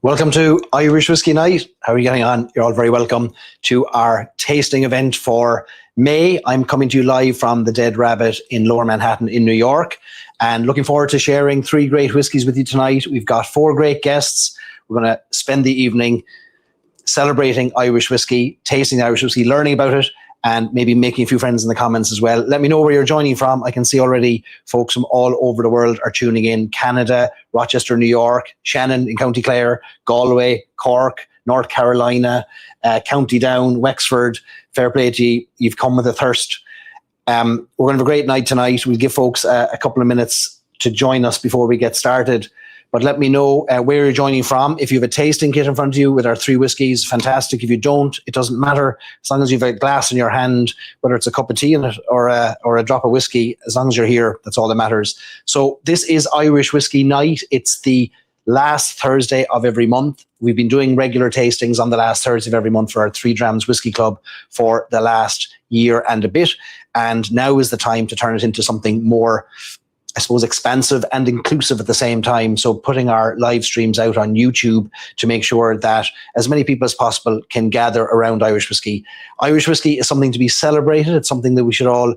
Welcome to Irish Whiskey Night. How are you getting on? You're all very welcome to our tasting event for May. I'm coming to you live from the Dead Rabbit in Lower Manhattan in New York, and looking forward to sharing three great whiskies with you tonight. We've got four great guests. We're going to spend the evening celebrating Irish whiskey, tasting Irish whiskey, learning about it, and maybe making a few friends in the comments as well. Let me know where you're joining from. I can see already folks from all over the world are tuning in. Canada, Rochester, New York, Shannon in County Clare, Galway, Cork, North Carolina, County Down, Wexford. Fair play to you. You've come with a thirst. We're going to have a great night tonight. We'll give folks a couple of minutes to join us before we get started. But let me know where you're joining from. If you have a tasting kit in front of you with our three whiskies, fantastic. If you don't, it doesn't matter. As long as you have a glass in your hand, whether it's a cup of tea in it or a drop of whiskey, as long as you're here, that's all that matters. So this is Irish Whiskey Night. It's the last Thursday of every month. We've been doing regular tastings on the last Thursday of every month for our Three Drams Whiskey Club for the last year and a bit. And now is the time to turn it into something more, I suppose, expansive and inclusive at the same time. So putting our live streams out on YouTube to make sure that as many people as possible can gather around Irish whiskey. Irish whiskey is something to be celebrated. It's something that we should all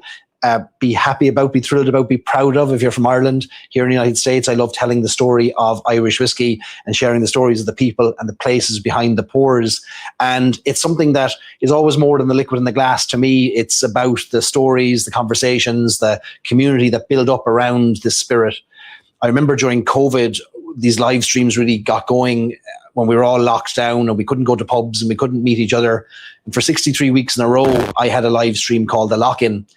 be happy about, be thrilled about, be proud of. If you're from Ireland, here in the United States, I love telling the story of Irish whiskey and sharing the stories of the people and the places behind the pours. And it's something that is always more than the liquid in the glass to me. It's about the stories, the conversations, the community that build up around this spirit. I remember during COVID, these live streams really got going when we were all locked down and we couldn't go to pubs and we couldn't meet each other. And for 63 weeks in a row, I had a live stream called The Lock-In.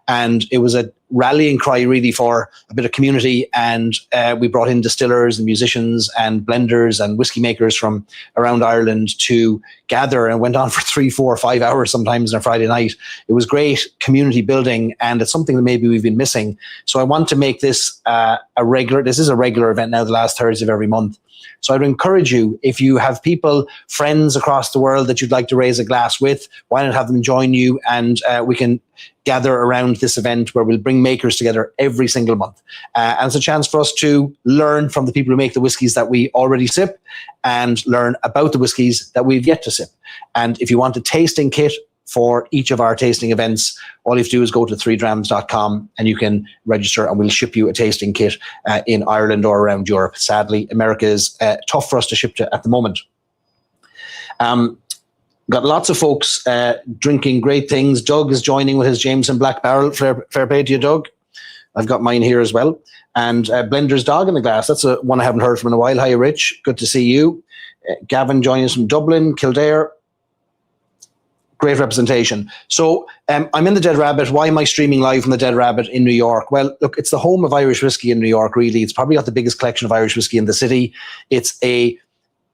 And it was a rallying cry really for a bit of community. And we brought in distillers and musicians and blenders and whiskey makers from around Ireland to gather, and went on for 3, 4, 5 hours sometimes on a Friday night. It was great community building, and it's something that maybe we've been missing. So I want to make this this is a regular event now, the last Thursday of every month. So I'd encourage you, if you have people, friends across the world that you'd like to raise a glass with, why not have them join you, and we can gather around this event where we'll bring makers together every single month. And it's a chance for us to learn from the people who make the whiskies that we already sip and learn about the whiskies that we've yet to sip. And if you want a tasting kit for each of our tasting events, all you have to do is go to threedrams.com and you can register, and we'll ship you a tasting kit in Ireland or around Europe. Sadly, America is tough for us to ship to at the moment. Got lots of folks drinking great things. Doug is joining with his Jameson Black Barrel. Fair play to you, Doug. I've got mine here as well. And Blender's Dog in the glass. That's one I haven't heard from in a while. Hi, Rich. Good to see you. Gavin joining us from Dublin, Kildare. Great representation. So I'm in the Dead Rabbit. Why am I streaming live from the Dead Rabbit in New York? Well, look, it's the home of Irish whiskey in New York, really. It's probably got the biggest collection of Irish whiskey in the city. It's a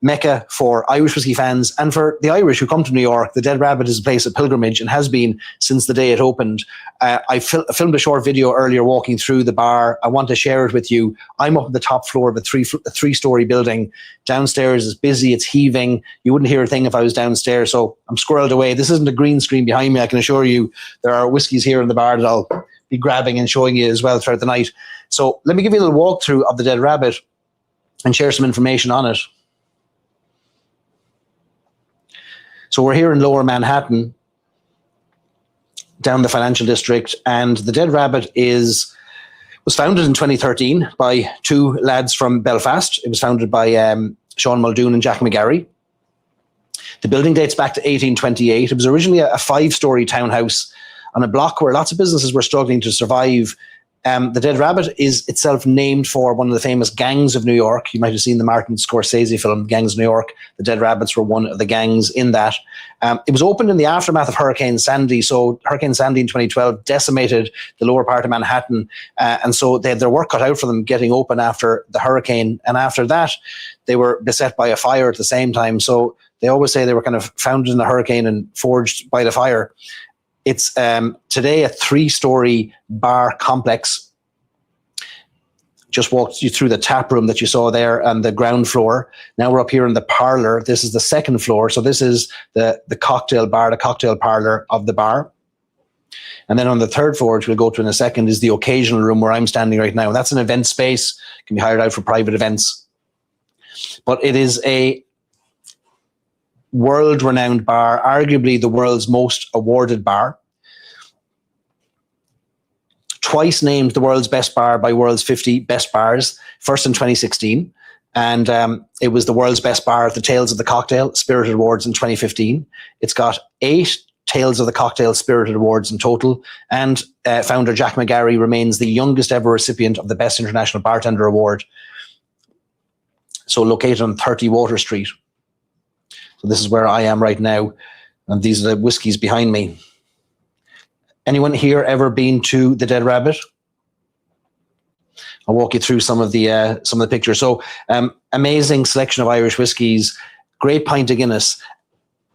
mecca for Irish whiskey fans and for the Irish who come to New York. The Dead Rabbit is a place of pilgrimage and has been since the day it opened. I filmed a short video earlier walking through the bar. I want to share it with you. I'm up on the top floor of a three-story building. Downstairs is busy, it's heaving. You wouldn't hear a thing if I was downstairs, so I'm squirreled away. This isn't a green screen behind me, I can assure you. There are whiskies here in the bar that I'll be grabbing and showing you as well throughout the night. So let me give you a little walkthrough of the Dead Rabbit and share some information on it. So we're here in Lower Manhattan, down the financial district, and the Dead Rabbit was founded in 2013 by two lads from Belfast. It was founded by Sean Muldoon and Jack McGarry. The building dates back to 1828. It was originally a 5-story townhouse on a block where lots of businesses were struggling to survive. The Dead Rabbit is itself named for one of the famous gangs of New York. You might have seen the Martin Scorsese film, Gangs of New York. The Dead Rabbits were one of the gangs in that. It was opened in the aftermath of Hurricane Sandy. So Hurricane Sandy in 2012 decimated the lower part of Manhattan. And so they had their work cut out for them getting open after the hurricane. And after that, they were beset by a fire at the same time. So they always say they were kind of founded in the hurricane and forged by the fire. It's today a 3-story bar complex. Just walked you through the tap room that you saw there and the ground floor. Now we're up here in the parlor. This is the second floor. So this is the cocktail bar, the cocktail parlor of the bar. And then on the third floor, which we'll go to in a second, is the occasional room where I'm standing right now. And that's an event space, can be hired out for private events. but it is a world-renowned bar, arguably the world's most awarded bar. Twice named the world's best bar by World's 50 Best Bars, first in 2016. And it was the world's best bar at the Tales of the Cocktail Spirited Awards in 2015. It's got 8 Tales of the Cocktail Spirited Awards in total. And founder Jack McGarry remains the youngest ever recipient of the Best International Bartender Award. So located on 30 Water Street. So this is where I am right now. And these are the whiskies behind me. Anyone here ever been to the Dead Rabbit? I'll walk you through some of the pictures. So, amazing selection of Irish whiskies, great pint of Guinness,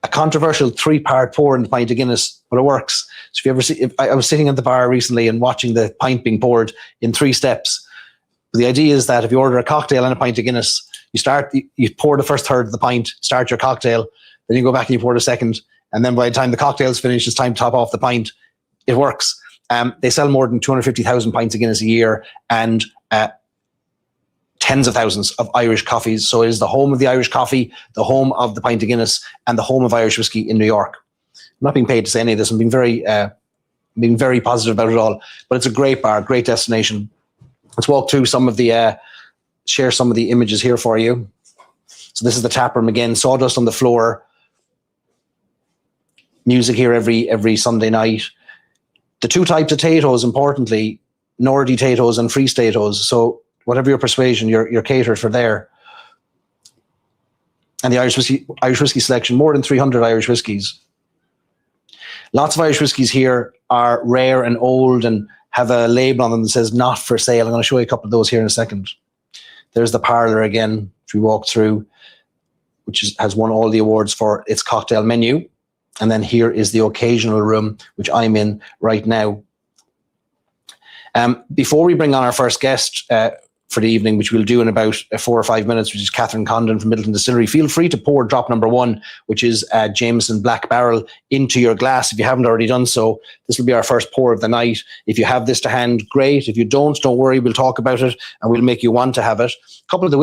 a controversial 3-part pour in the pint of Guinness, but it works. So, if you ever see, I was sitting at the bar recently and watching the pint being poured in 3 steps. The idea is that if you order a cocktail and a pint of Guinness, you pour the first third of the pint, start your cocktail, then you go back and you pour the second, and then by the time the cocktail's finished, it's time to top off the pint. It works. They sell more than 250,000 pints of Guinness a year and tens of thousands of Irish coffees. So it is the home of the Irish coffee, the home of the pint of Guinness, and the home of Irish whiskey in New York. I'm not being paid to say any of this. I'm being very positive about it all. But it's a great bar, great destination. Let's walk through share some of the images here for you. So this is the tap room again, sawdust on the floor. Music here every Sunday night. The 2 types of Tatoes, importantly, Nordy Tatoes and Free Tatoes. So whatever your persuasion, you're catered for there. And the Irish whiskey selection, more than 300 Irish whiskies. Lots of Irish whiskies here are rare and old and have a label on them that says not for sale. I'm going to show you a couple of those here in a second. There's the parlour again, which we walked through, which has won all the awards for its cocktail menu. And then here is the occasional room, which I'm in right now. Before we bring on our first guest for the evening, which we'll do in about 4 or 5 minutes, which is Catherine Condon from Middleton Distillery, feel free to pour drop number 1, which is Jameson Black Barrel, into your glass if you haven't already done so. This will be our first pour of the night. If you have this to hand, great. If you don't worry, we'll talk about it and we'll make you want to have it. A few of the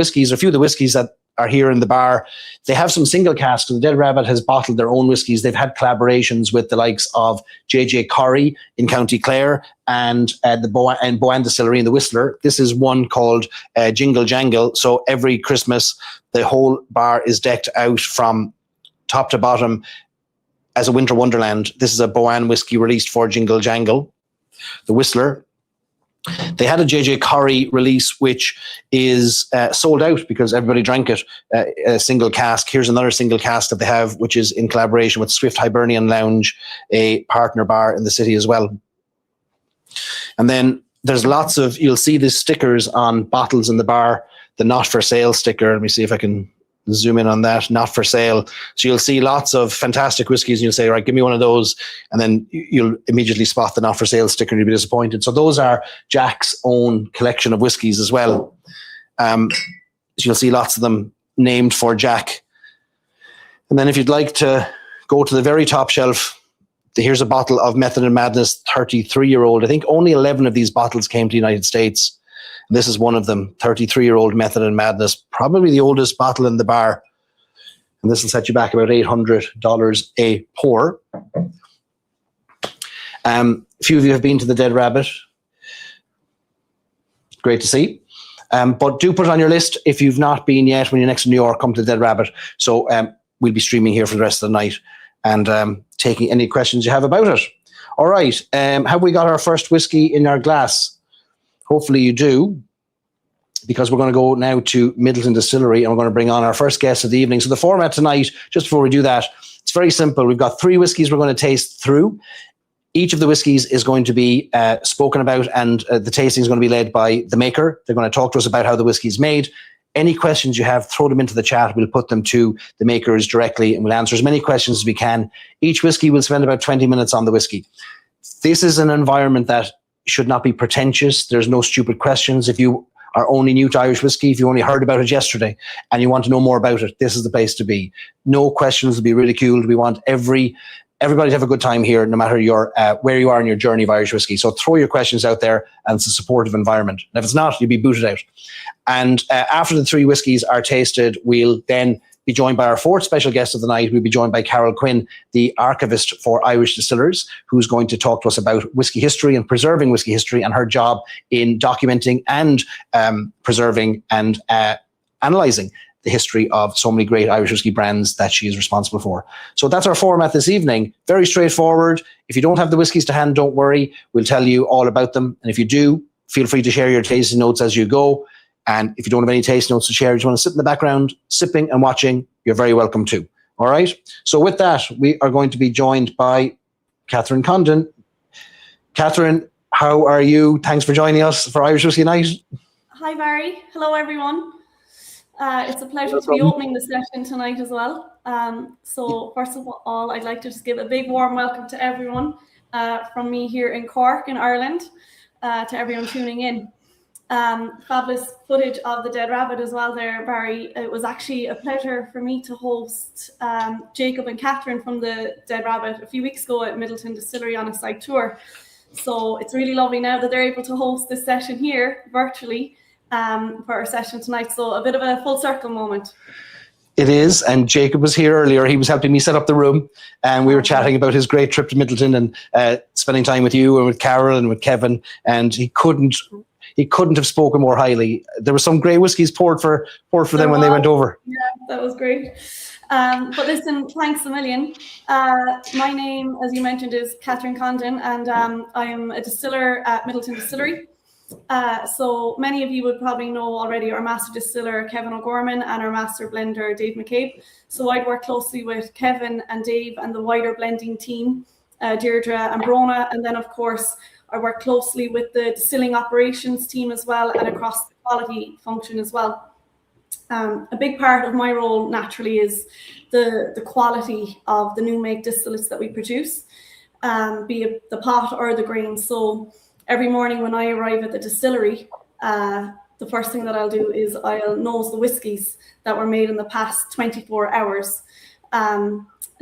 whiskies that are here in the bar, they have some single casks. The Dead Rabbit has bottled their own whiskies. They've had collaborations with the likes of J.J. Corrie in County Clare and the Boan Distillery in the Whistler. This is one called Jingle Jangle. So every Christmas, the whole bar is decked out from top to bottom as a winter wonderland. This is a Boan whiskey released for Jingle Jangle. The Whistler, they had a J.J. Corrie release, which is sold out because everybody drank it, a single cask. Here's another single cask that they have, which is in collaboration with Swift Hibernian Lounge, a partner bar in the city as well. And then there's you'll see the stickers on bottles in the bar, the not for sale sticker. Let me see if I can zoom in on that, not for sale. So you'll see lots of fantastic whiskies and you'll say, right, give me one of those. And then you'll immediately spot the not for sale sticker and you'll be disappointed. So those are Jack's own collection of whiskies as well. So you'll see lots of them named for Jack. And then if you'd like to go to the very top shelf, here's a bottle of Method and Madness 33-year-old. I think only 11 of these bottles came to the United States. This is one of them, 33-year-old Method and Madness, probably the oldest bottle in the bar. And this will set you back about $800 a pour. A few of you have been to the Dead Rabbit. Great to see. But do put it on your list if you've not been yet. When you're next in New York, come to the Dead Rabbit. So we'll be streaming here for the rest of the night and taking any questions you have about it. All right. Have we got our first whiskey in our glass? Hopefully you do, because we're going to go now to Middleton Distillery and we're going to bring on our first guest of the evening. So the format tonight, just before we do that, it's very simple. We've got 3 whiskies we're going to taste through. Each of the whiskies is going to be spoken about and the tasting is going to be led by the maker. They're going to talk to us about how the whiskey is made. Any questions you have, throw them into the chat. We'll put them to the makers directly and we'll answer as many questions as we can. Each whiskey will spend about 20 minutes on the whiskey. This is an environment that should not be pretentious. There's no stupid questions. If you are only new to Irish whiskey, if you only heard about it yesterday and you want to know more about it, this is the place to be. No questions will be ridiculed. We want every everybody have a good time here, no matter where you are in your journey of Irish whiskey. So throw your questions out there, and it's a supportive environment. And if it's not, you'll be booted out. And after the 3 whiskies are tasted, we'll then be joined by our 4th special guest of the night. We'll be joined by Carol Quinn, the archivist for Irish Distillers, who's going to talk to us about whiskey history and preserving whiskey history, and her job in documenting and preserving and analysing the history of so many great Irish whiskey brands that she is responsible for. So that's our format this evening. Very straightforward. If you don't have the whiskies to hand, don't worry. We'll tell you all about them. And if you do, feel free to share your tasting notes as you go. And if you don't have any taste notes to share, you just want to sit in the background, sipping and watching, you're very welcome too. All right? So with that, we are going to be joined by Catherine Condon. Catherine, how are you? Thanks for joining us for Irish Whiskey Night. Hi, Barry. Hello, everyone. It's a pleasure to be opening the session tonight as well. So first of all, I'd like to just give a big warm welcome to everyone from me here in Cork in Ireland, to everyone tuning in. Fabulous footage of the Dead Rabbit as well there, Barry. It was actually a pleasure for me to host Jacob and Catherine from the Dead Rabbit a few weeks ago at Middleton Distillery on a site tour. So it's really lovely now that they're able to host this session here virtually for our session tonight. So a bit of a full circle moment. It is, and Jacob was here earlier. He was helping me set up the room, and we were chatting about his great trip to Middleton and spending time with you and with Carol and with Kevin, and he couldn't have spoken more highly. There were some great whiskies poured for them when they went over. Yeah, that was great. But listen, thanks a million. My name, as you mentioned, is Catherine Condon, and I'm a distiller at Middleton Distillery. So many of you would probably know already our master distiller, Kevin O'Gorman, and our master blender, Dave McCabe. So I'd work closely with Kevin and Dave and the wider blending team, Deirdre and Brona. And then, of course, I work closely with the distilling operations team as well, and across the quality function as well. A big part of my role, naturally, is the quality of the new make distillates that we produce, be it the pot or the grain. So every morning when I arrive at the distillery, the first thing that I'll do is I'll nose the whiskies that were made in the past 24 hours,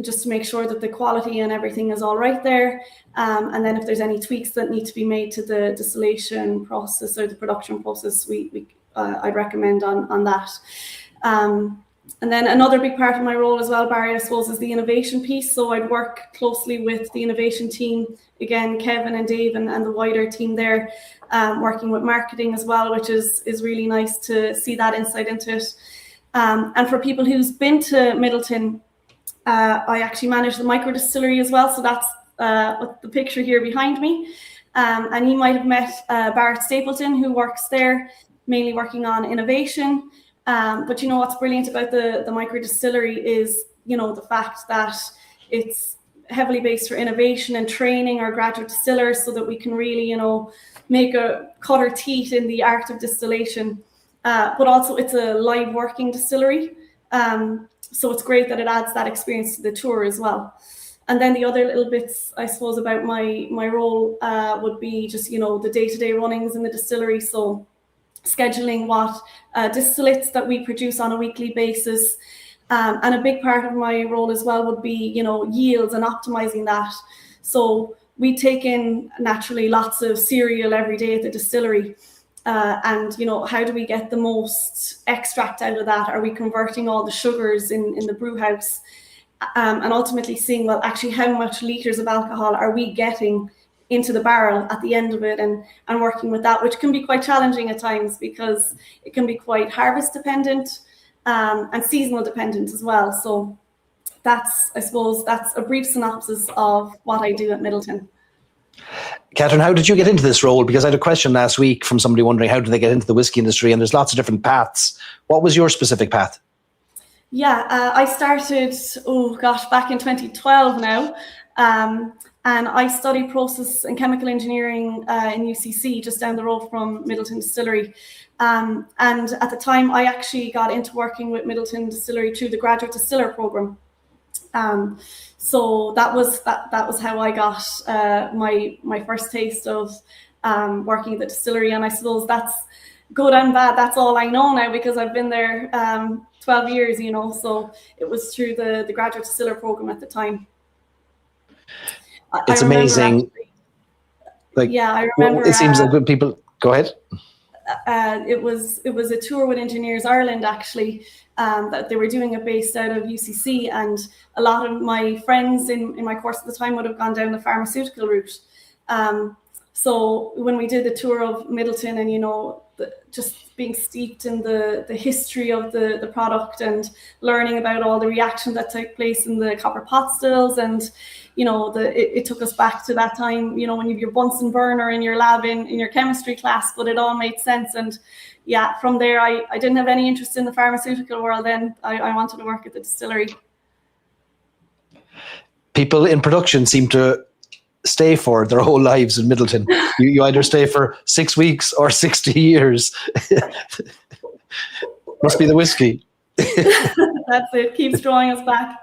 just to make sure that the quality and everything is all right there. And then if there's any tweaks that need to be made to the distillation process or the production process, I'd recommend on that. And then another big part of my role as well, Barry, I suppose, is the innovation piece. So I'd work closely with the innovation team, again, Kevin and Dave and the wider team there, working with marketing as well, which is really nice to see that insight into it. And for people who's been to Middleton, I actually manage the micro distillery as well. So that's the picture here behind me. And you might have met Barrett Stapleton, who works there, mainly working on innovation. But you know what's brilliant about the micro distillery is, you know, the fact that it's heavily based for innovation and training our graduate distillers, so that we can really, you know, cut our teeth in the art of distillation. But also it's a live working distillery. So it's great that it adds that experience to the tour as well. And then the other little bits, I suppose, about my role would be just, you know, the day-to-day runnings in the distillery. So scheduling what distillates that we produce on a weekly basis. And a big part of my role as well would be, you know, yields and optimizing that. So we take in naturally lots of cereal every day at the distillery. And, you know, how do we get the most extract out of that? Are we converting all the sugars in the brew house? And ultimately seeing, well, actually, how much litres of alcohol are we getting into the barrel at the end of it, and working with that, which can be quite challenging at times because it can be quite harvest dependent and seasonal dependent as well. So I suppose that's a brief synopsis of what I do at Middleton. Catherine, how did you get into this role? Because I had a question last week from somebody wondering how do they get into the whiskey industry, and there's lots of different paths. What was your specific path? Yeah, I started, back in 2012 now. And I studied process and chemical engineering in UCC, just down the road from Middleton Distillery. And at the time, I actually got into working with Middleton Distillery through the graduate distiller program. So that was how I got my first taste of working at the distillery. And I suppose that's good and bad. That's all I know now, because I've been there 12 years, you know. So it was through the graduate distiller program at the time. It's I remember amazing. actually, Like, yeah, I remember. it seems like good people. Go ahead. It was a tour with Engineers Ireland actually, that they were doing it based out of UCC, and a lot of my friends in my course at the time would have gone down the pharmaceutical route. So when we did the tour of Middleton, and just being steeped in the history of the product and learning about all the reactions that take place in the copper pot stills, and it took us back to that time, when you have your Bunsen burner in your lab in your chemistry class, but it all made sense. And yeah, from there I didn't have any interest in the pharmaceutical world then. I wanted to work at the distillery. People in production seem to stay for their whole lives in Middleton. You either stay for 6 weeks or 60 years. Must be the whiskey. That's it. Keeps drawing us back.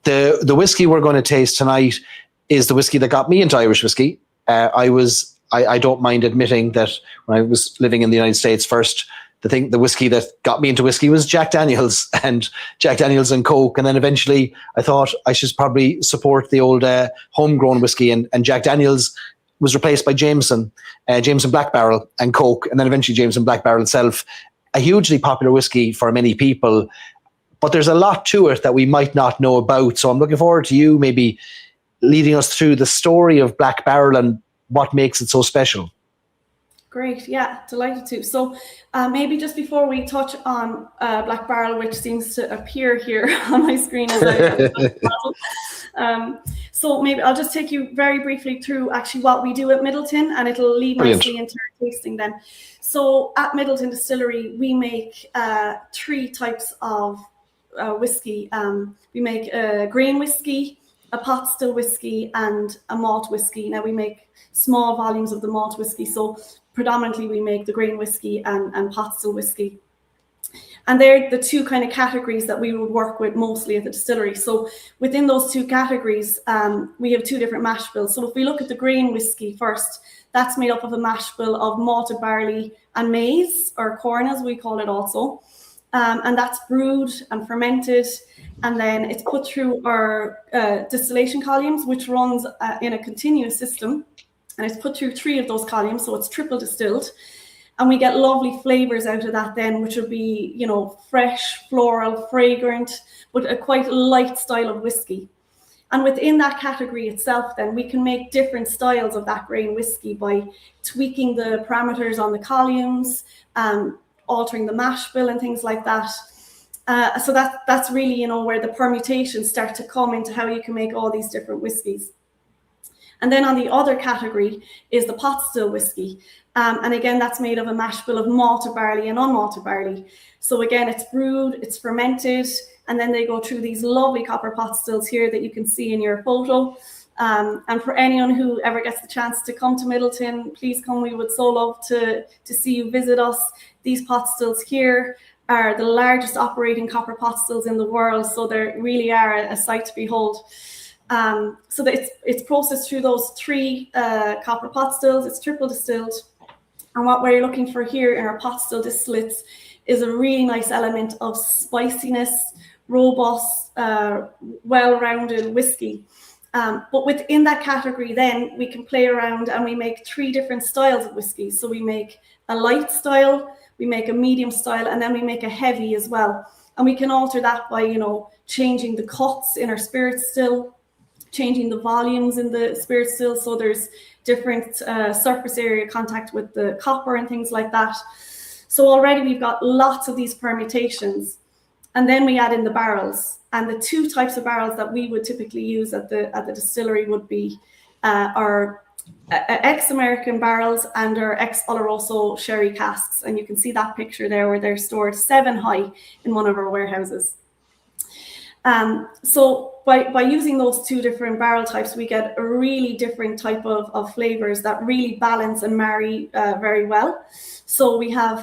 The whiskey we're going to taste tonight is the whiskey that got me into Irish whiskey. I don't mind admitting that when I was living in the United States first, the whiskey that got me into whiskey was Jack Daniels and Coke. And then eventually I thought I should probably support the old homegrown whiskey, and Jack Daniels was replaced by Jameson Black Barrel and Coke. And then eventually Jameson Black Barrel itself, a hugely popular whiskey for many people, but there's a lot to it that we might not know about. So I'm looking forward to you maybe leading us through the story of Black Barrel and what makes it so special. Great, yeah, delighted to. So maybe just before we touch on Black Barrel, which seems to appear here on my screen as so maybe I'll just take you very briefly through actually what we do at Middleton, and it'll lead nicely into our tasting then. So at Middleton Distillery, we make 3 types of whiskey. We make a grain whiskey, a pot still whiskey, and a malt whiskey. Now we make small volumes of the malt whiskey, so predominantly we make the grain whiskey and pot still whiskey. And they're the 2 kind of categories that we would work with mostly at the distillery. So within those 2 categories, we have 2 different mash bills. So if we look at the grain whiskey first, that's made up of a mash bill of malted barley and maize, or corn as we call it also. And that's brewed and fermented, and then it's put through our distillation columns, which runs in a continuous system. And it's put through 3 of those columns, so it's triple distilled. And we get lovely flavors out of that then, which would be, fresh, floral, fragrant, but a quite light style of whiskey. And within that category itself, then we can make different styles of that grain whiskey by tweaking the parameters on the columns, altering the mash bill and things like that. So that's really, where the permutations start to come into how you can make all these different whiskies. And then on the other category is the pot still whiskey. And again, that's made of a mash bill of malted barley and unmalted barley. So again, it's brewed, it's fermented, and then they go through these lovely copper pot stills here that you can see in your photo. And for anyone who ever gets the chance to come to Middleton, please come. We would so love to see you visit us. These pot stills here are the largest operating copper pot stills in the world. So they really are a sight to behold. So that it's processed through those 3 copper pot stills. It's triple distilled. And what we're looking for here in our pot still distillates is a really nice element of spiciness, robust, well-rounded whiskey. But within that category, then we can play around and we make 3 different styles of whiskey. So we make a light style, we make a medium style, and then we make a heavy as well. And we can alter that by, changing the cuts in our spirit still, changing the volumes in the spirit still. So there's different surface area contact with the copper and things like that. So already we've got lots of these permutations. And then we add in the barrels. And the 2 types of barrels that we would typically use at the distillery would be our ex-American barrels and our ex-Oloroso sherry casks. And you can see that picture there where they're stored 7 high in one of our warehouses. So by using those 2 different barrel types, we get a really different type of flavors that really balance and marry very well. So we have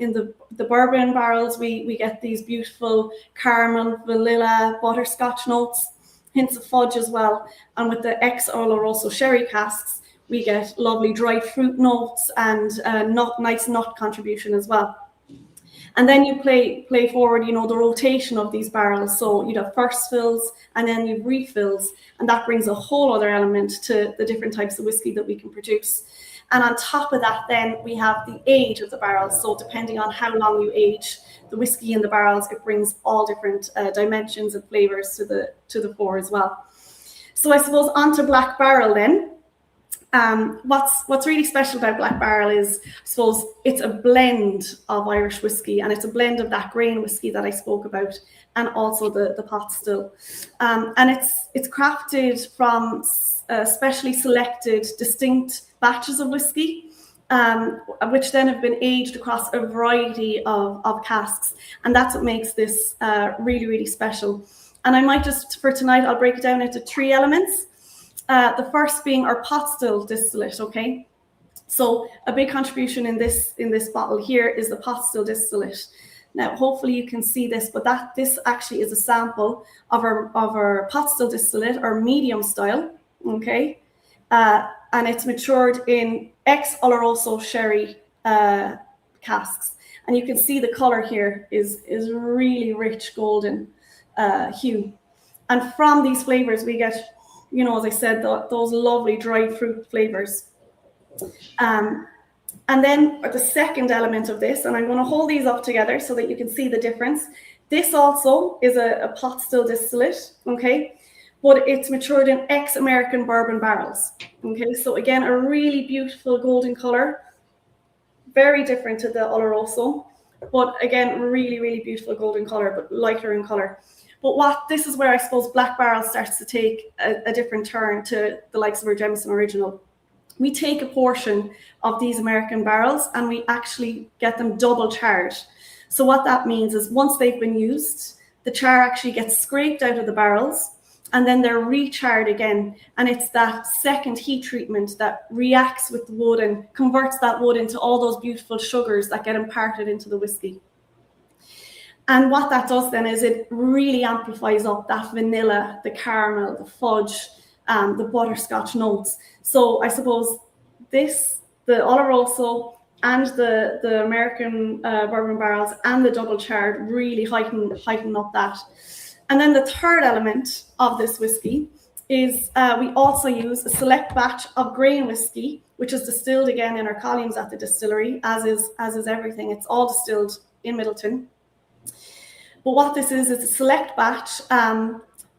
in the bourbon barrels, we get these beautiful caramel, vanilla, butterscotch notes, hints of fudge as well. And with the ex-Oloroso sherry casks, we get lovely dry fruit notes and nice nut contribution as well. And then you play forward, you know, the rotation of these barrels. So you'd have first fills and then you've refills, and that brings a whole other element to the different types of whiskey that we can produce. And on top of that, then we have the age of the barrels. So depending on how long you age the whiskey in the barrels, it brings all different dimensions and flavors to the fore as well. So I suppose onto Black Barrel then. What's really special about Black Barrel is, I suppose, it's a blend of Irish whiskey, and it's a blend of that grain whiskey that I spoke about, and also the pot still. And it's crafted from specially selected distinct batches of whiskey, which then have been aged across a variety of casks, and that's what makes this really, really special. And I might just, for tonight, I'll break it down into 3 elements. The first being our pot still distillate, okay? So a big contribution in this bottle here is the pot still distillate. Now, hopefully you can see this, but this actually is a sample of our pot still distillate, our medium style, okay? And it's matured in ex-Oloroso sherry casks. And you can see the color here is really rich golden hue. And from these flavors, we get, you know, as I said, those lovely dried fruit flavors. And then the second element of this, and I'm going to hold these up together so that you can see the difference. This also is a pot still distillate, okay? But it's matured in ex-American bourbon barrels, okay? So again, a really beautiful golden color, very different to the Oloroso, but again, really, really beautiful golden color, but lighter in color. But this is where I suppose Black Barrel starts to take a different turn to the likes of our Jameson Original. We take a portion of these American barrels and we actually get them double charred. So what that means is once they've been used, the char actually gets scraped out of the barrels and then they're recharred again. And it's that second heat treatment that reacts with the wood and converts that wood into all those beautiful sugars that get imparted into the whiskey. And what that does then is it really amplifies up that vanilla, the caramel, the fudge, the butterscotch notes. So I suppose the Oloroso and the American bourbon barrels and the double charred really heighten up that. And then the third element of this whiskey is we also use a select batch of grain whiskey, which is distilled again in our columns at the distillery, as is everything. It's all distilled in Middleton. But what this is a select batch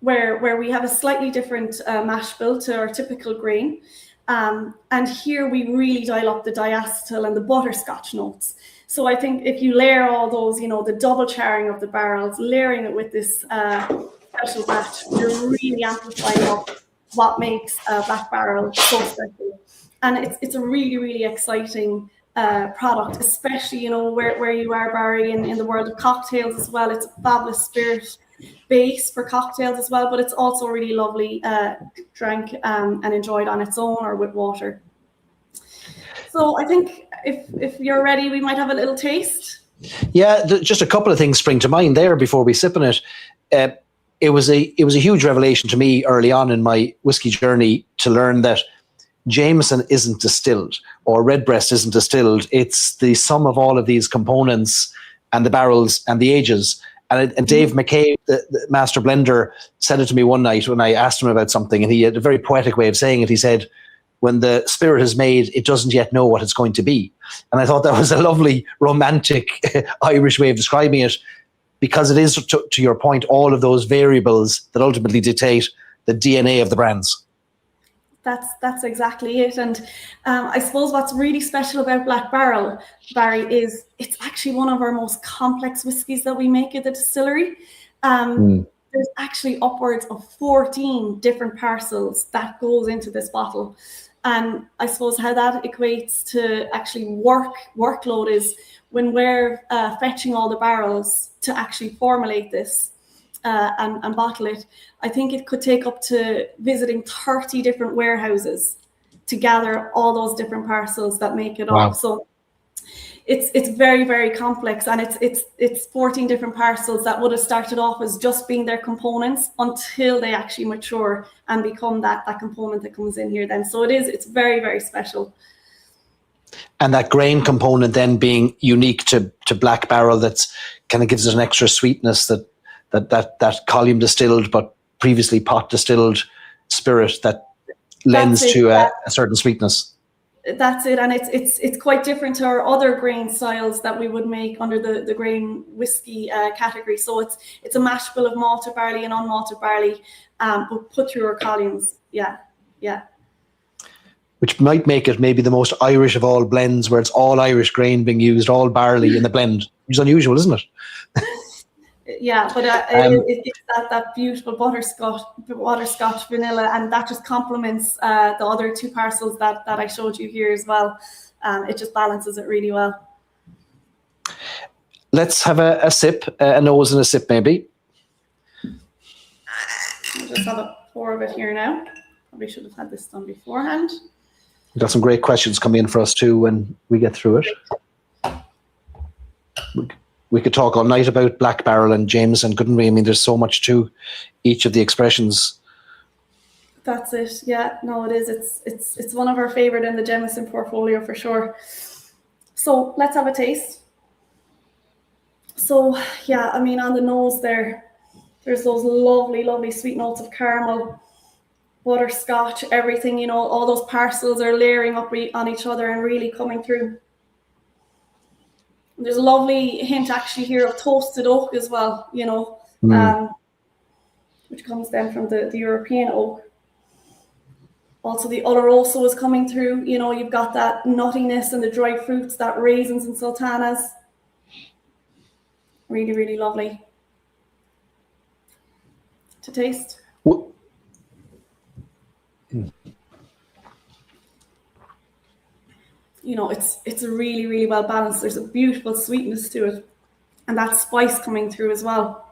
where we have a slightly different mash bill to our typical grain. And here we really dial up the diacetyl and the butterscotch notes. So I think if you layer all those, you know, the double charring of the barrels, layering it with this special batch, you're really amplifying up what makes Black Barrel so special. And it's a really, really exciting product, especially, you know, where you are, Barry, in the world of cocktails as well. It's a fabulous spirit base for cocktails as well, but it's also really lovely drank and enjoyed on its own or with water. So I think if you're ready, we might have a little taste. Yeah, just a couple of things spring to mind there before we sip on it. It was a huge revelation to me early on in my whiskey journey to learn that Jameson isn't distilled or Redbreast isn't distilled. It's the sum of all of these components and the barrels and the ages. And Dave McCabe, the master blender, said it to me one night when I asked him about something, and he had a very poetic way of saying it. He said, when the spirit is made, it doesn't yet know what it's going to be. And I thought that was a lovely, romantic Irish way of describing it, because it is, to your point, all of those variables that ultimately dictate the DNA of the brands. That's exactly it. And I suppose what's really special about Black Barrel, Barry, is it's actually one of our most complex whiskies that we make at the distillery. There's actually upwards of 14 different parcels that goes into this bottle. And I suppose how that equates to actually workload is when we're fetching all the barrels to actually formulate this and bottle it. I think it could take up to visiting 30 different warehouses to gather all those different parcels that make it up. So it's very, very complex, and it's 14 different parcels that would have started off as just being their components until they actually mature and become that component that comes in here then. So it's very, very special. And that grain component then being unique to Black Barrel, that's kind of gives it an extra sweetness that column distilled but previously pot distilled spirit that lends to a certain sweetness. That's it, and it's quite different to our other grain styles that we would make under the grain whiskey category. So it's a mash bill of malted barley and unmalted barley, but put through our columns. Yeah. Which might make it maybe the most Irish of all blends, where it's all Irish grain being used, all barley in the blend, which is unusual, isn't it? Yeah, but it's that beautiful butterscotch vanilla, and that just complements the other two parcels that I showed you here as well. It just balances it really well. Let's have a sip, a nose and a sip maybe. I'll just have a pour of it here now. Probably should have had this done beforehand. We've got some great questions coming in for us too when we get through it. We could talk all night about Black Barrel and Jameson, couldn't we? I mean, there's so much to each of the expressions. That's it. Yeah, no, it is. It's one of our favorite in the Jameson portfolio for sure. So let's have a taste. So yeah, I mean, on the nose there's those lovely sweet notes of caramel, butterscotch, everything, you know, all those parcels are layering up on each other and really coming through. There's a lovely hint actually here of toasted oak as well, you know, which comes then from the European oak. Also the Oloroso is coming through, you know, you've got that nuttiness and the dried fruits, that raisins and sultanas. Really lovely to taste. You know, it's a really well balanced. There's a beautiful sweetness to it, and that spice coming through as well.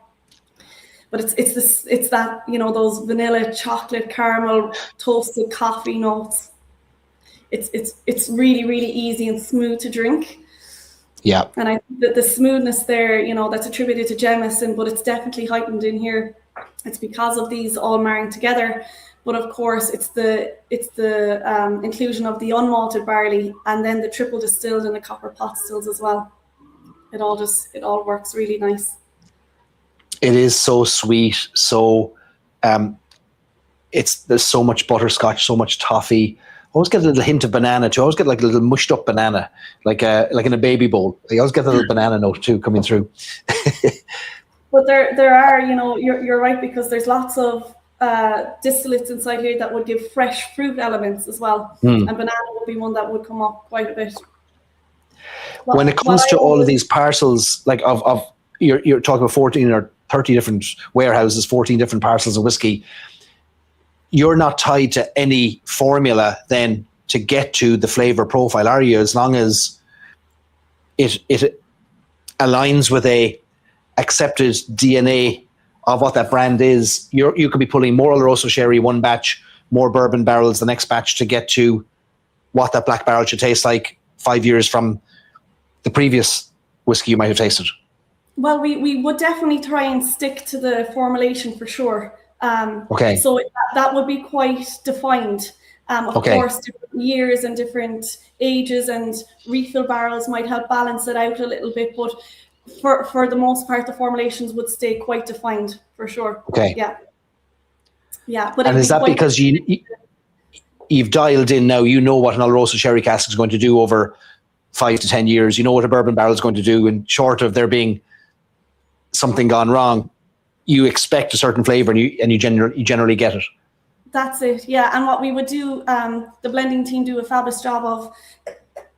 But it's that, you know, those vanilla, chocolate, caramel, toasted coffee notes. It's really easy and smooth to drink. Yeah. And I think that the smoothness there, you know, that's attributed to Jameson, but it's definitely heightened in here. It's because of these all marrying together. But of course, it's the inclusion of the unmalted barley and then the triple distilled and the copper pot stills as well. It all works really nice. It is so sweet. So there's so much butterscotch, so much toffee. I always get a little hint of banana too. I always get like a little mushed up banana, like in a baby bowl. I always get a little banana note too coming through. But there are, you know, you're right, because there's lots of distillates inside here that would give fresh fruit elements as well. And banana would be one that would come up quite a bit. When it comes to all of these parcels, like of you're talking about 14 or 30 different warehouses, 14 different parcels of whiskey, you're not tied to any formula then to get to the flavor profile, are you? As long as it aligns with a accepted DNA of what that brand is, you could be pulling more Oloroso sherry one batch, more bourbon barrels the next batch to get to what that Black Barrel should taste like 5 years from the previous whiskey you might have tasted. Well, we would definitely try and stick to the formulation for sure. Okay. So that would be quite defined. Of course, different years and different ages and refill barrels might help balance it out a little bit, but for the most part, the formulations would stay quite defined for sure. Okay. Yeah. But and is that because you've dialed in now? You know what an Oloroso sherry cask is going to do over 5 to 10 years. You know what a bourbon barrel is going to do, and short of there being something gone wrong, you expect a certain flavor, and you generally get it. That's it, yeah. And what we would do, the blending team do a fabulous job of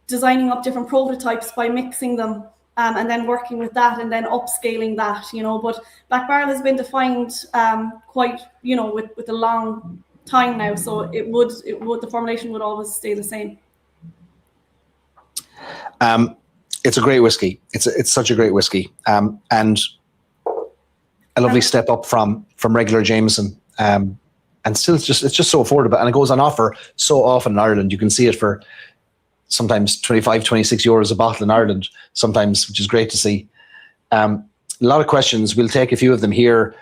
designing up different prototypes by mixing them, and then working with that and then upscaling that, you know. But Black Barrel has been defined quite, you know, with a long time now, so the formulation would always stay the same. It's a great whiskey. It's such a great whiskey, and a lovely step up from regular Jameson, and still it's just so affordable, and it goes on offer so often in Ireland. You can see it for sometimes 25, 26 euros a bottle in Ireland sometimes, which is great to see. A lot of questions. We'll take a few of them here.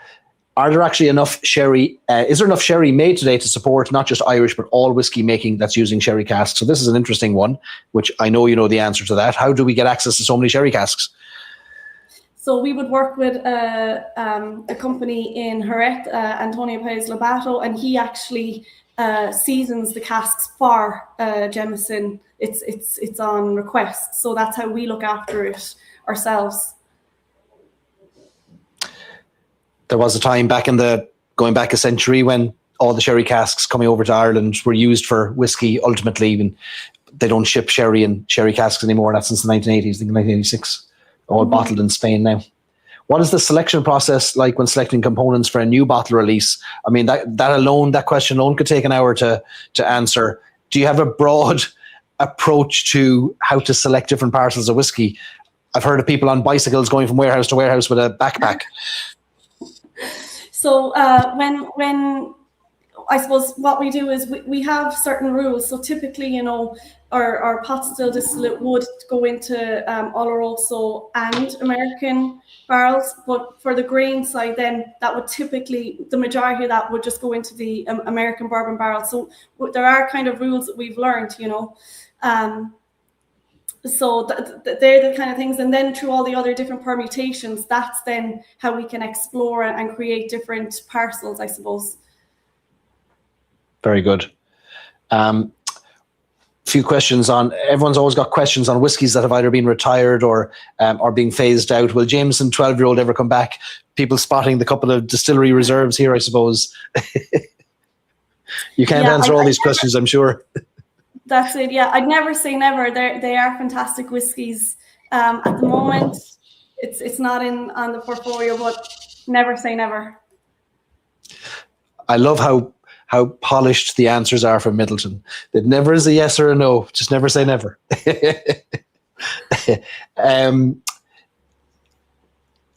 Are there actually enough sherry? Is there enough sherry made today to support not just Irish, but all whiskey making that's using sherry casks? So this is an interesting one, which I know you know the answer to that. How do we get access to so many sherry casks? So we would work with a company in Jerez, Antonio Paez Lobato, and he actually seasons the casks for Jameson. It's on request, so that's how we look after it ourselves. There was a time going back a century when all the sherry casks coming over to Ireland were used for whiskey ultimately, and they don't ship sherry in sherry casks anymore. That's since the 1980s, I think 1986, all bottled in Spain now. What is the selection process like when selecting components for a new bottle release? I mean, that question alone could take an hour to answer. Do you have a broad approach to how to select different parcels of whiskey? I've heard of people on bicycles going from warehouse to warehouse with a backpack. So when I suppose what we do is we have certain rules. So typically, our pot still distillate would go into Oloroso and American barrels, but for the grain side, then that would typically, the majority of that would just go into the American bourbon barrel. So there are kind of rules that we've learned, So they're the kind of things, and then through all the other different permutations, that's then how we can explore and create different parcels, I suppose. Very good. Few questions on, everyone's always got questions on whiskies that have either been retired or are being phased out. Will Jameson 12-year-old ever come back? People spotting the couple of distillery reserves here, I suppose. You can't answer all these questions, I'm sure. That's it. Yeah, I'd never say never. They are fantastic whiskies. At the moment, it's not on the portfolio, but never say never. I love how polished the answers are from Middleton. It never is a yes or a no. Just never say never.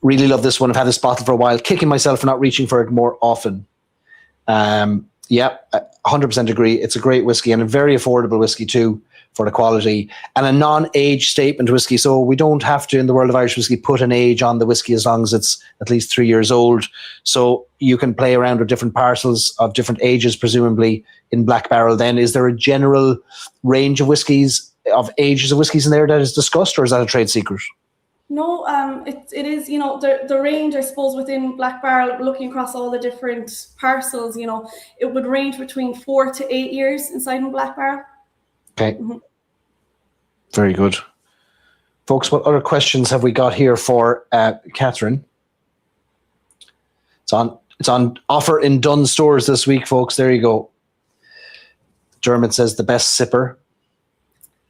Really love this one. I've had this bottle for a while. Kicking myself for not reaching for it more often. Yeah, 100% agree. It's a great whiskey and a very affordable whiskey too for the quality, and a non-age statement whiskey. So we don't have to, in the world of Irish whiskey, put an age on the whiskey as long as it's at least 3 years old. So you can play around with different parcels of different ages, presumably in Black Barrel. Then is there a general range of whiskies, of ages of whiskies in there that is discussed, or is that a trade secret? No, it is, the range, I suppose, within Black Barrel, looking across all the different parcels, it would range between 4 to 8 years inside in Black Barrel. Okay. Mm-hmm. Very good. Folks, what other questions have we got here for Catherine? It's on offer in Dunn stores this week, folks. There you go. Dermot says the best sipper.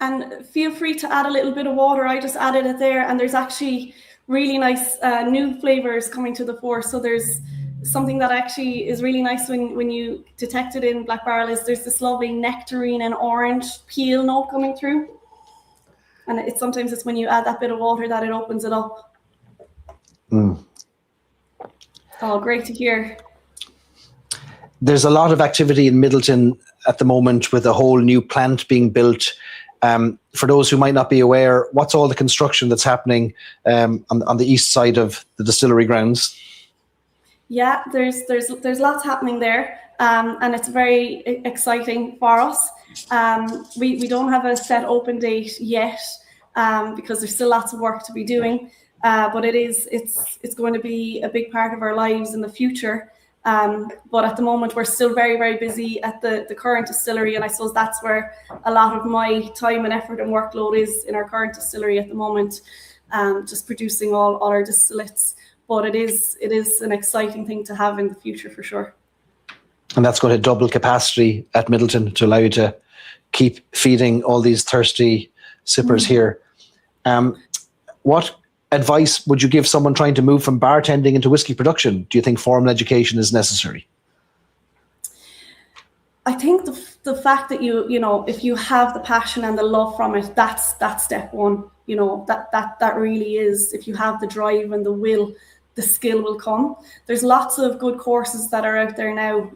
And feel free to add a little bit of water. I just added it there, and there's actually really nice new flavors coming to the fore. So there's something that actually is really nice when you detect it in Black Barrel is there's this lovely nectarine and orange peel note coming through. And sometimes it's when you add that bit of water that it opens it up. Mm. Oh, great to hear. There's a lot of activity in Middleton at the moment with a whole new plant being built. For those who might not be aware, what's all the construction that's happening on the east side of the distillery grounds? Yeah, there's lots happening there, and it's very exciting for us. We don't have a set open date yet because there's still lots of work to be doing, but it's going to be a big part of our lives in the future. But at the moment, we're still very, very busy at the current distillery, and I suppose that's where a lot of my time and effort and workload is in our current distillery at the moment, just producing all our distillates. But it is an exciting thing to have in the future for sure. And that's going to double capacity at Middleton to allow you to keep feeding all these thirsty sippers here. What advice would you give someone trying to move from bartending into whiskey production? Do you think formal education is necessary? I think the fact that if you have the passion and the love from it, that's step one. That really is. If you have the drive and the will, the skill will come. There's lots of good courses that are out there now.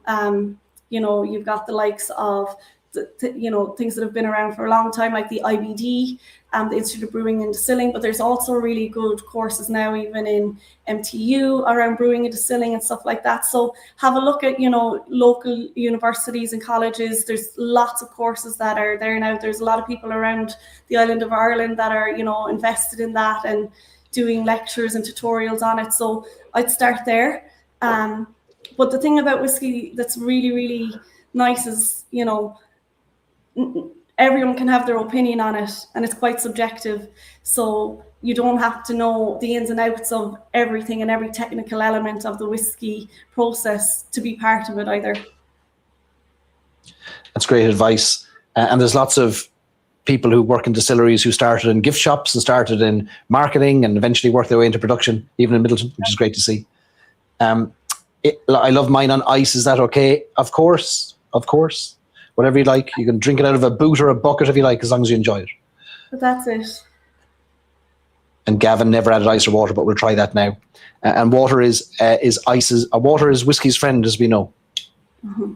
You've got the likes of things that have been around for a long time, like the IBD, the Institute of Brewing and Distilling. But there's also really good courses now, even in MTU, around brewing and distilling and stuff like that. So have a look at, local universities and colleges. There's lots of courses that are there now. There's a lot of people around the island of Ireland that are, invested in that and doing lectures and tutorials on it. So I'd start there. But the thing about whiskey that's really, really nice is, everyone can have their opinion on it, and it's quite subjective. So you don't have to know the ins and outs of everything and every technical element of the whiskey process to be part of it either. That's great advice. And there's lots of people who work in distilleries who started in gift shops and started in marketing and eventually worked their way into production, even in Midleton, which is great to see. I love mine on ice. Is that okay? Of course. Whatever you like. You can drink it out of a boot or a bucket if you like, as long as you enjoy it. But that's it. And Gavin never added ice or water, but we'll try that now. And water is whiskey's friend, as we know. Mm-hmm.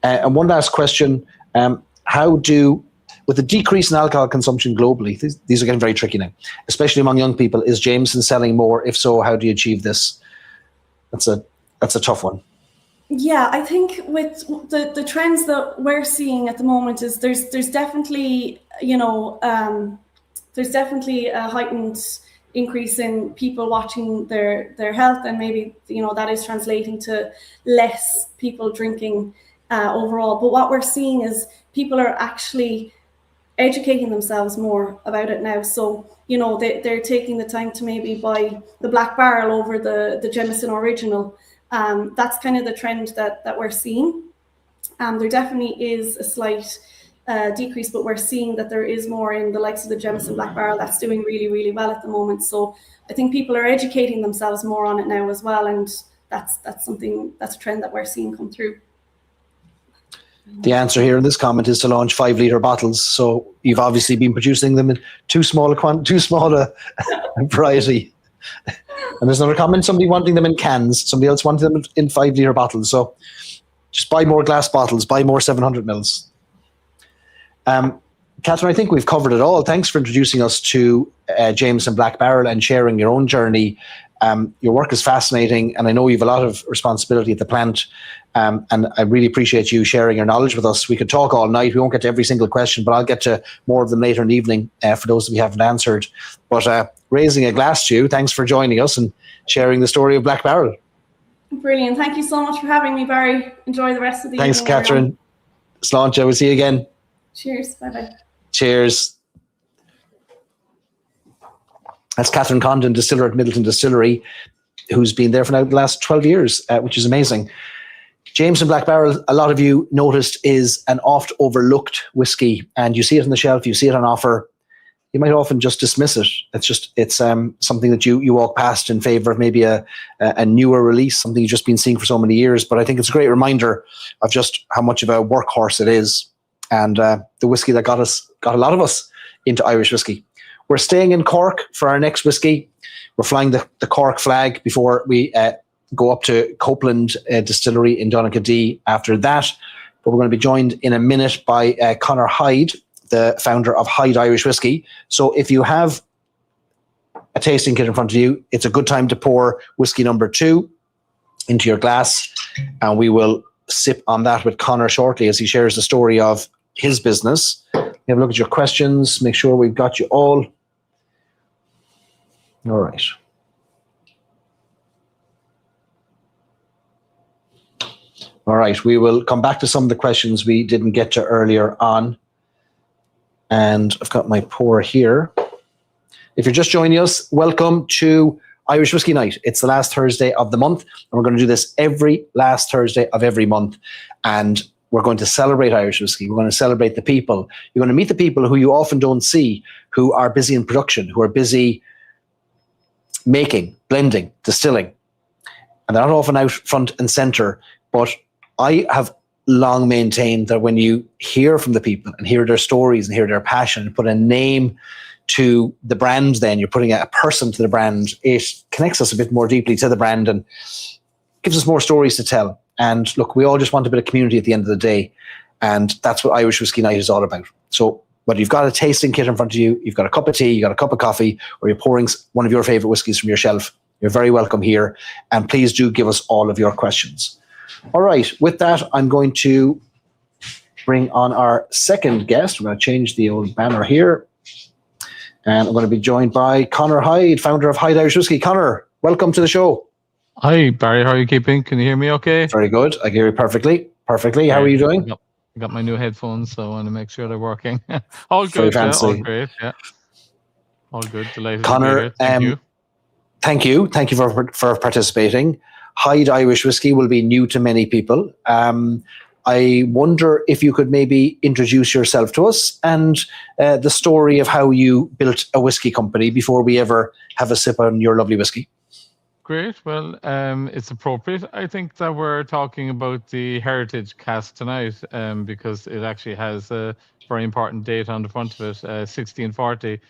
And one last question: with the decrease in alcohol consumption globally, these are getting very tricky now, especially among young people. Is Jameson selling more? If so, how do you achieve this? That's a tough one. Yeah, I think with the trends that we're seeing at the moment is there's definitely a heightened increase in people watching their health, and maybe that is translating to less people drinking overall. But what we're seeing is people are actually educating themselves more about it now. So they're taking the time to maybe buy the Black Barrel over the Jameson Original. That's kind of the trend that we're seeing. There definitely is a slight decrease, but we're seeing that there is more in the likes of the Jameson Black Barrel that's doing really, really well at the moment. So I think people are educating themselves more on it now as well, and that's a trend that we're seeing come through. The answer here in this comment is to launch 5-litre bottles. So you've obviously been producing them in too small a variety. And there's another comment, somebody wanting them in cans, somebody else wanting them in 5-litre bottles. So just buy more glass bottles, buy more 700 mils. Catherine, I think we've covered it all. Thanks for introducing us to Jameson Black Barrel and sharing your own journey. Your work is fascinating, and I know you have a lot of responsibility at the plant. And I really appreciate you sharing your knowledge with us. We could talk all night. We won't get to every single question, but I'll get to more of them later in the evening for those that we haven't answered. But raising a glass to you, thanks for joining us and sharing the story of Black Barrel. Brilliant. Thank you so much for having me, Barry. Enjoy the rest of the evening. Thanks, Catherine. Sláinte, we'll see you again. Cheers. Bye-bye. Cheers. That's Catherine Condon, distiller at Midleton Distillery, who's been there for now the last 12 years, which is amazing. Jameson Black Barrel, a lot of you noticed, is an oft overlooked whiskey, and you see it on the shelf, you see it on offer. You might often just dismiss it. It's something that you walk past in favor of maybe a newer release, something you've just been seeing for so many years. But I think it's a great reminder of just how much of a workhorse it is, and the whiskey that got a lot of us into Irish whiskey. We're staying in Cork for our next whiskey. We're flying the Cork flag before we go up to Copeland Distillery in Donaghadee after that. But we're going to be joined in a minute by Conor Hyde, the founder of Hyde Irish Whiskey. So if you have a tasting kit in front of you, it's a good time to pour whiskey number 2 into your glass. And we will sip on that with Conor shortly as he shares the story of his business. Have a look at your questions, make sure we've got you all. All right. All right, we will come back to some of the questions we didn't get to earlier on. And I've got my pour here. If you're just joining us, welcome to Irish Whiskey Night. It's the last Thursday of the month, and we're going to do this every last Thursday of every month. And we're going to celebrate Irish whiskey. We're going to celebrate the people. You're going to meet the people who you often don't see, who are busy in production, who are busy making, blending, distilling. And they're not often out front and center, but I have long maintained that when you hear from the people and hear their stories and hear their passion and put a name to the brand, then you're putting a person to the brand, it connects us a bit more deeply to the brand and gives us more stories to tell. And look, we all just want a bit of community at the end of the day. And that's what Irish Whiskey Night is all about. So whether you've got a tasting kit in front of you, you've got a cup of tea, you've got a cup of coffee, or you're pouring one of your favorite whiskies from your shelf, you're very welcome here. And please do give us all of your questions. All right, with that, I'm going to bring on our second guest. We're going to change the old banner here. And I'm going to be joined by Conor Hyde, founder of Hyde Irish Whiskey. Conor, welcome to the show. Hi, Barry. How are you keeping? Can you hear me okay? Very good. I can hear you perfectly. Perfectly. How are you doing? I got my new headphones, so I want to make sure they're working. All Very good. Yeah, fancy. all great. Yeah. All good. Delighted Conor, to be here. Thank you. Thank you for participating. Hyde Irish Whiskey will be new to many people. I wonder if you could maybe introduce yourself to us and the story of how you built a whiskey company before we ever have a sip on your lovely whiskey. Great. Well, it's appropriate. I think that we're talking about the heritage cask tonight because it actually has a very important date on the front of it, 1640.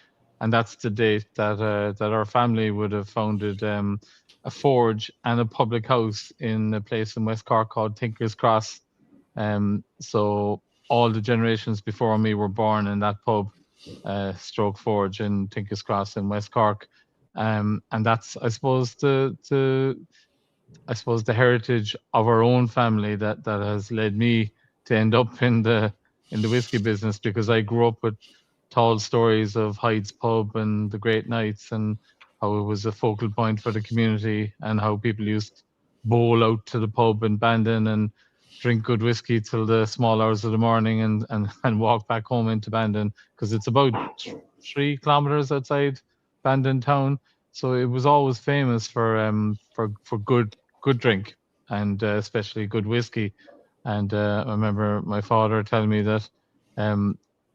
And that's the date that our family would have founded a forge and a public house in a place in West Cork called Tinker's Cross. So all the generations before me were born in that pub, stroke forge in Tinker's Cross in West Cork. And that's, I suppose, the heritage of our own family that has led me to end up in the whiskey business, because I grew up with tall stories of Hyde's pub and the great nights and how it was a focal point for the community and how people used to bowl out to the pub in Bandon and drink good whiskey till the small hours of the morning and walk back home into Bandon, because it's about 3 kilometers outside Bandon town. So it was always famous for good drink and especially good whiskey. And I remember my father telling me that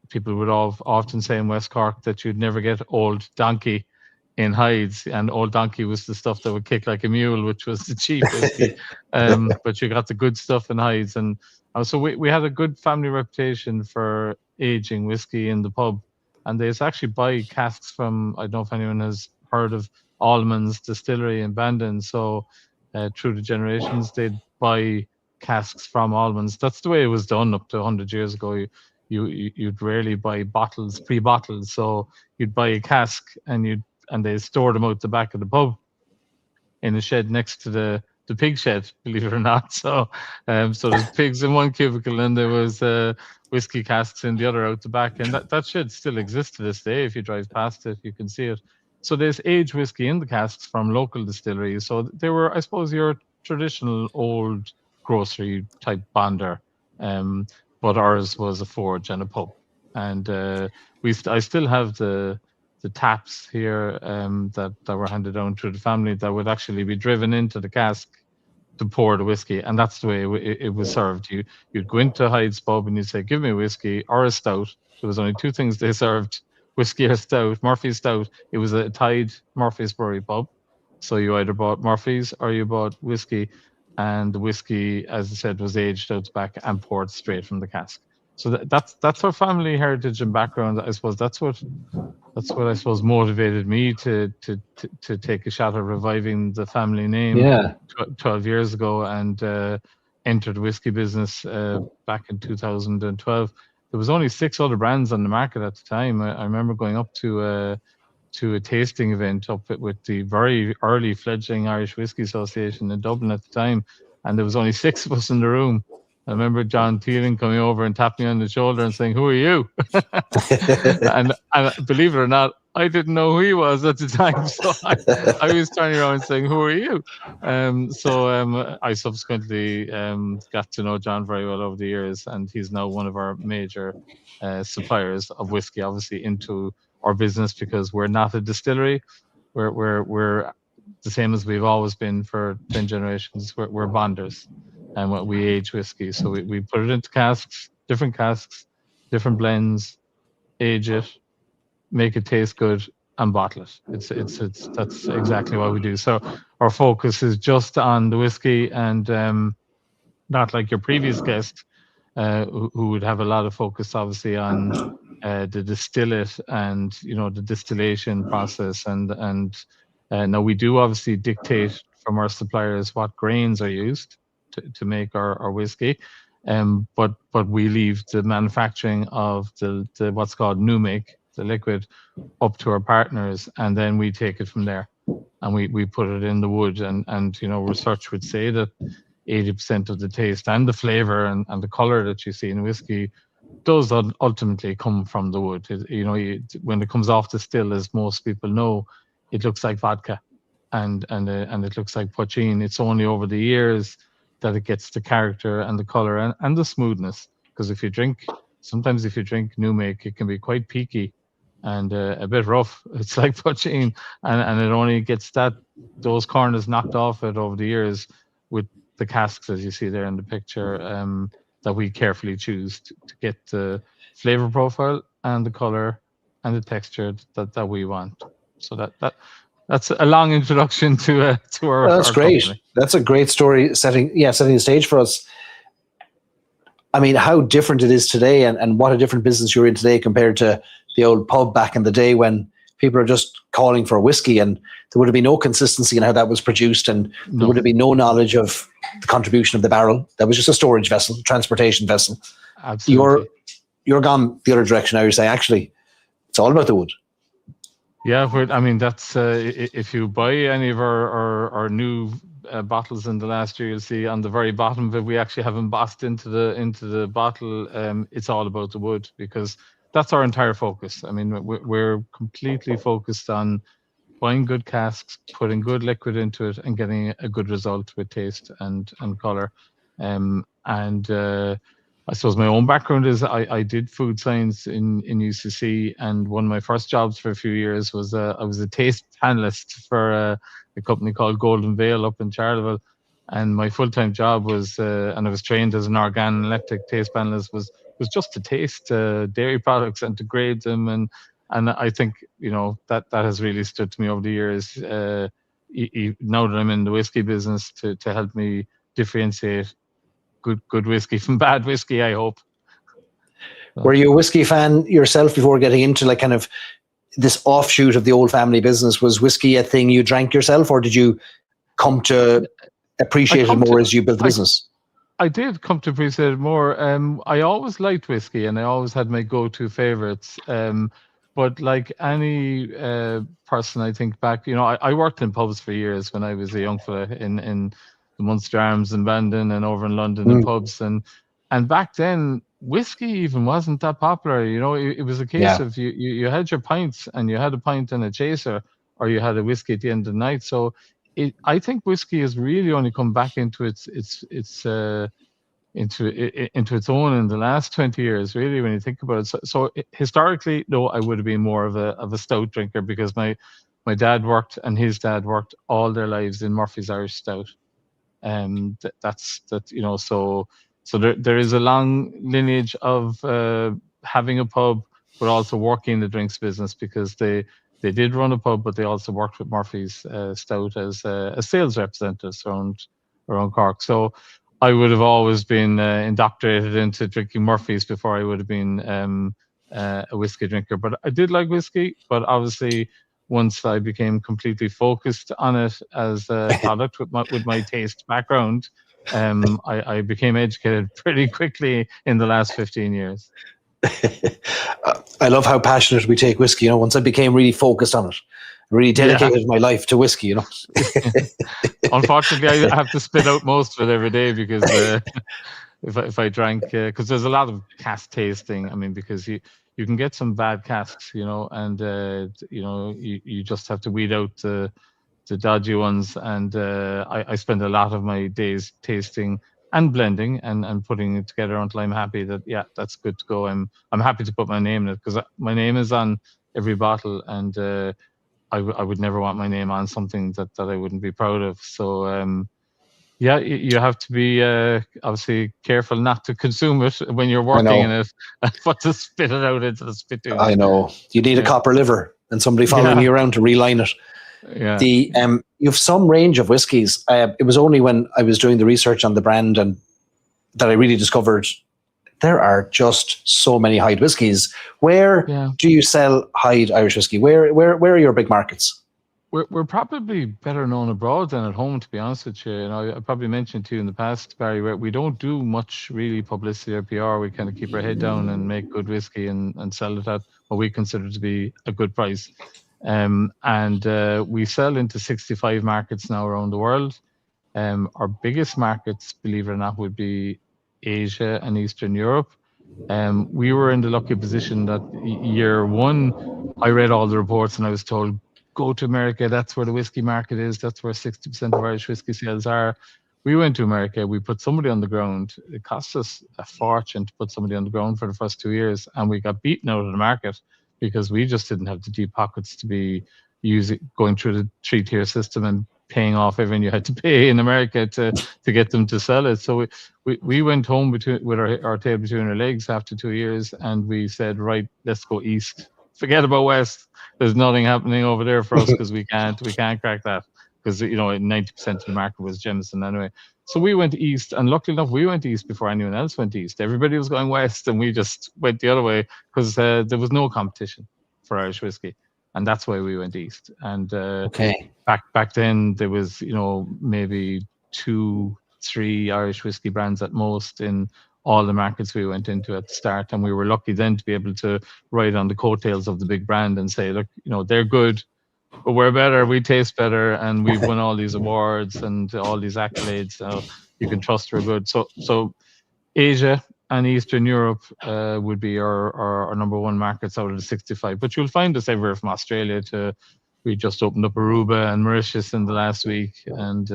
people would often say in West Cork that you'd never get Old Donkey in Hyde's, and Old Donkey was the stuff that would kick like a mule, which was the cheap whiskey. But you got the good stuff in Hyde's. And so we had a good family reputation for aging whiskey in the pub. And they used to actually buy casks from, I don't know if anyone has heard of Allman's Distillery in Bandon. So through the generations, they'd buy casks from Allman's. That's the way it was done up to 100 years ago. You'd rarely buy bottles, pre-bottled. So you'd buy a cask and they stored them out the back of the pub in a shed next to the pig shed, believe it or not. So there's pigs in one cubicle and there was whiskey casks in the other out the back. And that shed still exists to this day. If you drive past it, you can see it. So there's aged whiskey in the casks from local distilleries. So they were, I suppose, your traditional old grocery type bonder. But ours was a forge and a pub. And I still have the taps here that were handed down through the family that would actually be driven into the cask to pour the whiskey, and that's the way it was served. You'd go into Hyde's pub and you'd say, "Give me a whiskey or a stout." There was only 2 things they served: whiskey or stout. Murphy's stout. It was a tied Murphy's-Bury pub, so you either bought Murphy's or you bought whiskey, and the whiskey, as I said, was aged out the back and poured straight from the cask. So that's our family heritage and background. I suppose that's what I suppose motivated me to take a shot at reviving the family name 12 years ago and entered the whiskey business back in 2012. There was only 6 other brands on the market at the time. I remember going up to a tasting event up with the very early fledgling Irish Whiskey Association in Dublin at the time, and there was only 6 of us in the room. I remember John Teeling coming over and tapping me on the shoulder and saying, "Who are you?" and believe it or not, I didn't know who he was at the time. So I was turning around saying, "Who are you?" I subsequently got to know John very well over the years, and he's now one of our major suppliers of whiskey, obviously, into our business, because we're not a distillery. We're the same as we've always been for 10 generations. We're bonders. And what we age whiskey, so we put it into casks, different blends, age it, make it taste good, and bottle it. That's exactly what we do. So our focus is just on the whiskey, and not like your previous guest, who would have a lot of focus, obviously, on the distillate and the distillation process. And now we do obviously dictate from our suppliers what grains are used to make our whiskey, But we leave the manufacturing of the what's called new make, the liquid, up to our partners, and then we take it from there, and we put it in the wood, and research would say that 80% of the taste and the flavor and the color that you see in whiskey does ultimately come from the wood. When it comes off the still, as most people know, it looks like vodka, and it looks like poitín. It's only over the years that it gets the character and the color and the smoothness. Because sometimes if you drink new make, it can be quite peaky and a bit rough. It's like poitín, and it only gets those corners knocked off it over the years with the casks, as you see there in the picture, that we carefully choose to get the flavor profile and the color and the texture that we want. So that's a long introduction to our. That's our great. company. That's a great story, setting the stage for us. I mean, how different it is today, and what a different business you're in today compared to the old pub back in the day when people are just calling for whiskey, and there would have been no consistency in how that was produced, and there would have been no knowledge of the contribution of the barrel. That was just a storage vessel, transportation vessel. Absolutely. You're gone the other direction now. You're saying, actually, it's all about the wood. Yeah, I mean, that's if you buy any of our new bottles in the last year, you'll see on the very bottom of it, we actually have embossed into the bottle. It's all about the wood, because that's our entire focus. I mean, we're completely focused on buying good casks, putting good liquid into it, and getting a good result with taste and color. I suppose my own background is I did food science in UCC, and one of my first jobs for a few years was I was a taste panelist for a company called Golden Vale up in Charleville, and my full-time job was, and I was trained as an organoleptic taste panelist, was just to taste dairy products and to grade them, and I think that has really stood to me over the years. Now that I'm in the whiskey business, to help me differentiate good whiskey from bad whiskey, I hope. Were you a whiskey fan yourself before getting into like kind of this offshoot of the old family business? Was whiskey a thing you drank yourself, or did you come to appreciate it more as you built the business? I did come to appreciate it more. I always liked whiskey, and I always had my go-to favorites. But like any person, I think back, I worked in pubs for years when I was a young fella in the Munster Arms in Bandon and over in London in pubs, and back then whiskey even wasn't that popular. It was a case of you had your pints, and you had a pint and a chaser, or you had a whiskey at the end of the night. So I think whiskey has really only come back into its own in the last 20 years, really, when you think about it. So historically, no, I would have been more of a stout drinker, because my dad worked and his dad worked all their lives in Murphy's Irish Stout. So there is a long lineage of having a pub, but also working the drinks business, because they did run a pub, but they also worked with Murphy's Stout as sales representatives around Cork. So I would have always been indoctrinated into drinking Murphy's before I would have been a whiskey drinker. But I did like whiskey, but obviously once I became completely focused on it as a product with my taste background, I became educated pretty quickly in the last 15 years. I love how passionate we take whiskey. Once I became really focused on it, really dedicated my life to whiskey. Unfortunately, I have to spit out most of it every day, because if I drank, because there's a lot of cask tasting. I mean, because you can get some bad casks, and you just have to weed out the dodgy ones. And I spend a lot of my days tasting and blending and putting it together until I'm happy that that's good to go. I'm happy to put my name in it, because my name is on every bottle, and I would never want my name on something that I wouldn't be proud of. So you have to be obviously careful not to consume it when you're working in it, but to spit it out into the spittoon. I know. You need a copper liver and somebody following you around to reline it. Yeah. You have some range of whiskies. It was only when I was doing the research on the brand and that I really discovered there are just so many Hyde whiskies. Where do you sell Hyde Irish whiskey? Where are your big markets? we're probably better known abroad than at home, to be honest with you. And I probably mentioned to you in the past, Barry, where we don't do much really publicity or PR. We kind of keep our head down and make good whiskey and sell it at what we consider to be a good price. And we sell into 65 markets now around the world. Our biggest markets, believe it or not, would be Asia and Eastern Europe. We were in the lucky position that year one, I read all the reports and I was told, go to America, that's where the whiskey market is, that's where 60% of Irish whiskey sales are. We went to America, we put somebody on the ground. It cost us a fortune to put somebody on the ground for the first 2 years, and we got beaten out of the market because we just didn't have the deep pockets to be going through the 3-tier system and paying off everything you had to pay in America to get them to sell it. So we went home with our tail between our legs after 2 years, and we said, right, let's go east. Forget about west. There's nothing happening over there for us because we can't crack that, because 90% of the market was Jameson anyway. So we went east, and luckily enough, we went east before anyone else went east. Everybody was going west, and we just went the other way because there was no competition for Irish whiskey, and that's why we went east. And back then there was maybe 2-3 Irish whiskey brands at most in all the markets we went into at the start, and we were lucky then to be able to ride on the coattails of the big brand and say, look, they're good, but we're better, we taste better, and we've won all these awards and all these accolades, so you can trust we're good. So Asia and Eastern Europe would be our number one markets out of the 65, but you'll find us everywhere from Australia to, we just opened up Aruba and Mauritius in the last week, and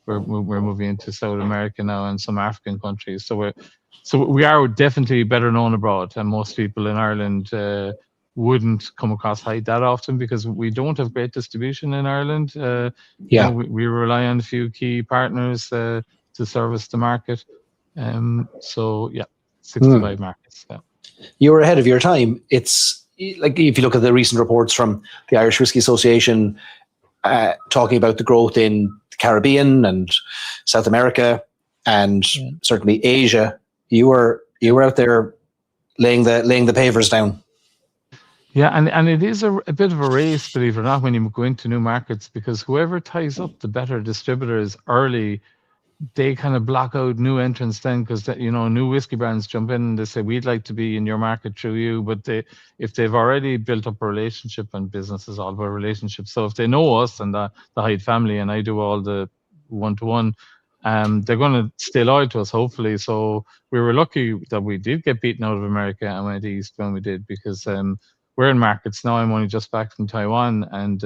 we're moving into South America now and some African countries. So we are definitely better known abroad, and most people in Ireland wouldn't come across Hyde that often because we don't have great distribution in Ireland. We rely on a few key partners to service the market. 65 markets. Yeah. You were ahead of your time. It's like, if you look at the recent reports from the Irish Whiskey Association talking about the growth in the Caribbean and South America and certainly Asia, you were out there laying the pavers down. Yeah, and it is a bit of a race, believe it or not, when you go into new markets, because whoever ties up the better distributors early, they kind of block out new entrants then, because new whiskey brands jump in and they say, we'd like to be in your market through you. But if they've already built up a relationship, and business is all about relationships, so if they know us and the Hyde family, and I do all the one-to-one, they're going to stay loyal to us, hopefully. So we were lucky that we did get beaten out of America and went east when we did, because we're in markets now. I'm only just back from Taiwan, and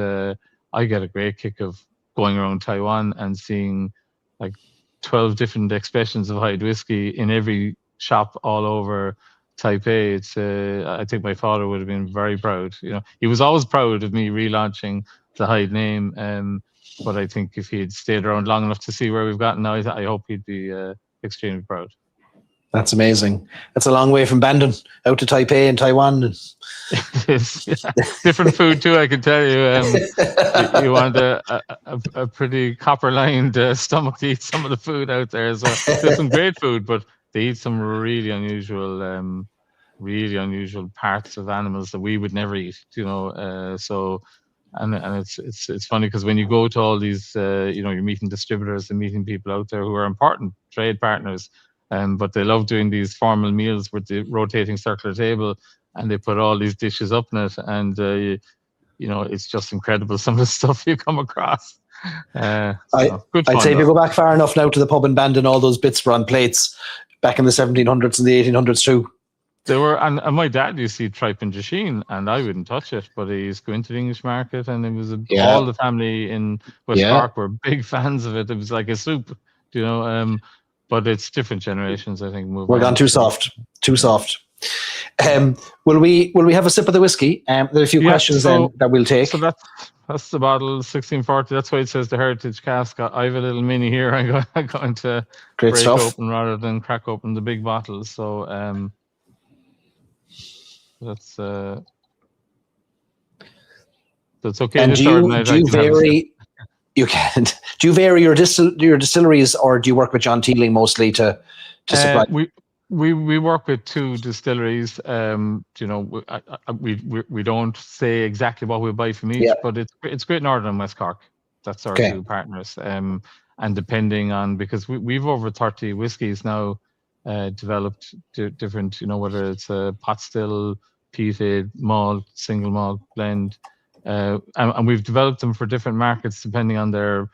I get a great kick of going around Taiwan and seeing like 12 different expressions of Hyde whiskey in every shop all over Taipei. It's I think my father would have been very proud. He was always proud of me relaunching the Hyde name. But I think if he had stayed around long enough to see where we've gotten now, I hope he'd be extremely proud. That's amazing. That's a long way from Bandon out to Taipei in Taiwan. It is, yeah. Different food too, I can tell you. You want a pretty copper-lined stomach to eat some of the food out there as well. There's some great food, but they eat some really unusual parts of animals that we would never eat. So. And it's funny because when you go to all these, you're meeting distributors and meeting people out there who are important trade partners, but they love doing these formal meals with the rotating circular table, and they put all these dishes up in it, and it's just incredible some of the stuff you come across. I'd say if you go back far enough now to the pub in Bandon, all those bits were on plates back in the 1700s and the 1800s too. They were, and my dad used to eat tripe and Jasheen, and I wouldn't touch it, but he used to go into the English market, and it was all the family in West Cork were big fans of it. It was like a soup, but it's different generations, I think. We're gone too soft. Will we have a sip of the whiskey? There are a few questions then that we'll take. So that's the bottle, 1640. That's why it says the Heritage cask. I have a little mini here. I'm going to break open rather than crack open the big bottles. So that's okay. And do you vary? You can. Do you vary your distilleries, or do you work with John Teeling mostly to supply? We work with 2 distilleries. You know, we don't say exactly what we buy from each, Yeah. but it's Great Northern and West Cork. That's our Okay. 2 partners. And depending on, because we've over 30 whiskies now, developed different, you know, whether it's a pot still, peated, malt, single malt, blend, and we've developed them for different markets depending on their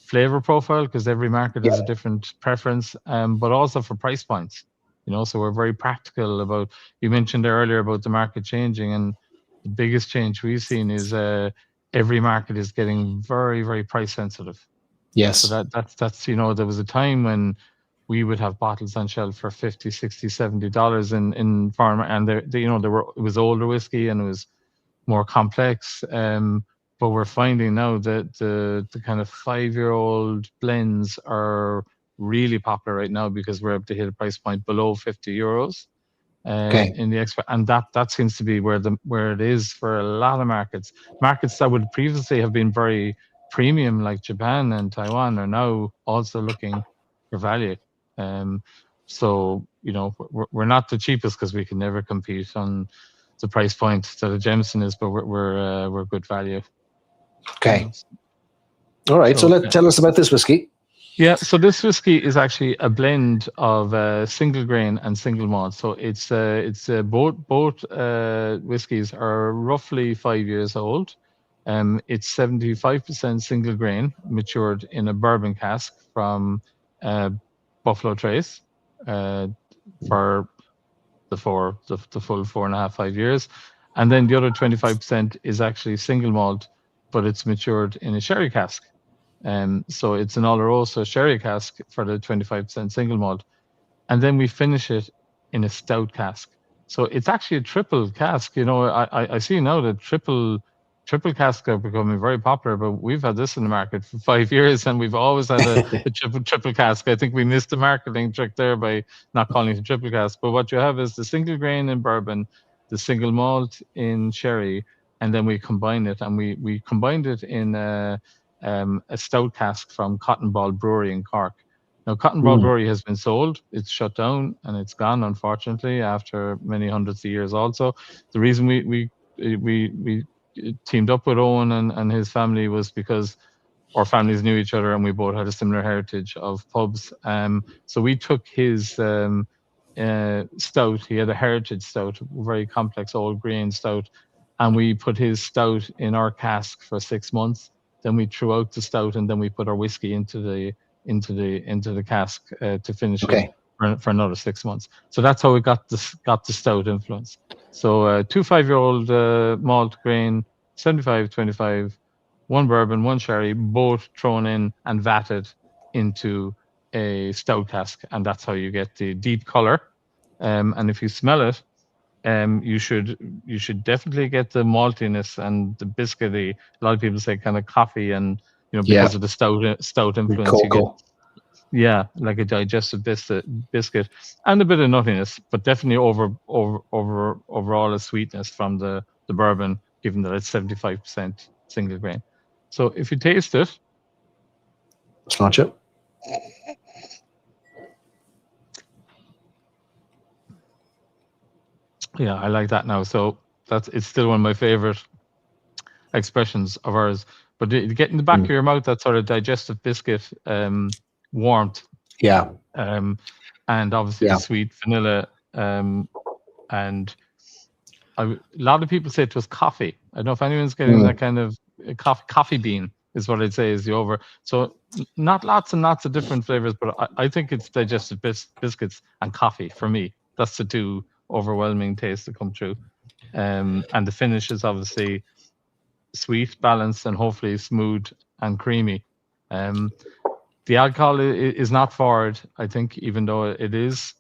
flavor profile, because every market has a different preference, but also for price points. You know, so we're very practical about. You mentioned earlier about the market changing, and the biggest change we've seen is every market is getting very, very price sensitive. Yes. So that's you know, there was a time when we would have bottles on shelf for $50, $60, $70 in foreign, and you know, it was older whiskey and it was more complex. But we're finding now that the kind of 5-year-old blends are really popular right now, because we're able to hit a price point below €50 in the export, and that seems to be where it is for a lot of markets. Markets that would previously have been very premium, like Japan and Taiwan, are now also looking for value. So you know, we're not the cheapest, because we can never compete on the price point that a Jameson is, but we're good value. Okay. All right. So tell us about this whiskey. Yeah, so this whiskey is actually a blend of single grain and single malt. So it's both whiskies are roughly 5 years old. It's 75% single grain, matured in a bourbon cask from Buffalo Trace for the full 4.5, 5 years, and then the other 25% is actually single malt, but it's matured in a sherry cask. So it's an Oloroso sherry cask for the 25% single malt. And then we finish it in a stout cask. So it's actually a triple cask. You know, I see now that triple casks are becoming very popular, but we've had this in the market for 5 years, and we've always had a triple cask. I think we missed the marketing trick there by not calling it a triple cask. But what you have is the single grain in bourbon, the single malt in sherry, and then we combine it. And we combined it in a stout cask from Cotton Ball Brewery in Cork. Now, Cotton Ball Brewery has been sold. It's shut down and it's gone, unfortunately, after many hundreds of years. Also, the reason we teamed up with Owen and his family was because our families knew each other and we both had a similar heritage of pubs. So we took his stout. He had a heritage stout, very complex old grain stout, and we put his stout in our cask for 6 months. Then we threw out the stout, and then we put our whiskey into the cask to finish it for another 6 months. So that's how we got the stout influence. So 2 5-year-old malt grain, 75-25, 1 bourbon, 1 sherry, both thrown in and vatted into a stout cask, and that's how you get the deep color. And if you smell it, you should definitely get the maltiness and the biscuity. A lot of people say kind of coffee, and you know, because of the stout influence, you get like a digestive biscuit and a bit of nuttiness, but definitely overall a sweetness from the bourbon, given that it's 75% single grain. So if you taste it, let's launch it. Yeah, I like that now. So it's still one of my favorite expressions of ours. But get in the back of your mouth that sort of digestive biscuit warmth. Yeah. And obviously the sweet vanilla. And a lot of people say it was coffee. I don't know if anyone's getting that kind of coffee bean is what I'd say is the over. So not lots and lots of different flavors, but I think it's digestive biscuits and coffee for me. That's the two overwhelming tastes that come through. And the finish is obviously sweet, balanced, and hopefully smooth and creamy. The alcohol is not forward, I think, even though it is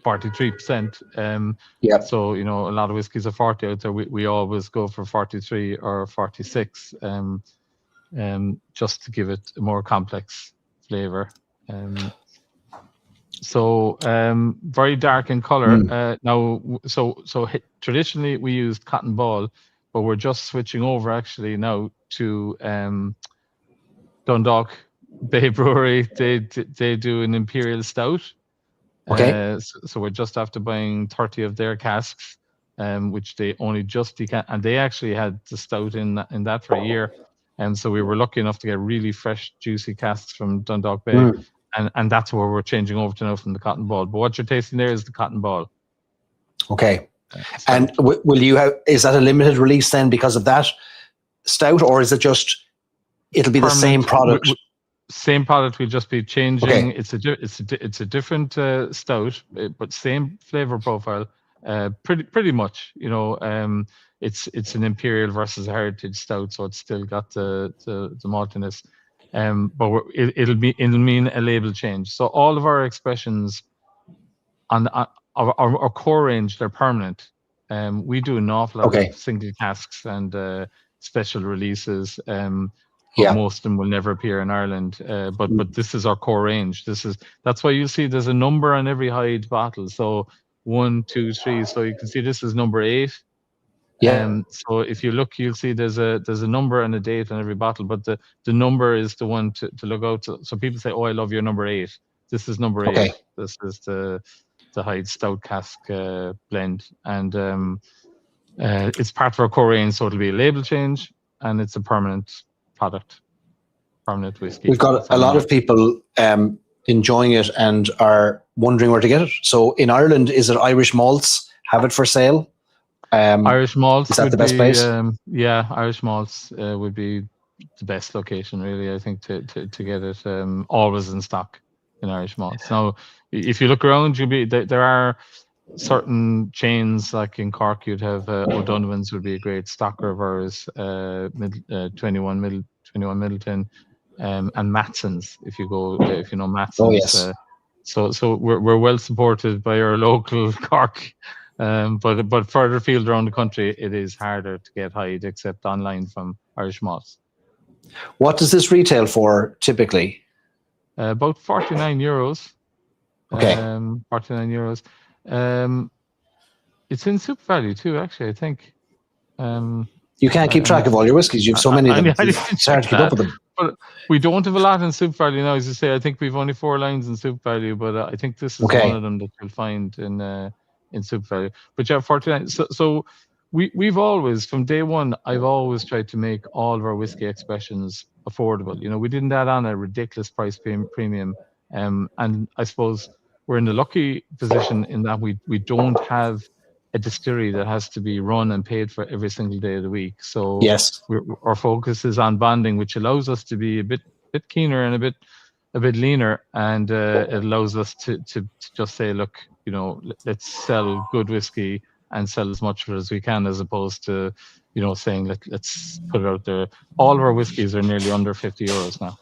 43%. So, you know, a lot of whiskies are 40 out there. We always go for 43 or 46, just to give it a more complex flavor. So very dark in color. Now, so traditionally we used Cotton Ball, but we're just switching over actually now to Dundalk Bay Brewery. They do an Imperial Stout, Okay. So we're just after buying 30 of their casks, which they only just and they actually had the stout in that for a year. And so we were lucky enough to get really fresh, juicy casks from Dundalk Bay. And that's where we're changing over to now from the cotton ball. But what you're tasting there is the cotton ball. Okay. And will you have, is that a limited release then because of that stout, or is it just, it'll be the same product? Same product, we'll just be changing. Okay. It's a different stout, but same flavor profile. Pretty much, you know. It's an imperial versus a heritage stout, so it's still got the maltiness. But it'll mean a label change. So all of our expressions on our core range, they're permanent. We do an awful lot of single casks and special releases. But most of them will never appear in Ireland. But this is our core range. That's why you'll see there's a number on every Hyde bottle. So 1, 2, 3. So you can see this is number 8. Yeah. So if you look, you'll see there's a number and a date on every bottle. But the number is the one to look out to. So people say, "Oh, I love your number 8." This is number 8. This is the Hyde Stout Cask blend, and it's part of our core range. So it'll be a label change, and it's a permanent product, permanent whiskey. We've got a lot of people enjoying it and are wondering where to get it. So in Ireland, is it Irish Malts have it for sale? Irish Malts is that the best place? Yeah, Irish Malts would be the best location, really. I think to get it always in stock in Irish Malts. Now, if you look around, there are certain chains like in Cork. You'd have O'Donovan's would be a great stocker of ours. 21 Middleton, and Matson's. If you know Matson's. Oh yes. So we're well supported by our local Cork. But further afield around the country, it is harder to get Hyde except online from Irish Malts. What does this retail for typically? About €49. Okay. 49 euros. It's in Super Value too, actually, I think. You can't keep track of all your whiskies. You have so many of them. It's hard to keep up with them. But we don't have a lot in Super Value now, as you say. I think we've only 4 lines in Super Value, but I think this is one of them that you'll find in Super Value. But yeah, 49. So we've always, from day one, I've always tried to make all of our whiskey expressions affordable. You know, we didn't add on a ridiculous price premium. And I suppose we're in the lucky position in that we don't have a distillery that has to be run and paid for every single day of the week. So yes, our focus is on bonding, which allows us to be a bit keener and a bit leaner, and it allows us to just say, look, you know, let's sell good whiskey and sell as much of it as we can, as opposed to, you know, saying let's put it out there. All of our whiskies are nearly under €50 now.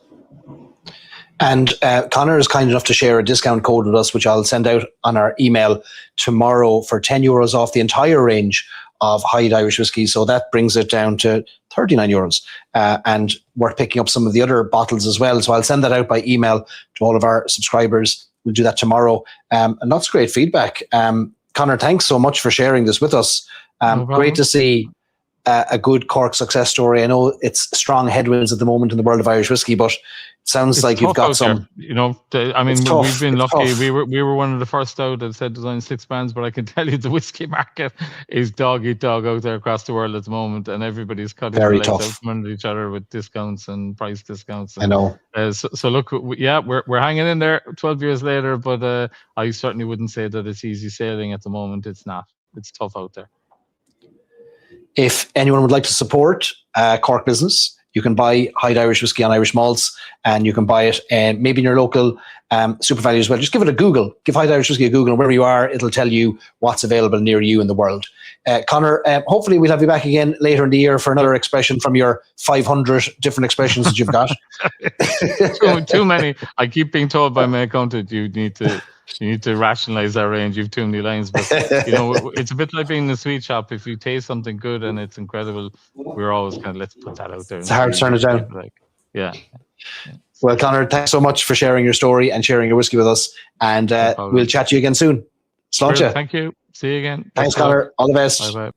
And Conor is kind enough to share a discount code with us, which I'll send out on our email tomorrow for €10 off the entire range of Hyde Irish whiskey. So that brings it down to €39. And we're picking up some of the other bottles as well. So I'll send that out by email to all of our subscribers. We'll do that tomorrow. And that's great feedback. Conor, thanks so much for sharing this with us. No great to see a good Cork success story. I know it's strong headwinds at the moment in the world of Irish whiskey, but it sounds it's like you've got some. There. You know, we've been lucky. We were one of the first out that said design 6 brands, but I can tell you the whiskey market is dog eat dog out there across the world at the moment, and everybody's cutting very the tough legs out from under each other with discounts and price discounts. And, I know. So look, we're hanging in there 12 years later, but I certainly wouldn't say that it's easy sailing at the moment. It's not. It's tough out there. If anyone would like to support Cork business, you can buy Hyde Irish whiskey on Irish Malts, and you can buy it maybe in your local Super Value as well. Just give it a Google. Give Hyde Irish whiskey a Google, and wherever you are, it'll tell you what's available near you in the world. Conor, hopefully we'll have you back again later in the year for another expression from your 500 different expressions that you've got. too many. I keep being told by my accountant, you need to rationalize that range. You've too many lines, but you know, it's a bit like being in a sweet shop. If you taste something good and it's incredible, we're always kind of, let's put that out there. It's hard to turn it down. Yeah. Well, Conor, thanks so much for sharing your story and sharing your whiskey with us. And we'll chat to you again soon. Sláinte. Thank you. See you again. Thanks, Conor. All the best. Bye-bye.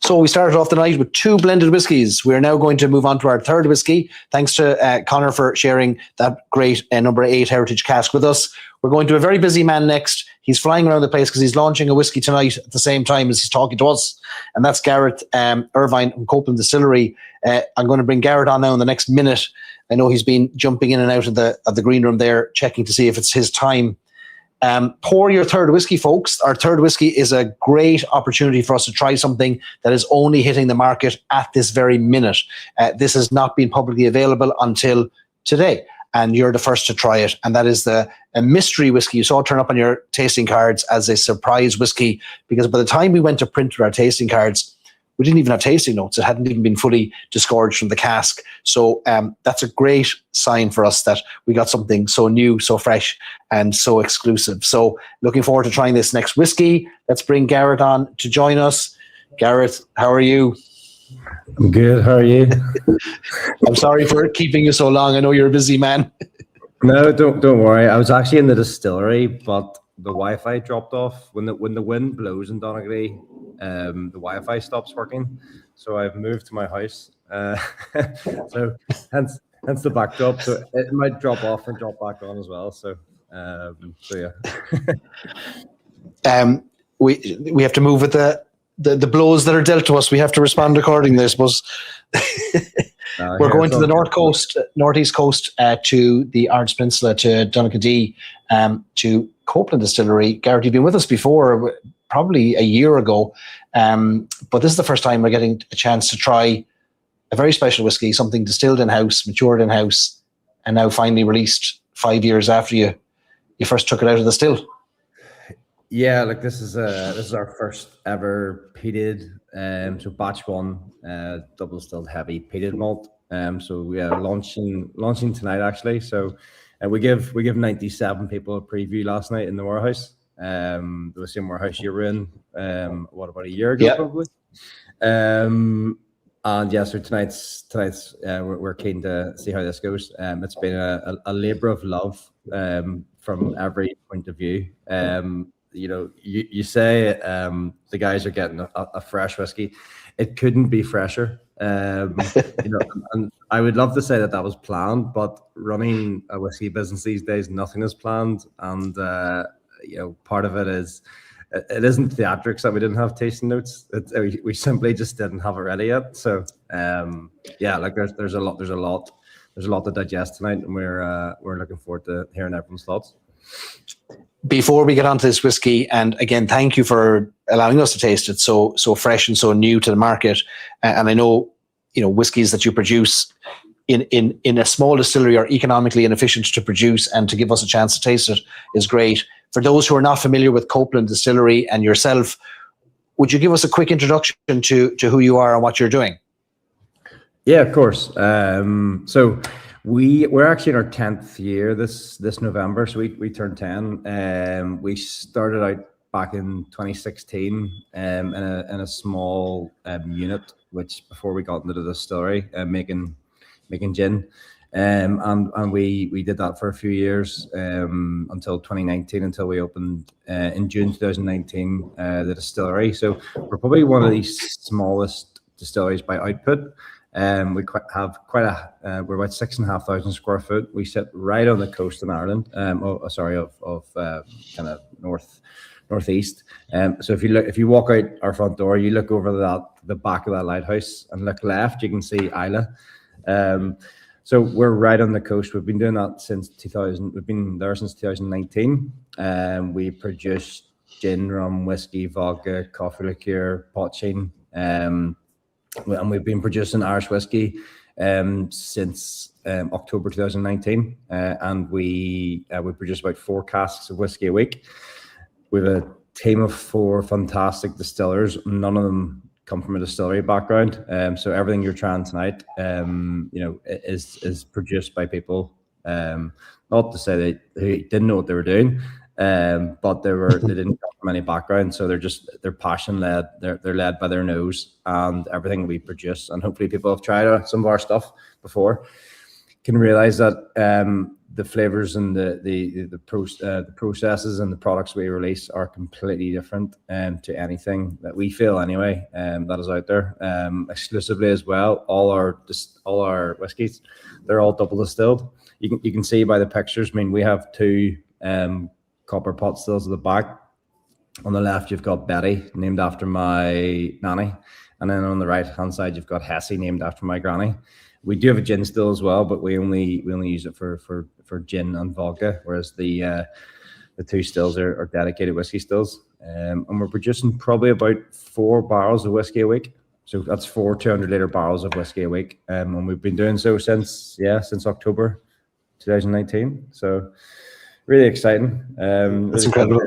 So we started off the night with 2 blended whiskies. We're now going to move on to our 3rd whiskey. Thanks to Connor for sharing that great number 8 heritage cask with us. We're going to a very busy man next. He's flying around the place because he's launching a whiskey tonight at the same time as he's talking to us. And that's Gareth Irvine from Copeland Distillery. I'm going to bring Gareth on now in the next minute. I know he's been jumping in and out of the green room there, checking to see if it's his time. Pour your 3rd whiskey, folks. Our 3rd whiskey is a great opportunity for us to try something that is only hitting the market at this very minute. This has not been publicly available until today, and you're the first to try it. And that is a mystery whiskey. You saw it turn up on your tasting cards as a surprise whiskey, because by the time we went to print our tasting cards, we didn't even have tasting notes. It hadn't even been fully disgorged from the cask. So that's a great sign for us that we got something so new, so fresh, and so exclusive. So looking forward to trying this next whiskey. Let's bring Gareth on to join us. Gareth, how are you? I'm good. How are you? I'm sorry for keeping you so long. I know you're a busy man. No, don't worry. I was actually in the distillery, but the Wi-Fi dropped off when the wind blows in Donegal. The Wi-Fi stops working, so I've moved to my house. So hence the backdrop. So it might drop off and drop back on as well. So yeah. We have to move with the blows that are dealt to us. We have to respond accordingly, I suppose. We're going to the northeast coast, to the Ards Peninsula, to Donaghadee, to Copeland Distillery. Gareth, you've been with us before, probably a year ago, but this is the first time we're getting a chance to try a very special whiskey, something distilled in-house, matured in-house, and now finally released 5 years after you first took it out of the still. Yeah, like this is our first ever peated, so batch 1, double distilled heavy peated malt. So we are launching tonight actually. So we give 97 people a preview last night in the warehouse. The same warehouse you were in, about a year ago, yep. Probably. And yeah, so tonight's we're keen to see how this goes. It's been a labor of love from every point of view. You say the guys are getting a fresh whiskey. It couldn't be fresher. And I would love to say that was planned, but running a whiskey business these days, nothing is planned. And part of it isn't theatrics that we didn't have tasting notes. We simply just didn't have it ready yet. So there's a lot to digest tonight, and we're looking forward to hearing everyone's thoughts. Before we get onto this whiskey, and again, thank you for allowing us to taste it so fresh and so new to the market. And I know, whiskies that you produce in a small distillery are economically inefficient to produce, and to give us a chance to taste it is great. For those who are not familiar with Copeland Distillery and yourself, would you give us a quick introduction to who you are and what you're doing? Yeah, of course. So we're actually in our 10th year this November. So we turned 10. We started out back in 2016 in a small unit, which before we got into the distillery, making gin. And we did that for a few years until 2019, until we opened in June 2019 the distillery. So we're probably one of the smallest distilleries by output. We have we're about 6,500 square foot. We sit right on the coast in Ireland. Of kind of northeast. So if you walk out our front door, you look over the back of that lighthouse and look left, you can see Isla. So we're right on the coast. We've been doing that since 2000. We've been there since 2019. We produce gin, rum, whiskey, vodka, coffee liqueur, poaching. And we've been producing Irish whiskey since October 2019. And we produce about 4 casks of whiskey a week. We have a team of 4 fantastic distillers. None of them come from a distillery background. So everything you're trying tonight, is produced by people. Not to say they didn't know what they were doing, but they didn't come from any background. So they're passion led. They're led by their nose, and everything we produce. And hopefully people have tried some of our stuff before can realize that the flavors and the processes and the products we release are completely different to anything that we feel anyway that is out there exclusively as well. All our whiskies, they're all double distilled. You can see by the pictures. I mean, we have 2 copper pot stills at the back. On the left, you've got Betty, named after my nanny, and then on the right hand side, you've got Hesse, named after my granny. We do have a gin still as well, but we only use it for gin and vodka, whereas the 2 stills are dedicated whiskey stills. And we're producing probably about 4 barrels of whiskey a week. So that's 4 200-liter barrels of whiskey a week. And we've been doing so since October 2019. So really exciting. That's incredible.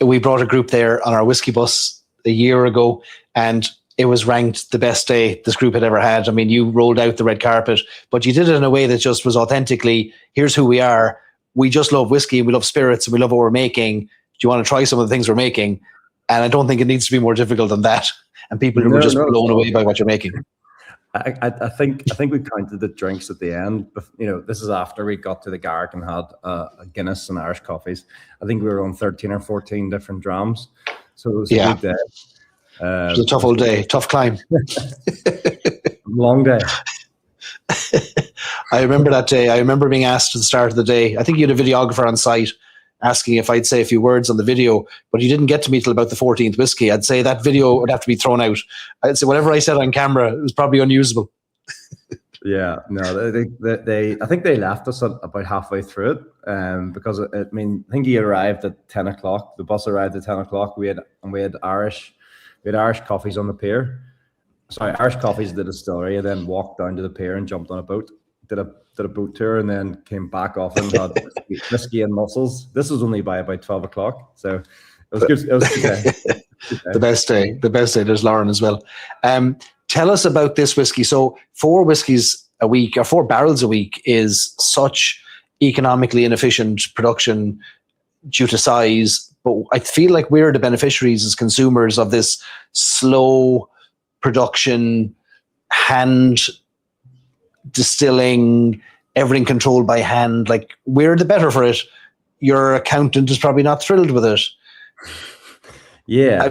We brought a group there on our whiskey bus a year ago, and it was ranked the best day this group had ever had. I mean, you rolled out the red carpet, but you did it in a way that just was authentically, here's who we are. We just love whiskey, we love spirits, and we love what we're making. Do you want to try some of the things we're making? And I don't think it needs to be more difficult than that. And people were just blown away by what you're making. I think we counted the drinks at the end. You know, this is after we got to the Garrick and had a Guinness and Irish coffees. I think we were on 13 or 14 different drams. So it was a good day. It was a tough old day, tough climb. Long day. I remember that day. I remember being asked at the start of the day, I think you had a videographer on site asking if I'd say a few words on the video, but you didn't get to me till about the 14th whiskey. I'd say that video would have to be thrown out. I'd say whatever I said on camera, it was probably unusable. Yeah, no, I think they left us at about halfway through it, because I think he arrived at 10 o'clock. The bus arrived at 10 o'clock. We had Irish coffees on the pier. Sorry, Irish coffees at the distillery, and then walked down to the pier and jumped on a boat. Did a boat tour, and then came back off and had whiskey and mussels. This was only by about 12 o'clock, so it was good. It was a good day. The best day. There's Lauren as well. Tell us about this whiskey. So 4 whiskeys a week, or 4 barrels a week, is such economically inefficient production due to size. But I feel like we're the beneficiaries as consumers of this slow production, hand distilling, everything controlled by hand. Like, we're the better for it. Your accountant is probably not thrilled with it. Yeah.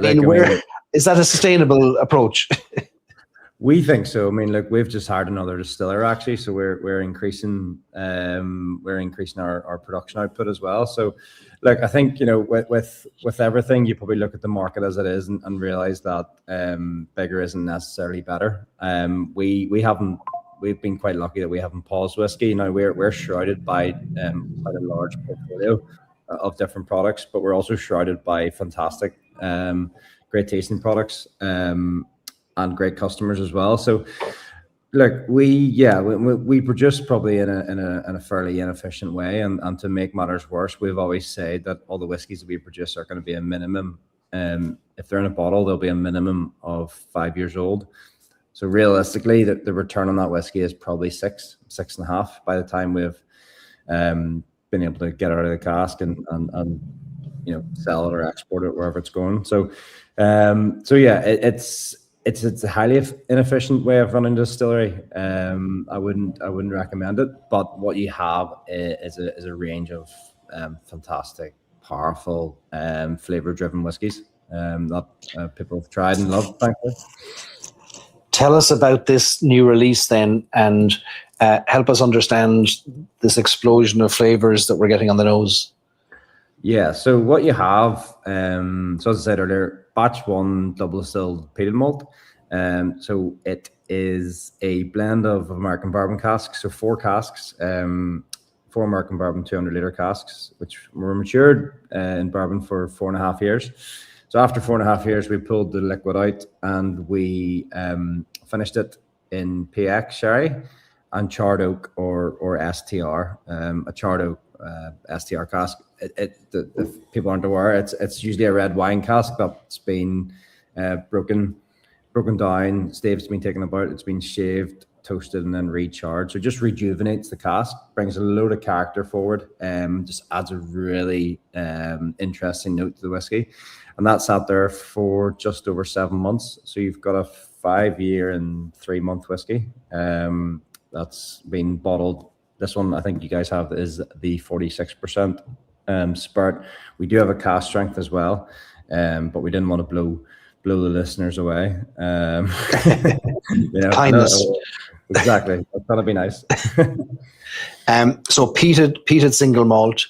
Is that a sustainable approach? We think so. I mean, look, we've just hired another distiller actually, so we're increasing our production output as well. So, look, I think, you know, with everything, you probably look at the market as it is and realize that bigger isn't necessarily better. We've been quite lucky that we haven't paused whiskey. Now we're shrouded by quite a large portfolio of different products, but we're also shrouded by fantastic, great tasting products. And great customers as well. So, look, we produce probably in a fairly inefficient way, and to make matters worse, we've always said that all the whiskies that we produce are going to be a minimum. If they're in a bottle, they'll be a minimum of 5 years old. So realistically, the return on that whiskey is probably 6.5 by the time we've been able to get it out of the cask and you know, sell it or export it wherever it's going. So it's a highly inefficient way of running a distillery. I wouldn't recommend it. But what you have is a range of fantastic, powerful, flavor-driven whiskies that people have tried and loved, thankfully. Tell us about this new release then, and help us understand this explosion of flavors that we're getting on the nose. Yeah, so what you have, so as I said earlier, batch 1 double distilled peated malt. So it is a blend of American bourbon casks, so 4 casks, 4 American bourbon 200-liter casks, which were matured in bourbon for 4.5 years. So after 4.5 years, we pulled the liquid out and we finished it in PX sherry and charred oak or STR, a charred oak STR cask. If people aren't aware, it's usually a red wine cask that's been broken down, stave's been taken about, it's been shaved, toasted, and then recharred. So it just rejuvenates the cask, brings a load of character forward, just adds a really interesting note to the whiskey. And that sat there for just over 7 months. So you've got a 5 year and 3 month whiskey that's been bottled This one I think you guys have is the 46% spirit. We do have a cask strength as well, but we didn't want to blow the listeners away. Kindness. Exactly. That's gonna be nice. So peated single malt.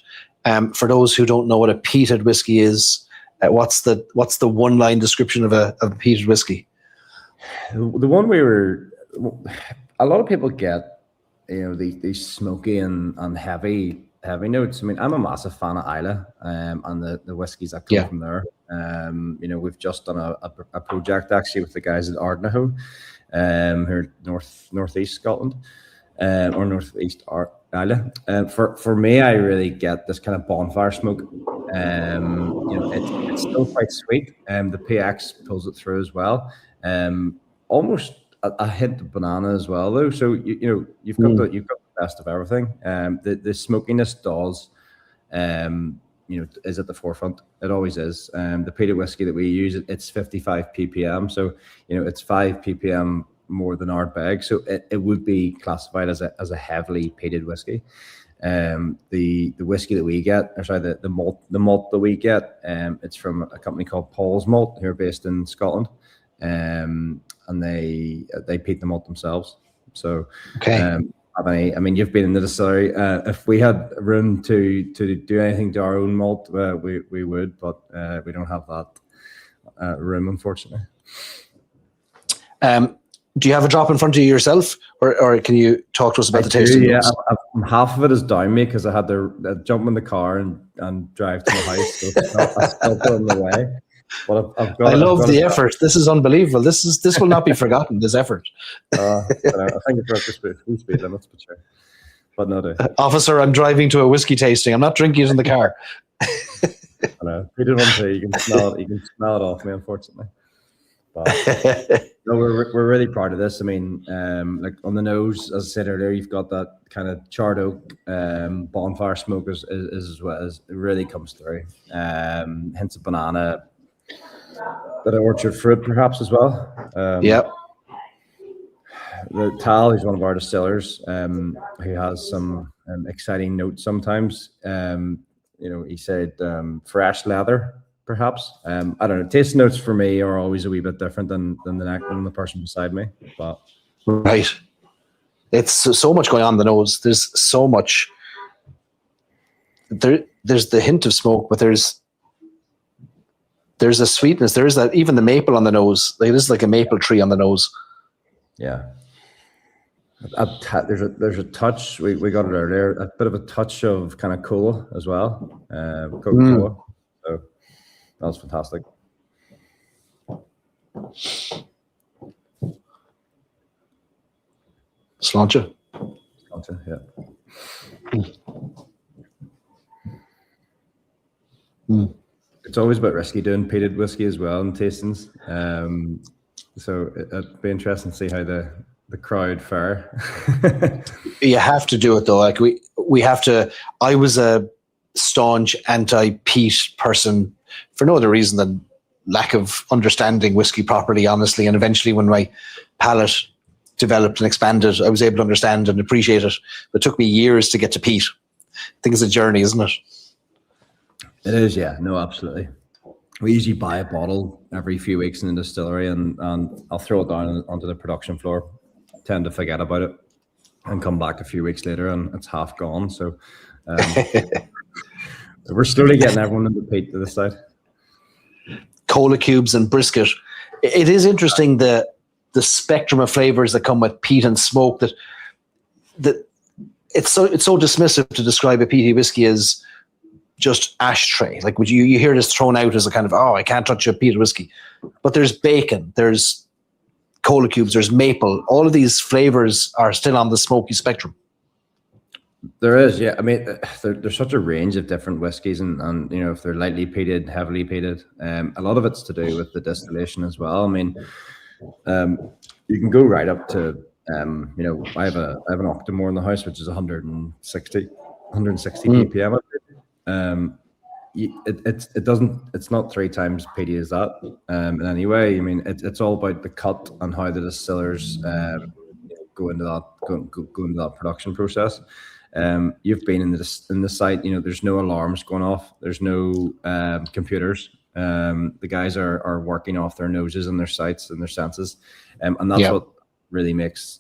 For those who don't know what a peated whiskey is, what's the one line description of a peated whiskey? The one a lot of people get, these smoky and heavy notes. I mean, I'm a massive fan of Islay, and the whiskies that come from there. We've just done a project actually with the guys at Ardnahoe, who are northeast Scotland, or northeast Islay. For me, I really get this kind of bonfire smoke. It's still quite sweet. The PX pulls it through as well. Almost a hint of banana as well, though. So you've got the best of everything. The smokiness does, is at the forefront. It always is. The peated whiskey that we use, it's 55 ppm. So it's 5 ppm more than Ardbeg. So it would be classified as a heavily peated whiskey. The whiskey that we get, or sorry, the malt that we get, it's from a company called Paul's Malt, who are based in Scotland. And they peat the malt themselves. So, okay. I mean, you've been in the distillery. If we had room to do anything to our own malt, we would, but we don't have that room, unfortunately. Do you have a drop in front of you yourself, or can you talk to us about the tasting? Yeah, half of it is down me because I had to jump in the car and drive to the house. So I spilled it on the way. But I love the effort. This is unbelievable. This will not be forgotten. This effort. I think it's right the speed limits, but sure. But no, officer, I'm driving to a whiskey tasting. I'm not drinking it in the car. I know. We did one too. You can smell it. You can smell it off me, unfortunately. But no, we're really proud of this. I mean, like on the nose, as I said earlier, you've got that kind of charred oak bonfire smoke as well as it really comes through. Hints of banana. Bit of orchard fruit, perhaps as well. Yep. The Tal, who's one of our distillers, who has some exciting notes sometimes. He said fresh leather, perhaps. I don't know. Taste notes for me are always a wee bit different than the person beside me. But right, it's so much going on in the nose. There's so much. There's the hint of smoke, but there's a sweetness. There is that, even the maple on the nose. Like, it is like a maple tree on the nose. Yeah. There's a touch. We got it earlier. A bit of a touch of kind of cola as well. Coca-Cola. So that was fantastic. Sláinte, yeah. It's always a bit risky doing peated whiskey as well in tastings. So it'd be interesting to see how the crowd fare. You have to do it though. Like we have to. I was a staunch anti-peat person for no other reason than lack of understanding whiskey properly, honestly. And eventually, when my palate developed and expanded, I was able to understand and appreciate it. But it took me years to get to peat. I think it's a journey, isn't it? It is, yeah. No, absolutely. We usually buy a bottle every few weeks in the distillery, and I'll throw it down onto the production floor, tend to forget about it, and come back a few weeks later and it's half gone. So we're slowly getting everyone into peat to this side. Cola cubes and brisket. It is interesting the spectrum of flavors that come with peat and smoke. That it's so dismissive to describe a peaty whiskey as just ashtray. Like, would you hear this thrown out as a kind of, oh, I can't touch a peated whiskey. But there's bacon, there's cola cubes, there's maple. All of these flavors are still on the smoky spectrum. There is, yeah. I mean, there's such a range of different whiskies, and if they're lightly peated, heavily peated, a lot of it's to do with the distillation as well. I mean, you can go right up to, I have an Octomore in the house, which is 160 ppm. It's not 3 times peaty as that in any way. I mean, it's all about the cut and how the distillers go into that production process. You've been in the site. You know, there's no alarms going off. There's no computers. The guys are working off their noses and their sights and their senses, and that's what really makes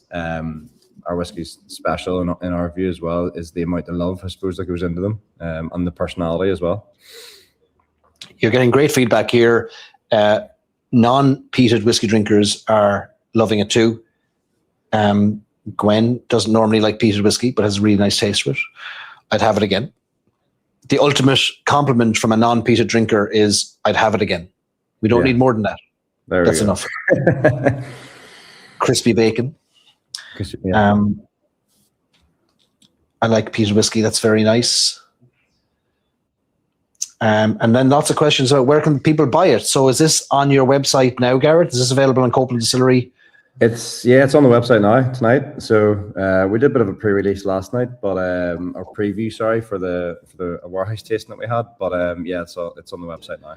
our whiskies special in our view as well, is the amount of love, I suppose, that goes into them, and the personality as well. You're getting great feedback here. Non-peated whiskey drinkers are loving it too. Gwen doesn't normally like peated whiskey, but has a really nice taste to it. I'd have it again. The ultimate compliment from a non-peated drinker is, I'd have it again. We don't need more than that. That's enough. Crispy bacon. I like peated whiskey. That's very nice. And then lots of questions about where can people buy it. So is this on your website now, Garrett? Is this available on Copeland Distillery? It's on the website now tonight. So we did a bit of a pre-release last night, but or preview, sorry, for the warehouse tasting that we had. But it's on the website now.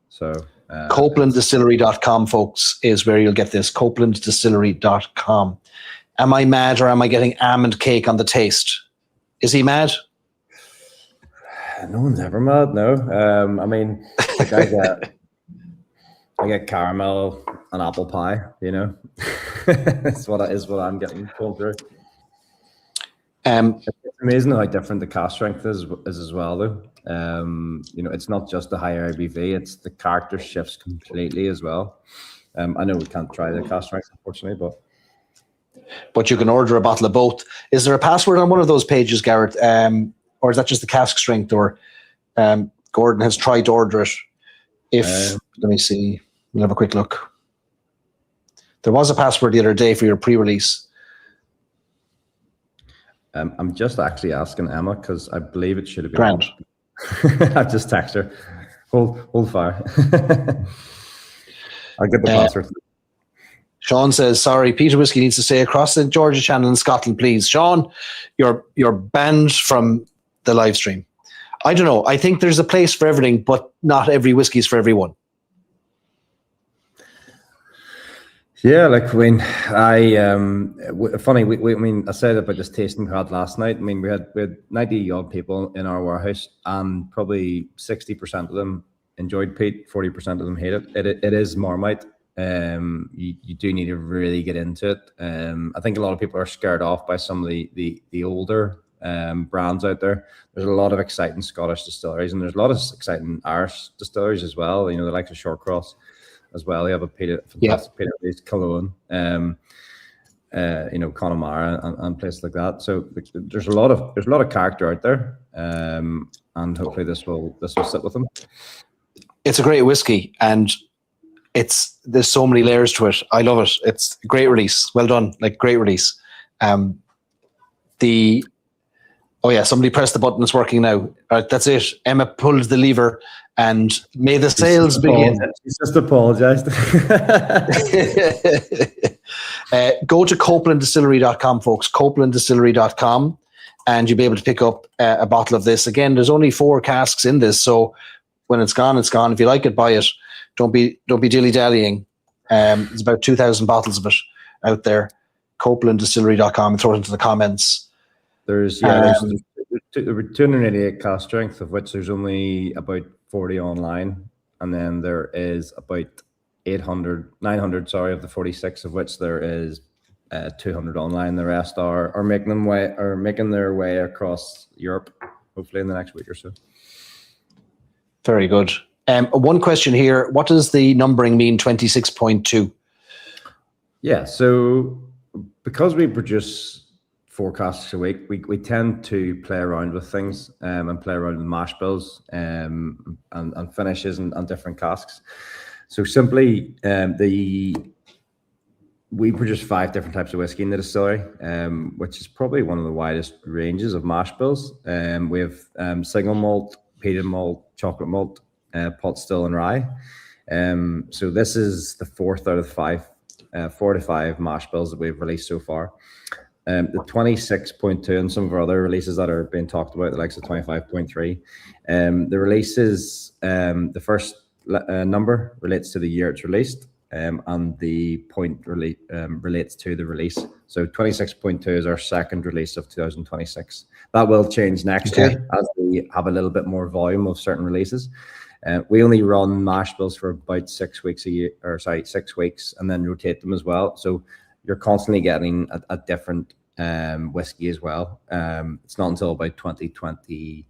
So CopelandDistillery.com, folks, is where you'll get this. CopelandDistillery.com. Am I mad, or am I getting almond cake on the taste? Is he mad? No one's ever mad. No, I mean, like I get caramel and apple pie. You know, that's what I'm getting pulled through. It's amazing how different the cask strength is as well, though. You know, it's not just the higher ABV; it's the character shifts completely as well. I know we can't try the cask strength, unfortunately, but you can order a bottle of both. Is there a password on one of those pages, Garrett? Or is that just the cask strength? Or Gordon has tried to order it. Let me see. We'll have a quick look. There was a password the other day for your pre-release. I'm just actually asking Emma because I believe it should have been. Grand. I've just texted her. Hold fire. I'll get the password. Sean says, sorry, peated whiskey needs to stay across the Georgia Channel in Scotland, please. Sean, you're banned from the live stream. I don't know. I think there's a place for everything, but not every whiskey is for everyone. Yeah, like when funny, I mean, I said about this tasting we had last night. I mean, we had 90 odd people in our warehouse, and probably 60% of them enjoyed peat, 40% of them hate it. It is Marmite. You do need to really get into it. I think a lot of people are scared off by some of the older brands out there. There's a lot of exciting Scottish distilleries, and there's a lot of exciting Irish distilleries as well. You know, the likes of Shortcross as well. They have a fantastic peat Cologne, you know, Connemara and places like that. So there's a lot of character out there, and hopefully this will sit with them. It's a great whiskey, and there's so many layers to it. I love it. It's a great release. Well done. Like, great release. Somebody pressed the button. It's working now. All right, that's it. Emma pulled the lever, and may the sales begin. She's just apologized. Go to CopelandDistillery.com, folks. CopelandDistillery.com, and you'll be able to pick up a bottle of this. Again, there's only 4 casks in this, so when it's gone, it's gone. If you like it, buy it. Don't be dilly-dallying. There's about 2,000 bottles of it out there. CopelandDistillery.com. Throw it into the comments. There's 288 cask strength, of which there's only about 40 online, and then there is about 900 of the 46, of which there is 200 online. The rest are making their way across Europe, hopefully in the next week or so. Very good. One question here. What does the numbering mean, 26.2? Yeah, so because we produce 4 casks a week, we tend to play around with things and play around with mash bills and finishes and different casks. So simply, we produce 5 different types of whiskey in the distillery, which is probably one of the widest ranges of mash bills. We have single malt, peated malt, chocolate malt, pot still, and rye. So this is the 4th out of 5, 4 to 5 mash bills that we've released so far. The 26.2 and some of our other releases that are being talked about, the likes of 25.3. The releases, the first number relates to the year it's released, and the point relates to the release. So 26.2 is our second release of 2026. That will change next year as we have a little bit more volume of certain releases. We only run mash bills for about 6 weeks a year, 6 weeks, and then rotate them as well. So you're constantly getting a different whiskey as well. It's not until about 2028,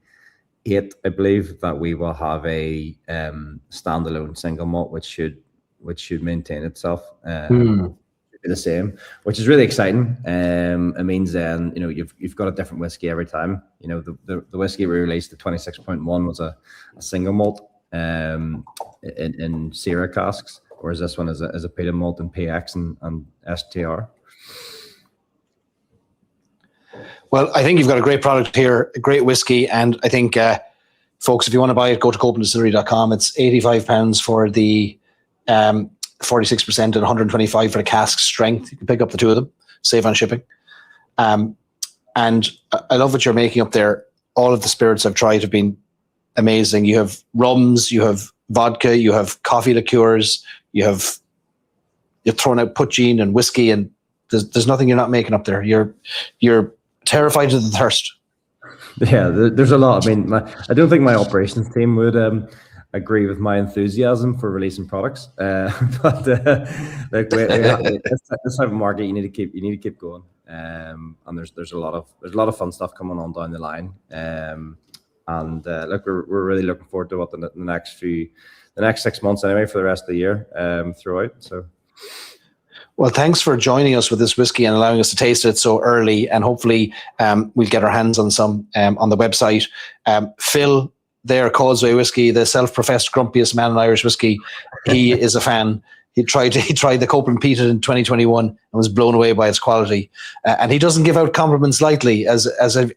I believe, that we will have a standalone single malt, which should maintain itself. Be the same, which is really exciting. It means then you've got a different whiskey every time. The whiskey we released, the 26.1, was a single malt in Syrah casks, whereas this one is a peated malt in PX and STR. Well, I think you've got a great product here, a great whiskey, and I think folks, if you want to buy it, go to copelanddistillery.com. It's £85 for the 46% and 125 for the cask strength. You can pick up the two of them, save on shipping. And I love what you're making up there. All of the spirits I've tried have been amazing. You have rums, you have vodka, you have coffee liqueurs, you're throwing out poutine and whiskey, and there's nothing you're not making up there. You're terrified of the thirst. Yeah, there's a lot. I mean, I don't think my operations team would agree with my enthusiasm for releasing products, but this type of market, you need to keep going. And there's a lot of fun stuff coming on down the line. Look, we're really looking forward to what the next 6 months anyway, for the rest of the year throughout. So. Well, thanks for joining us with this whiskey and allowing us to taste it so early, and hopefully we'll get our hands on some on the website. Phil there, Causeway Whiskey, the self-professed grumpiest man in Irish whiskey, he is a fan. He tried the Copeland Peated in 2021 and was blown away by its quality. And he doesn't give out compliments lightly, as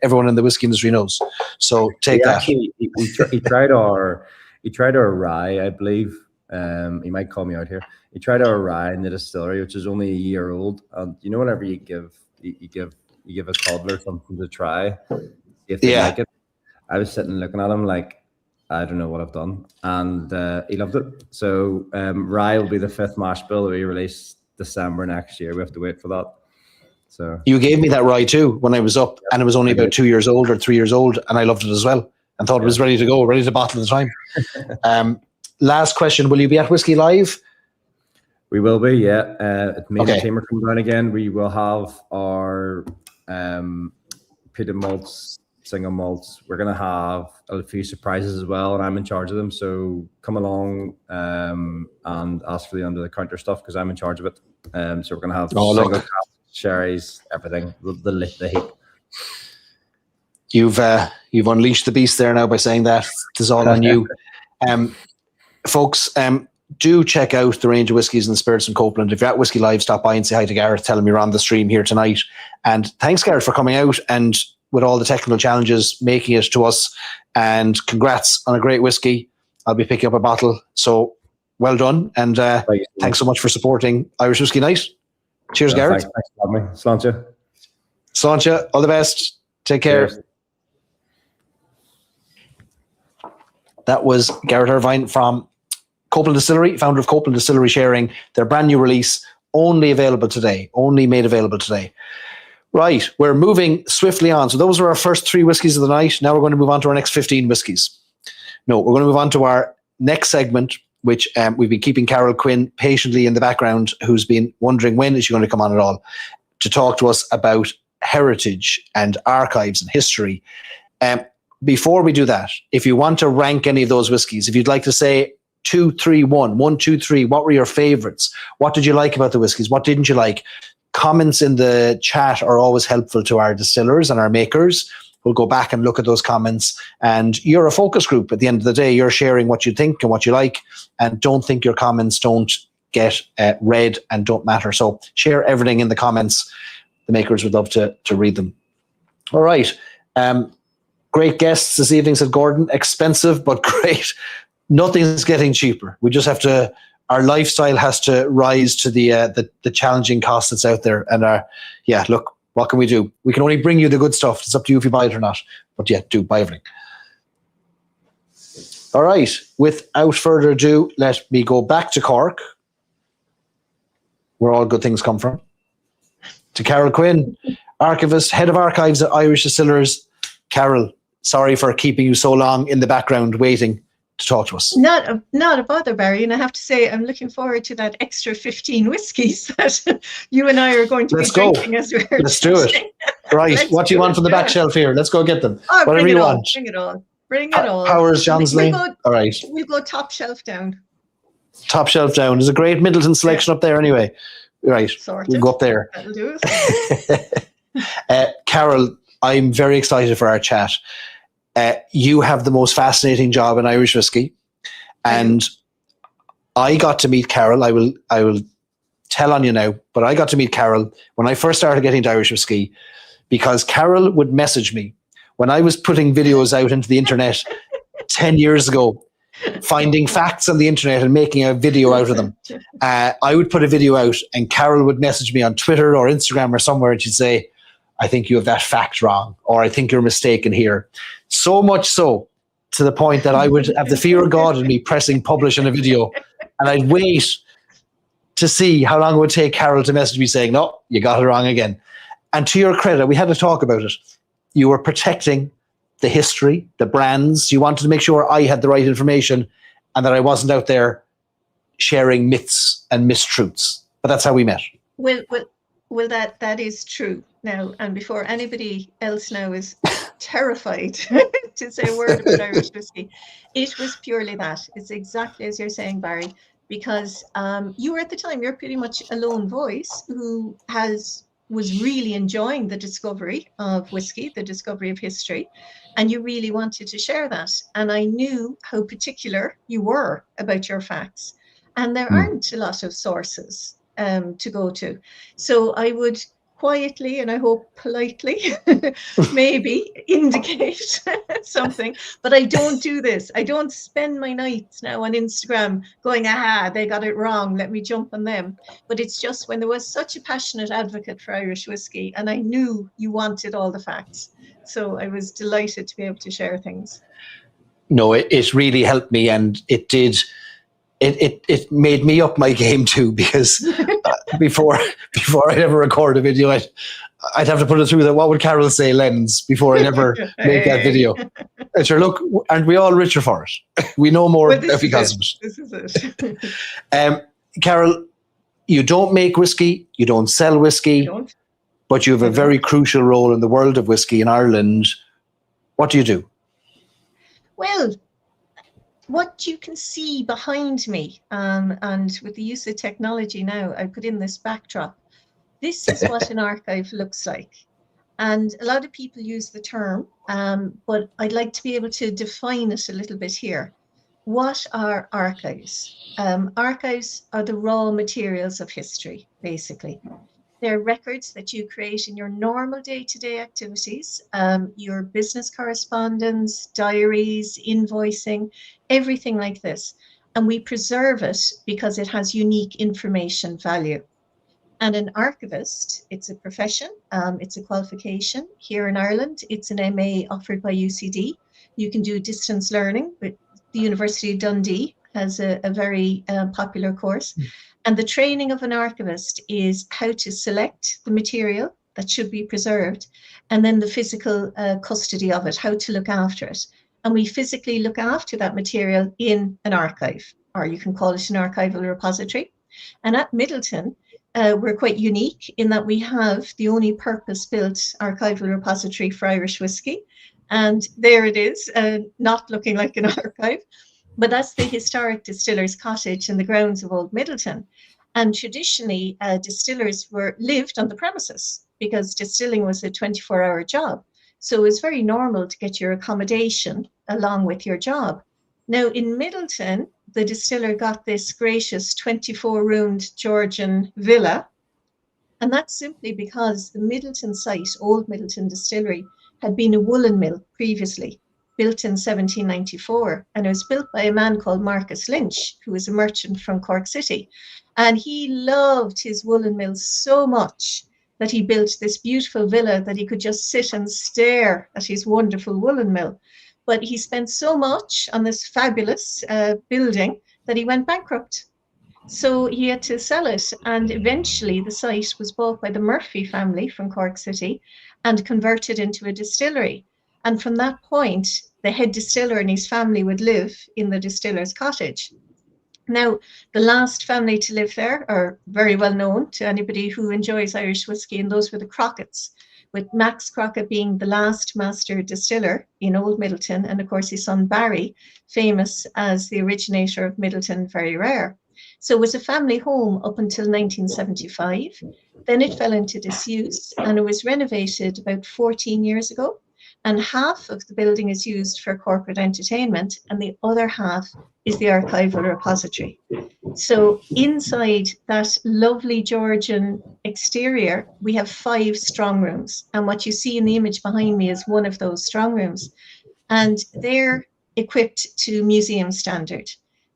everyone in the whiskey industry knows. So take that. Actually, he tried our rye, I believe. He might call me out here. He tried our rye in the distillery, which is only a year old. And whenever you give a toddler something to try, see if they like it. I was sitting looking at him like, I don't know what I've done, and he loved it. So rye will be the 5th mash bill that we release December next year. We have to wait for that. So you gave me that rye too when I was up, and it was only about 2 years old or 3 years old, and I loved it as well, and thought it was ready to go, ready to bottle at the time. Last question: will you be at Whiskey Live? We will be, yeah. Me and the team are coming down again. We will have our peated malts, single malts. We're going to have a few surprises as well, and I'm in charge of them. So come along and ask for the under-the-counter stuff, because I'm in charge of it. So we're going to have single cask, sherries, everything, the heap. You've unleashed the beast there now by saying that. This is all on you. Folks, do check out the range of whiskies and spirits in Copeland. If you're at Whiskey Live, stop by and say hi to Gareth. Tell him you're on the stream here tonight. And thanks, Gareth, for coming out and with all the technical challenges, making it to us. And congrats on a great whiskey. I'll be picking up a bottle. So well done. And thanks so much for supporting Irish Whiskey Night. Cheers, Gareth. Thanks for having me. Sláinte. Sláinte. All the best. Take care. Cheers. That was Gareth Irvine from Copeland Distillery, founder of Copeland Distillery, sharing their brand new release, only made available today. Right, we're moving swiftly on. So those are our first 3 whiskies of the night. Now we're going to move on to our next 15 whiskies. No, we're going to move on to our next segment, which we've been keeping Carol Quinn patiently in the background, who's been wondering when is she going to come on at all, to talk to us about heritage and archives and history. Before we do that, if you want to rank any of those whiskies, if you'd like to say 2, 3, 1, 2, 3, what were your favorites? What did you like about the whiskies? What didn't you like? Comments in the chat are always helpful to our distillers and our makers. We'll go back and look at those comments. And you're a focus group at the end of the day. You're sharing what you think and what you like, and don't think your comments don't get read and don't matter. So share everything in the comments. The makers would love to read them. All right. Great guests this evening, said Gordon. Expensive, but great. Nothing's getting cheaper. We just have to, our lifestyle has to rise to the challenging cost that's out there. And look, what can we do? We can only bring you the good stuff. It's up to you if you buy it or not. But yeah, do buy everything. All right. Without further ado, let me go back to Cork. where all good things come from. To Carol Quinn, archivist, head of archives at Irish Distillers. Carol, sorry for keeping you so long in the background waiting to talk to us. Not a bother, Barry. And I have to say, I'm looking forward to that extra 15 whiskies that you and I are going to be drinking as we're Let's do it. Right. What do you want from the back shelf here? Let's go get them. Oh, whatever you want. Bring it all. Bring it all. Powers, Johnsley. All right. We'll go top shelf down. Top shelf down. There's a great Middleton selection up there anyway. Right. Sorted. We'll go up there. That'll do it. Carol, I'm very excited for our chat. You have the most fascinating job in Irish whiskey, and I got to meet Carol. I will tell on you now, but I got to meet Carol when I first started getting into Irish whiskey, because Carol would message me when I was putting videos out into the internet 10 years ago, finding facts on the internet and making a video out of them. I would put a video out and Carol would message me on Twitter or Instagram or somewhere, and she'd say, I think you have that fact wrong, or I think you're mistaken here. So much so, to the point that I would have the fear of God in me pressing publish on a video, and I'd wait to see how long it would take Carol to message me saying, no, you got it wrong again. And to your credit, we had to talk about it. You were protecting the history, the brands. You wanted to make sure I had the right information and that I wasn't out there sharing myths and mistruths. But that's how we met. Well, that is true now. And before anybody else now is terrified to say a word about Irish whiskey, it was purely that. It's exactly as you're saying, Barry, because you were at the time, you're pretty much a lone voice who was really enjoying the discovery of whiskey, the discovery of history, and you really wanted to share that. And I knew how particular you were about your facts, and there aren't a lot of sources to go to. So I would quietly, and I hope politely, maybe indicate something, but I don't do this. I don't spend my nights now on Instagram going, they got it wrong, let me jump on them. But it's just when there was such a passionate advocate for Irish whiskey, and I knew you wanted all the facts. So I was delighted to be able to share things. No, it really helped me, and it did. It made me up my game too, because before I'd ever record a video, I'd have to put it through that what would Carol say lens before I'd ever make that video. And sure, look, and we all richer for it. We know more because of it. This is it. Carol, you don't make whiskey, you don't sell whiskey, but you have a very crucial role in the world of whiskey in Ireland. What do you do? Well, what you can see behind me, and with the use of technology now, I put in this backdrop. This is what an archive looks like. And a lot of people use the term, but I'd like to be able to define it a little bit here. What are archives? Archives are the raw materials of history, basically. They're records that you create in your normal day-to-day activities, your business correspondence, diaries, invoicing, everything like this. And we preserve it because it has unique information value. And an archivist, it's a profession, it's a qualification. Here in Ireland, it's an MA offered by UCD. You can do distance learning, but the University of Dundee has a very popular course. And the training of an archivist is how to select the material that should be preserved, and then the physical custody of it, how to look after it. And we physically look after that material in an archive, or you can call it an archival repository. And at Middleton, we're quite unique in that we have the only purpose-built archival repository for Irish whiskey. And there it is, not looking like an archive. But that's the historic Distillers Cottage in the grounds of Old Middleton. And traditionally, distillers lived on the premises because distilling was a 24-hour job. So it was very normal to get your accommodation along with your job. Now in Middleton, the distiller got this gracious 24-roomed Georgian villa. And that's simply because the Middleton site, Old Middleton Distillery, had been a woolen mill previously, built in 1794, and it was built by a man called Marcus Lynch, who was a merchant from Cork City. And he loved his woolen mill so much that he built this beautiful villa that he could just sit and stare at his wonderful woolen mill. But he spent so much on this fabulous building that he went bankrupt. So he had to sell it, and eventually the site was bought by the Murphy family from Cork City and converted into a distillery. And from that point, the head distiller and his family would live in the distiller's cottage. Now, the last family to live there are very well known to anybody who enjoys Irish whiskey, and those were the Crockett's, with Max Crockett being the last master distiller in Old Middleton, and of course his son Barry, famous as the originator of Middleton Very Rare. So it was a family home up until 1975. Then it fell into disuse, and it was renovated about 14 years ago. And half of the building is used for corporate entertainment, and the other half is the archival repository. So inside that lovely Georgian exterior, we have 5 strong rooms. And what you see in the image behind me is one of those strong rooms. And they're equipped to museum standard.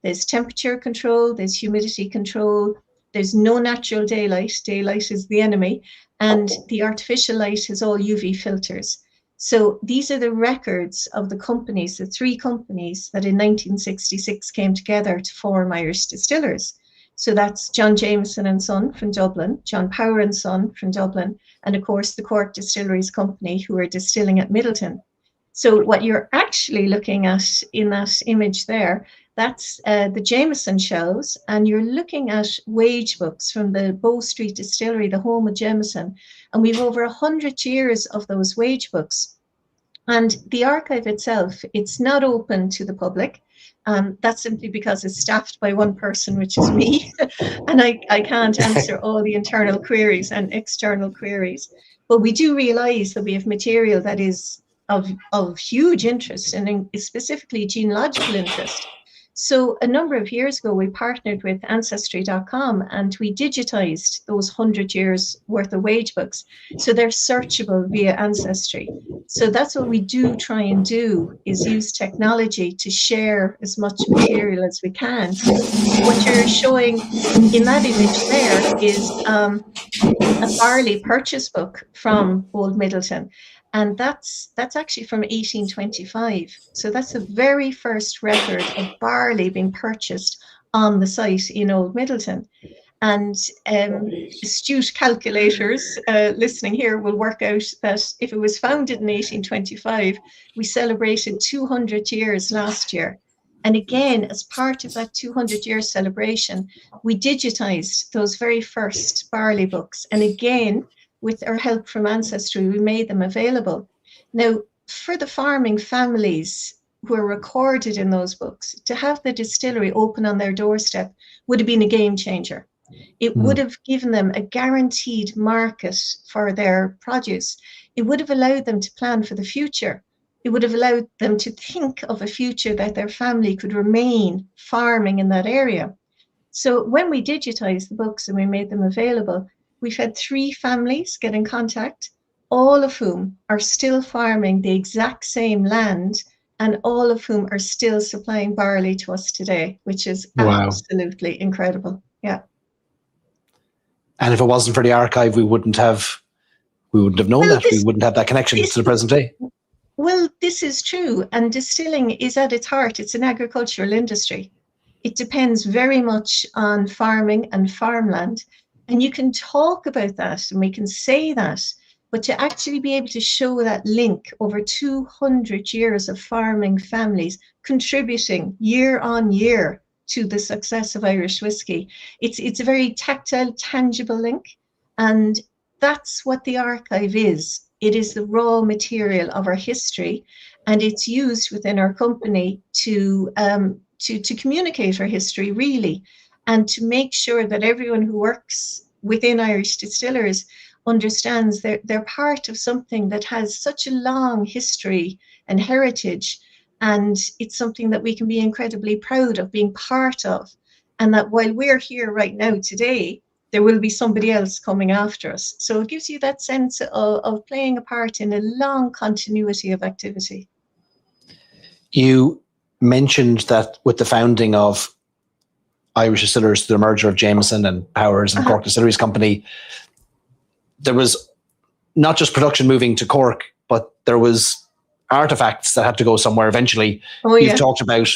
There's temperature control, there's humidity control, there's no natural daylight. Daylight is the enemy. And the artificial light has all UV filters. So these are the records of the companies, the 3 companies that in 1966 came together to form Irish Distillers. So that's John Jameson and Son from Dublin, John Power and Son from Dublin, and of course the Cork Distilleries Company, who are distilling at Middleton. So what you're actually looking at in that image there, that's the Jameson shelves, and you're looking at wage books from the Bow Street Distillery, the home of Jameson, and we've over 100 years of those wage books. And the archive itself, it's not open to the public. That's simply because it's staffed by one person, which is me, and I can't answer all the internal queries and external queries. But we do realise that we have material that is of huge interest, and specifically genealogical interest. So a number of years ago, we partnered with Ancestry.com, and we digitized those 100 years worth of wage books. So they're searchable via Ancestry. So that's what we do try and do, is use technology to share as much material as we can. What you're showing in that image there is a barley purchase book from Old Middleton. And that's actually from 1825. So that's the very first record of barley being purchased on the site in Old Middleton. And astute calculators listening here will work out that if it was founded in 1825, we celebrated 200 years last year. And again, as part of that 200-year celebration, we digitized those very first barley books. And again, with our help from Ancestry, we made them available. Now, for the farming families who are recorded in those books, to have the distillery open on their doorstep would have been a game changer. It would have given them a guaranteed market for their produce. It would have allowed them to plan for the future. It would have allowed them to think of a future that their family could remain farming in that area. So when we digitized the books and we made them available, we've had 3 families get in contact, all of whom are still farming the exact same land, and all of whom are still supplying barley to us today, which is absolutely incredible. Yeah. And if it wasn't for the archive, we wouldn't have known that. We wouldn't have that connection to the present day. Well, this is true. And distilling is at its heart, it's an agricultural industry. It depends very much on farming and farmland. And you can talk about that and we can say that, but to actually be able to show that link over 200 years of farming families contributing year on year to the success of Irish whiskey, it's a very tactile, tangible link. And that's what the archive is. It is the raw material of our history, and it's used within our company to communicate our history, really, and to make sure that everyone who works within Irish Distillers understands they're part of something that has such a long history and heritage, and it's something that we can be incredibly proud of being part of, and that while we're here right now today, there will be somebody else coming after us. So it gives you that sense of playing a part in a long continuity of activity. You mentioned that with the founding of Irish Distillers, the merger of Jameson and Powers and Cork Distilleries Company, there was not just production moving to Cork, but there was artifacts that had to go somewhere eventually. You've talked about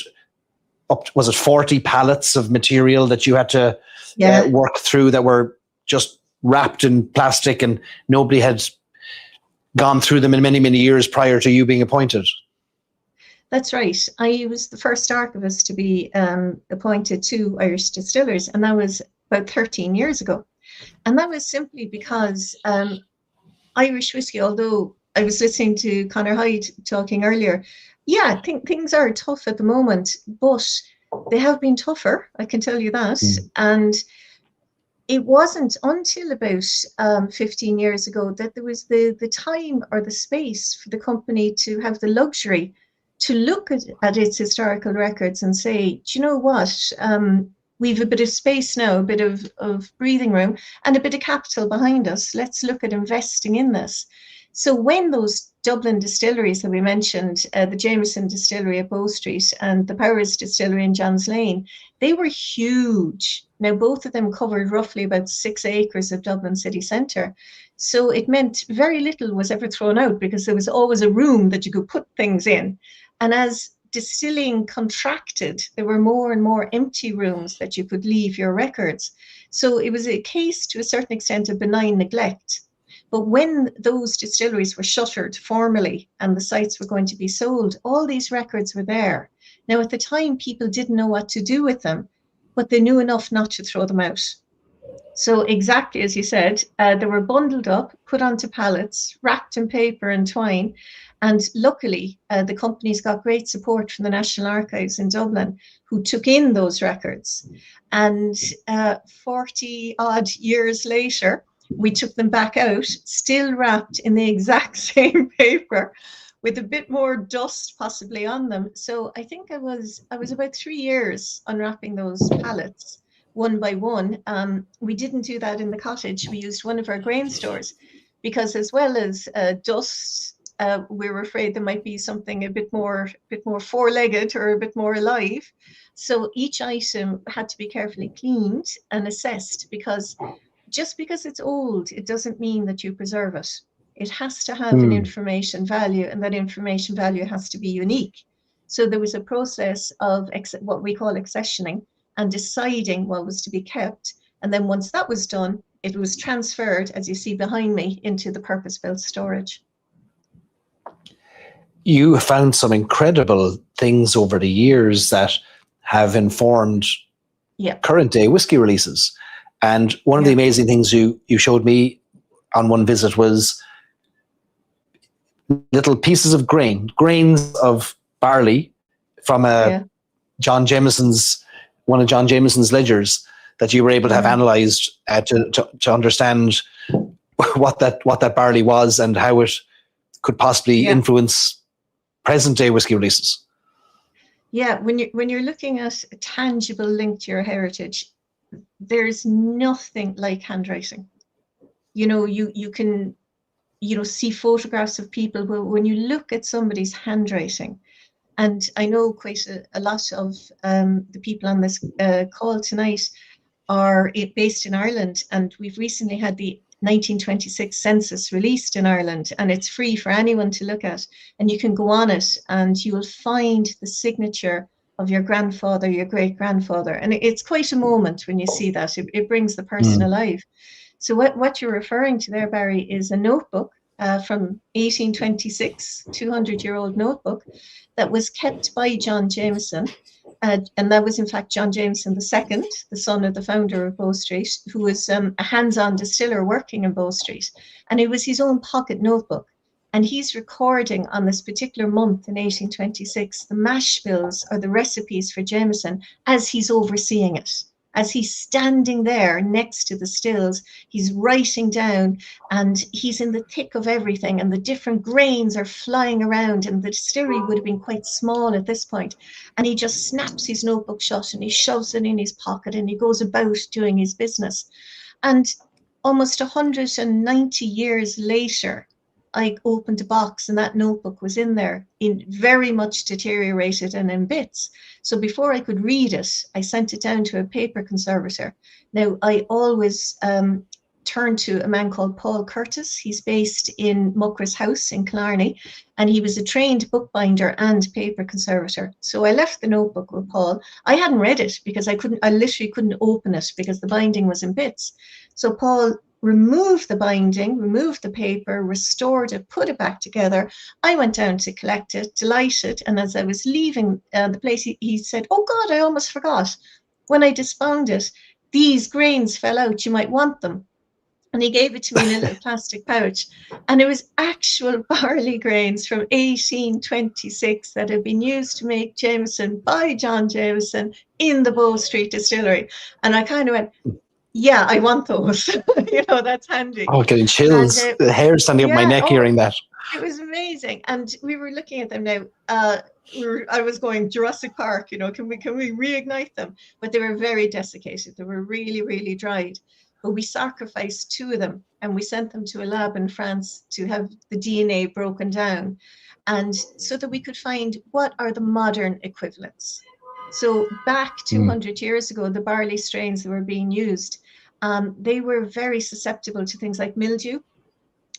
was it 40 pallets of material that you had to work through that were just wrapped in plastic, and nobody had gone through them in many, many years prior to you being appointed? That's right. I was the first archivist to be appointed to Irish Distillers, and that was about 13 years ago. And that was simply because Irish whiskey, although I was listening to Conor Hyde talking earlier, yeah, things are tough at the moment, but they have been tougher, I can tell you that. And it wasn't until about 15 years ago that there was the time or the space for the company to have the luxury to look at its historical records and say, do you know what? We've a bit of space now, a bit of breathing room, and a bit of capital behind us. Let's look at investing in this. So when those Dublin distilleries that we mentioned, the Jameson Distillery at Bow Street and the Powers Distillery in Johns Lane, they were huge. Now, both of them covered roughly about 6 acres of Dublin city centre. So it meant very little was ever thrown out because there was always a room that you could put things in. And as distilling contracted, there were more and more empty rooms that you could leave your records. So it was a case, to a certain extent, of benign neglect. But when those distilleries were shuttered formally and the sites were going to be sold, all these records were there. Now, at the time, people didn't know what to do with them, but they knew enough not to throw them out. So exactly as you said, they were bundled up, put onto pallets, wrapped in paper and twine. And luckily, the companies got great support from the National Archives in Dublin, who took in those records. And 40 odd years later, we took them back out, still wrapped in the exact same paper, with a bit more dust possibly on them. So I think I was about 3 years unwrapping those pallets, one by one. We didn't do that in the cottage. We used one of our grain stores, because as well as dust, we were afraid there might be something a bit more four-legged or a bit more alive. So each item had to be carefully cleaned and assessed, because just because it's old, it doesn't mean that you preserve it. It has to have an information value, and that information value has to be unique. So there was a process of what we call accessioning and deciding what was to be kept. And then once that was done, it was transferred, as you see behind me, into the purpose-built storage. You found some incredible things over the years that have informed current day whiskey releases. And one of the amazing things you showed me on one visit was little pieces of grains of barley from one of John Jameson's ledgers that you were able to have analysed to understand what that barley was and how it could possibly influence present day whiskey releases. Yeah, when you're looking at a tangible link to your heritage, there's nothing like handwriting. You can see photographs of people, but when you look at somebody's handwriting, and I know quite a lot of the people on this call tonight are based in Ireland, and we've recently had the 1926 census released in Ireland, and it's free for anyone to look at, and you can go on it and you will find the signature of your grandfather, your great-grandfather, and it's quite a moment when you see that. It brings the person alive. So what you're referring to there, Barry, is a notebook from 1826, 200-year-old notebook that was kept by John Jameson. And that was, in fact, John Jameson II, the son of the founder of Bow Street, who was a hands-on distiller working in Bow Street. And it was his own pocket notebook. And he's recording on this particular month in 1826, the mash bills or the recipes for Jameson as he's overseeing it. As he's standing there next to the stills, he's writing down, and he's in the thick of everything, and the different grains are flying around, and the distillery would have been quite small at this point. And he just snaps his notebook shut and he shoves it in his pocket and he goes about doing his business. And almost 190 years later, I opened a box and that notebook was in there, in very much deteriorated and in bits. So before I could read it, I sent it down to a paper conservator. Now, I always turned to a man called Paul Curtis. He's based in Muckra's House in Killarney, and he was a trained bookbinder and paper conservator. So I left the notebook with Paul. I hadn't read it because I literally couldn't open it because the binding was in bits. So Paul removed the binding, removed the paper, restored it, put it back together. I went down to collect it, delighted. And as I was leaving the place, he said, "Oh God, I almost forgot. When I disbound it, these grains fell out. You might want them." And he gave it to me in a little plastic pouch. And it was actual barley grains from 1826 that had been used to make Jameson by John Jameson in the Bow Street distillery. And I kind of went, yeah, I want those. That's handy. Oh, getting chills. And, the hair standing up my neck hearing that. It was amazing. And we were looking at them now. I was going Jurassic Park, can we reignite them? But they were very desiccated. They were really, really dried. But we sacrificed 2 of them and we sent them to a lab in France to have the DNA broken down, and so that we could find what are the modern equivalents. So back 200 years ago, the barley strains that were being used, they were very susceptible to things like mildew.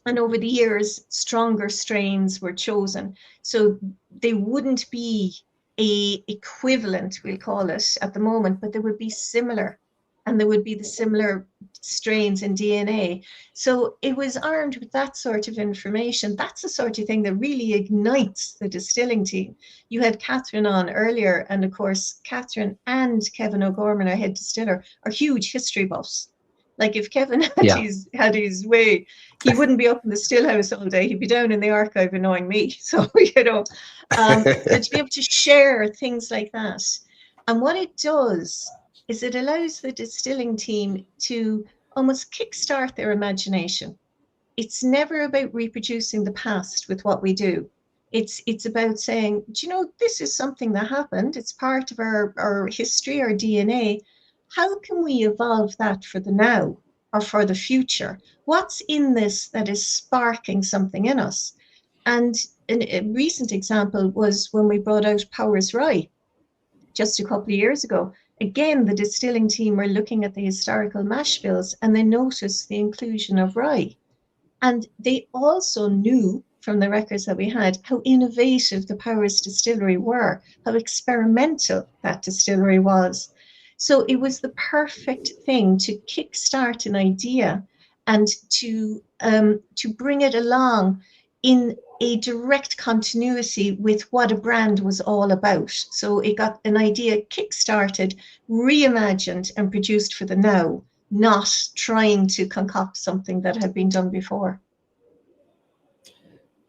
And over the years, stronger strains were chosen. So they wouldn't be a equivalent, we'll call it at the moment, but they would be similar. And there would be the similar strains in DNA. So it was armed with that sort of information. That's the sort of thing that really ignites the distilling team. You had Catherine on earlier, and of course, Catherine and Kevin O'Gorman, our head distiller, are huge history buffs. Like if Kevin had his way, he wouldn't be up in the still house all day. He'd be down in the archive annoying me. So, and to be able to share things like that. And what it does is it allows the distilling team to almost kickstart their imagination. It's never about reproducing the past with what we do. It's about saying, this is something that happened. It's part of our history, our DNA. How can we evolve that for the now or for the future? What's in this that is sparking something in us? And a recent example was when we brought out Powers Rye just a couple of years ago. Again, the distilling team were looking at the historical mash bills and they noticed the inclusion of rye. And they also knew from the records that we had how innovative the Powers distillery were, how experimental that distillery was. So it was the perfect thing to kickstart an idea and to bring it along in a direct continuity with what a brand was all about. So it got an idea kick-started, reimagined and produced for the now, not trying to concoct something that had been done before.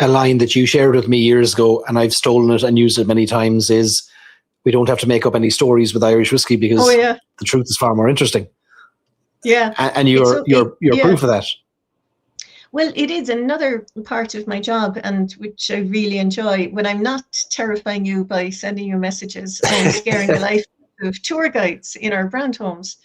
A line that you shared with me years ago, and I've stolen it and used it many times, is we don't have to make up any stories with Irish whiskey because the truth is far more interesting. Yeah. And you're proof of that. Well, it is another part of my job, and which I really enjoy, when I'm not terrifying you by sending you messages and scaring the life of tour guides in our brand homes.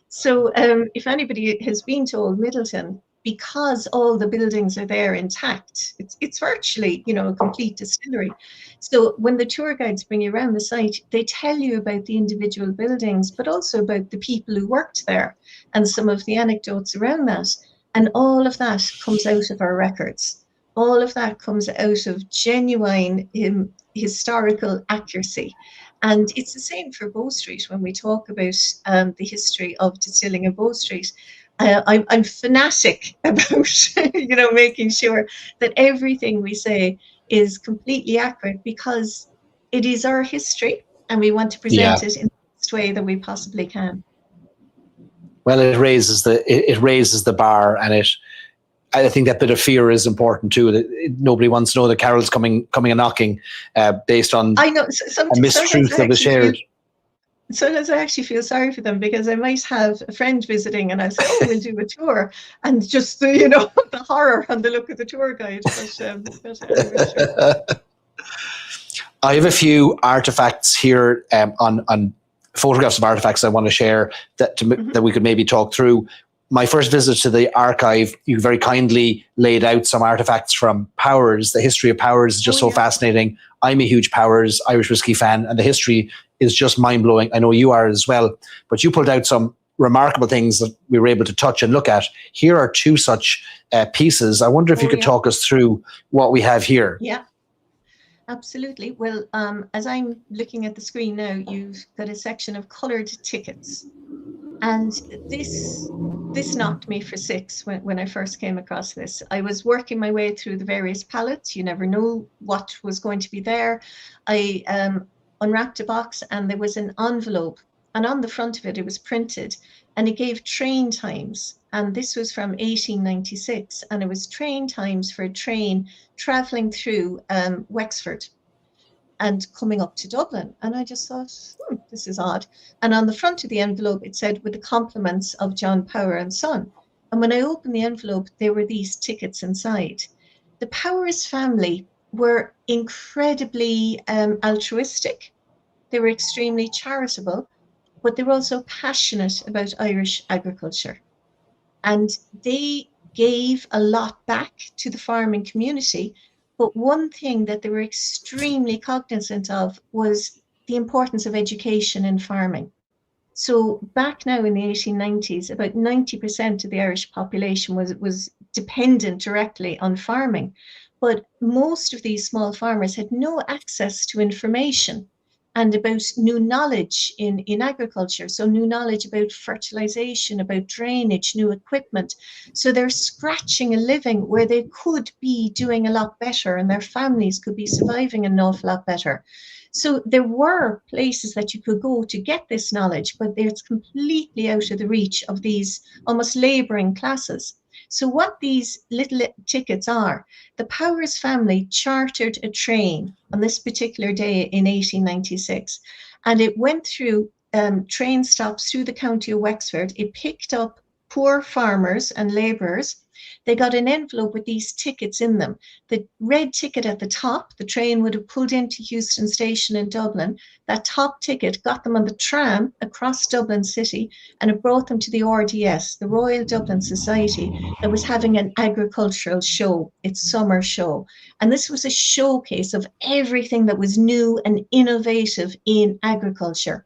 So if anybody has been to Old Middleton, because all the buildings are there intact, it's virtually, a complete distillery. So when the tour guides bring you around the site, they tell you about the individual buildings, but also about the people who worked there and some of the anecdotes around that. And all of that comes out of our records. All of that comes out of genuine historical accuracy. And it's the same for Bow Street when we talk about the history of distilling in Bow Street. I'm fanatic about, making sure that everything we say is completely accurate because it is our history and we want to present it in the best way that we possibly can. Well, it raises the bar, and I think that bit of fear is important too. Nobody wants to know that Carol's coming and knocking, based on a mistruth that was shared. Sometimes I actually feel sorry for them because I might have a friend visiting and I'll say, "Oh, we'll do a tour," and just the horror and the look of the tour guide. I have a few artifacts here on photographs of artifacts I want to share that we could maybe talk through. My first visit to the archive, you very kindly laid out some artifacts from Powers. The history of Powers is just so fascinating. I'm a huge Powers Irish whiskey fan, and the history is just mind-blowing. I know you are as well. But you pulled out some remarkable things that we were able to touch and look at. Here are two such pieces. I wonder if you could talk us through what we have here. Yeah, absolutely. Well, as I'm looking at the screen now, you've got a section of coloured tickets. And this knocked me for six when I first came across this. I was working my way through the various pallets. You never know what was going to be there. I unwrapped a box and there was an envelope, and on the front of it, it was printed, and it gave train times. And this was from 1896, and it was train times for a train travelling through Wexford and coming up to Dublin. And I just thought, this is odd. And on the front of the envelope, it said, with the compliments of John Power and Son. And when I opened the envelope, there were these tickets inside. The Powers family were incredibly altruistic. They were extremely charitable, but they were also passionate about Irish agriculture. And they gave a lot back to the farming community. But one thing that they were extremely cognizant of was the importance of education in farming. So back now in the 1890s, about 90% of the Irish population was dependent directly on farming. But most of these small farmers had no access to information and about new knowledge in agriculture. So new knowledge about fertilization, about drainage, new equipment. So they're scratching a living where they could be doing a lot better and their families could be surviving an awful lot better. So there were places that you could go to get this knowledge, but it's completely out of the reach of these almost laboring classes. So what these little tickets are, the Powers family chartered a train on this particular day in 1896, and it went through train stops through the county of Wexford. It picked up poor farmers and labourers. They got an envelope with these tickets in them. The red ticket at the top, the train would have pulled into Euston Station in Dublin. That top ticket got them on the tram across Dublin City, and it brought them to the RDS, the Royal Dublin Society, that was having an agricultural show, its summer show. And this was a showcase of everything that was new and innovative in agriculture.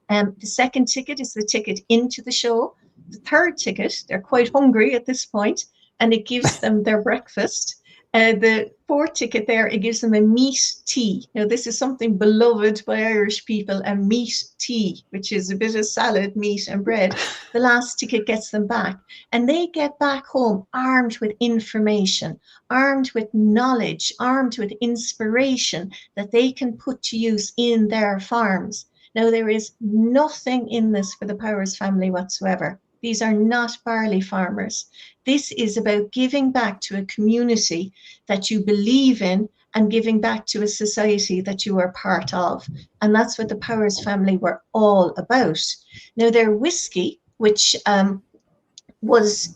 The second ticket is the ticket into the show. The third ticket, they're quite hungry at this point, and it gives them their breakfast. The fourth ticket there, it gives them a meat tea. Now, this is something beloved by Irish people, a meat tea, which is a bit of salad, meat and bread. The last ticket gets them back, and they get back home armed with information, armed with knowledge, armed with inspiration that they can put to use in their farms. Now, there is nothing in this for the Powers family whatsoever. These are not barley farmers. This is about giving back to a community that you believe in and giving back to a society that you are part of. And that's what the Powers family were all about. Now, their whiskey, which was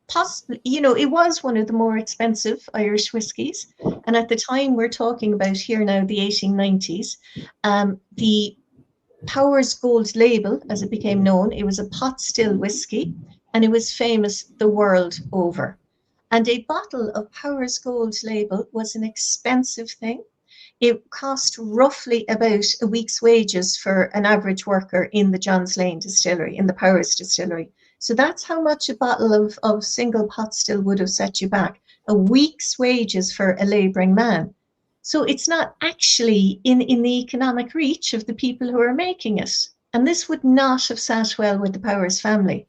possibly, it was one of the more expensive Irish whiskies. And at the time we're talking about here now, the 1890s, the Powers Gold Label, as it became known, it was a pot still whiskey, and it was famous the world over. And a bottle of Powers Gold Label was an expensive thing. It cost roughly about a week's wages for an average worker in the Johns Lane distillery, in the Powers distillery. So that's how much a bottle of single pot still would have set you back. A week's wages for a labouring man. So it's not actually in the economic reach of the people who are making it. And this would not have sat well with the Powers family.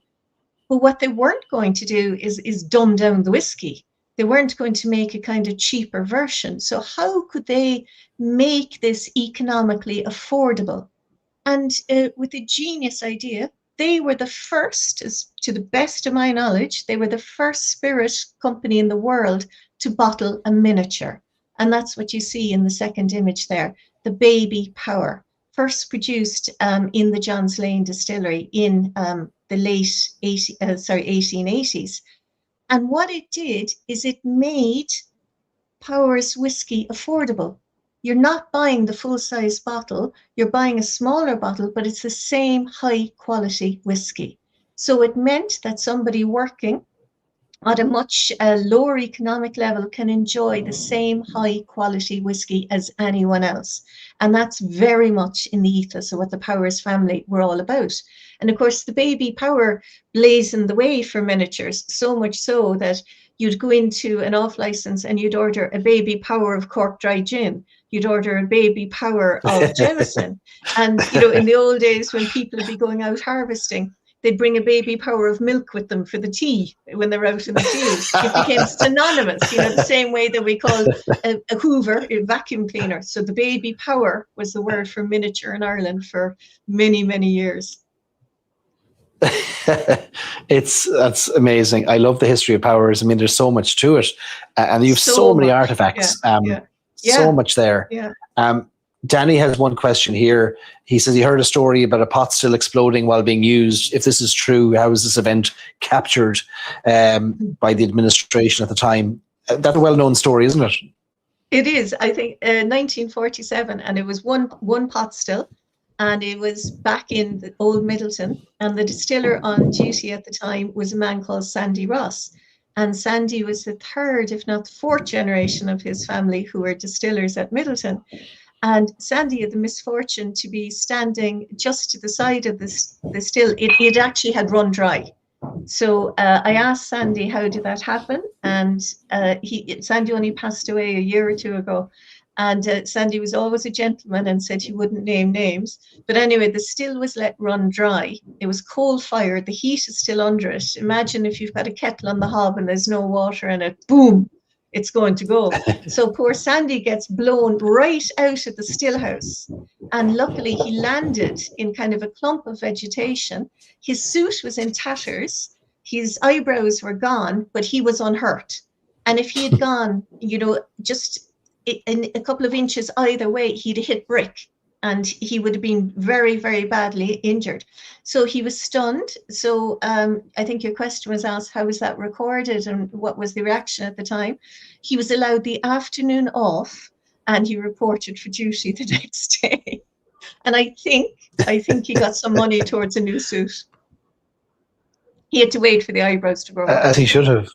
But what they weren't going to do is dumb down the whiskey. They weren't going to make a kind of cheaper version. So how could they make this economically affordable? And with a genius idea, they were the first, to the best of my knowledge, they were the first spirit company in the world to bottle a miniature. And that's what you see in the second image there, the Baby Power, first produced in the Johns Lane distillery in the late 1880s. And what it did is it made Powers whiskey affordable. You're not buying the full-size bottle, you're buying a smaller bottle, but it's the same high quality whiskey. So it meant that somebody working at a much lower economic level can enjoy the same high quality whiskey as anyone else. And that's very much in the ethos of what the Powers family were all about. And of course, the baby power blazoned the way for miniatures, so much so that you'd go into an off license and you'd order a baby power of Cork Dry Gin. You'd order a baby power of Jameson. And, you know, in the old days when people would be going out harvesting, they'd bring a baby power of milk with them for the tea when they were out in the fields. It became synonymous, you know, the same way that we call a Hoover a vacuum cleaner. So the baby power was the word for miniature in Ireland for many, many years. That's amazing. I love the history of powers. I mean, there's so much to it, and you have so many artifacts. So much there. Danny has one question here. He says he heard a story about a pot still exploding while being used. If this is true, how was this event captured by the administration at the time? That's a well-known story, isn't it? It is. I think 1947, and it was one pot still, and it was back in the old Middleton, and the distiller on duty at the time was a man called Sandy Ross. And Sandy was the third, if not the fourth generation of his family who were distillers at Middleton. And Sandy had the misfortune to be standing just to the side of the still. It actually had run dry. So I asked Sandy, how did that happen? And Sandy only passed away a year or two ago. And Sandy was always a gentleman and said he wouldn't name names. But anyway, the still was let run dry. It was coal fired. The heat is still under it. Imagine if you've got a kettle on the hob and there's no water in it, boom, it's going to go. So poor Sandy gets blown right out of the still house. And luckily he landed in kind of a clump of vegetation. His suit was in tatters. His eyebrows were gone, but he was unhurt. And if he had gone, you know, just in a couple of inches either way, he'd hit brick and he would have been very, very badly injured. So he was stunned. So I think your question was asked, how was that recorded and what was the reaction at the time? He was allowed the afternoon off and he reported for duty the next day. And I think he got some money towards a new suit. He had to wait for the eyebrows to grow. As he should have.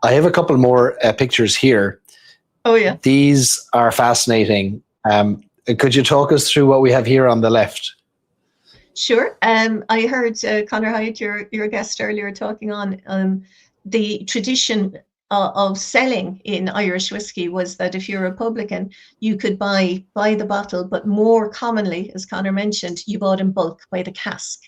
I have a couple more pictures here. Oh, yeah. These are fascinating. Could you talk us through what we have here on the left? Sure. I heard Conor Hyde, your guest earlier, talking on the tradition of selling in Irish whiskey was that if you're a publican, you could buy the bottle, but more commonly, as Conor mentioned, you bought in bulk by the cask.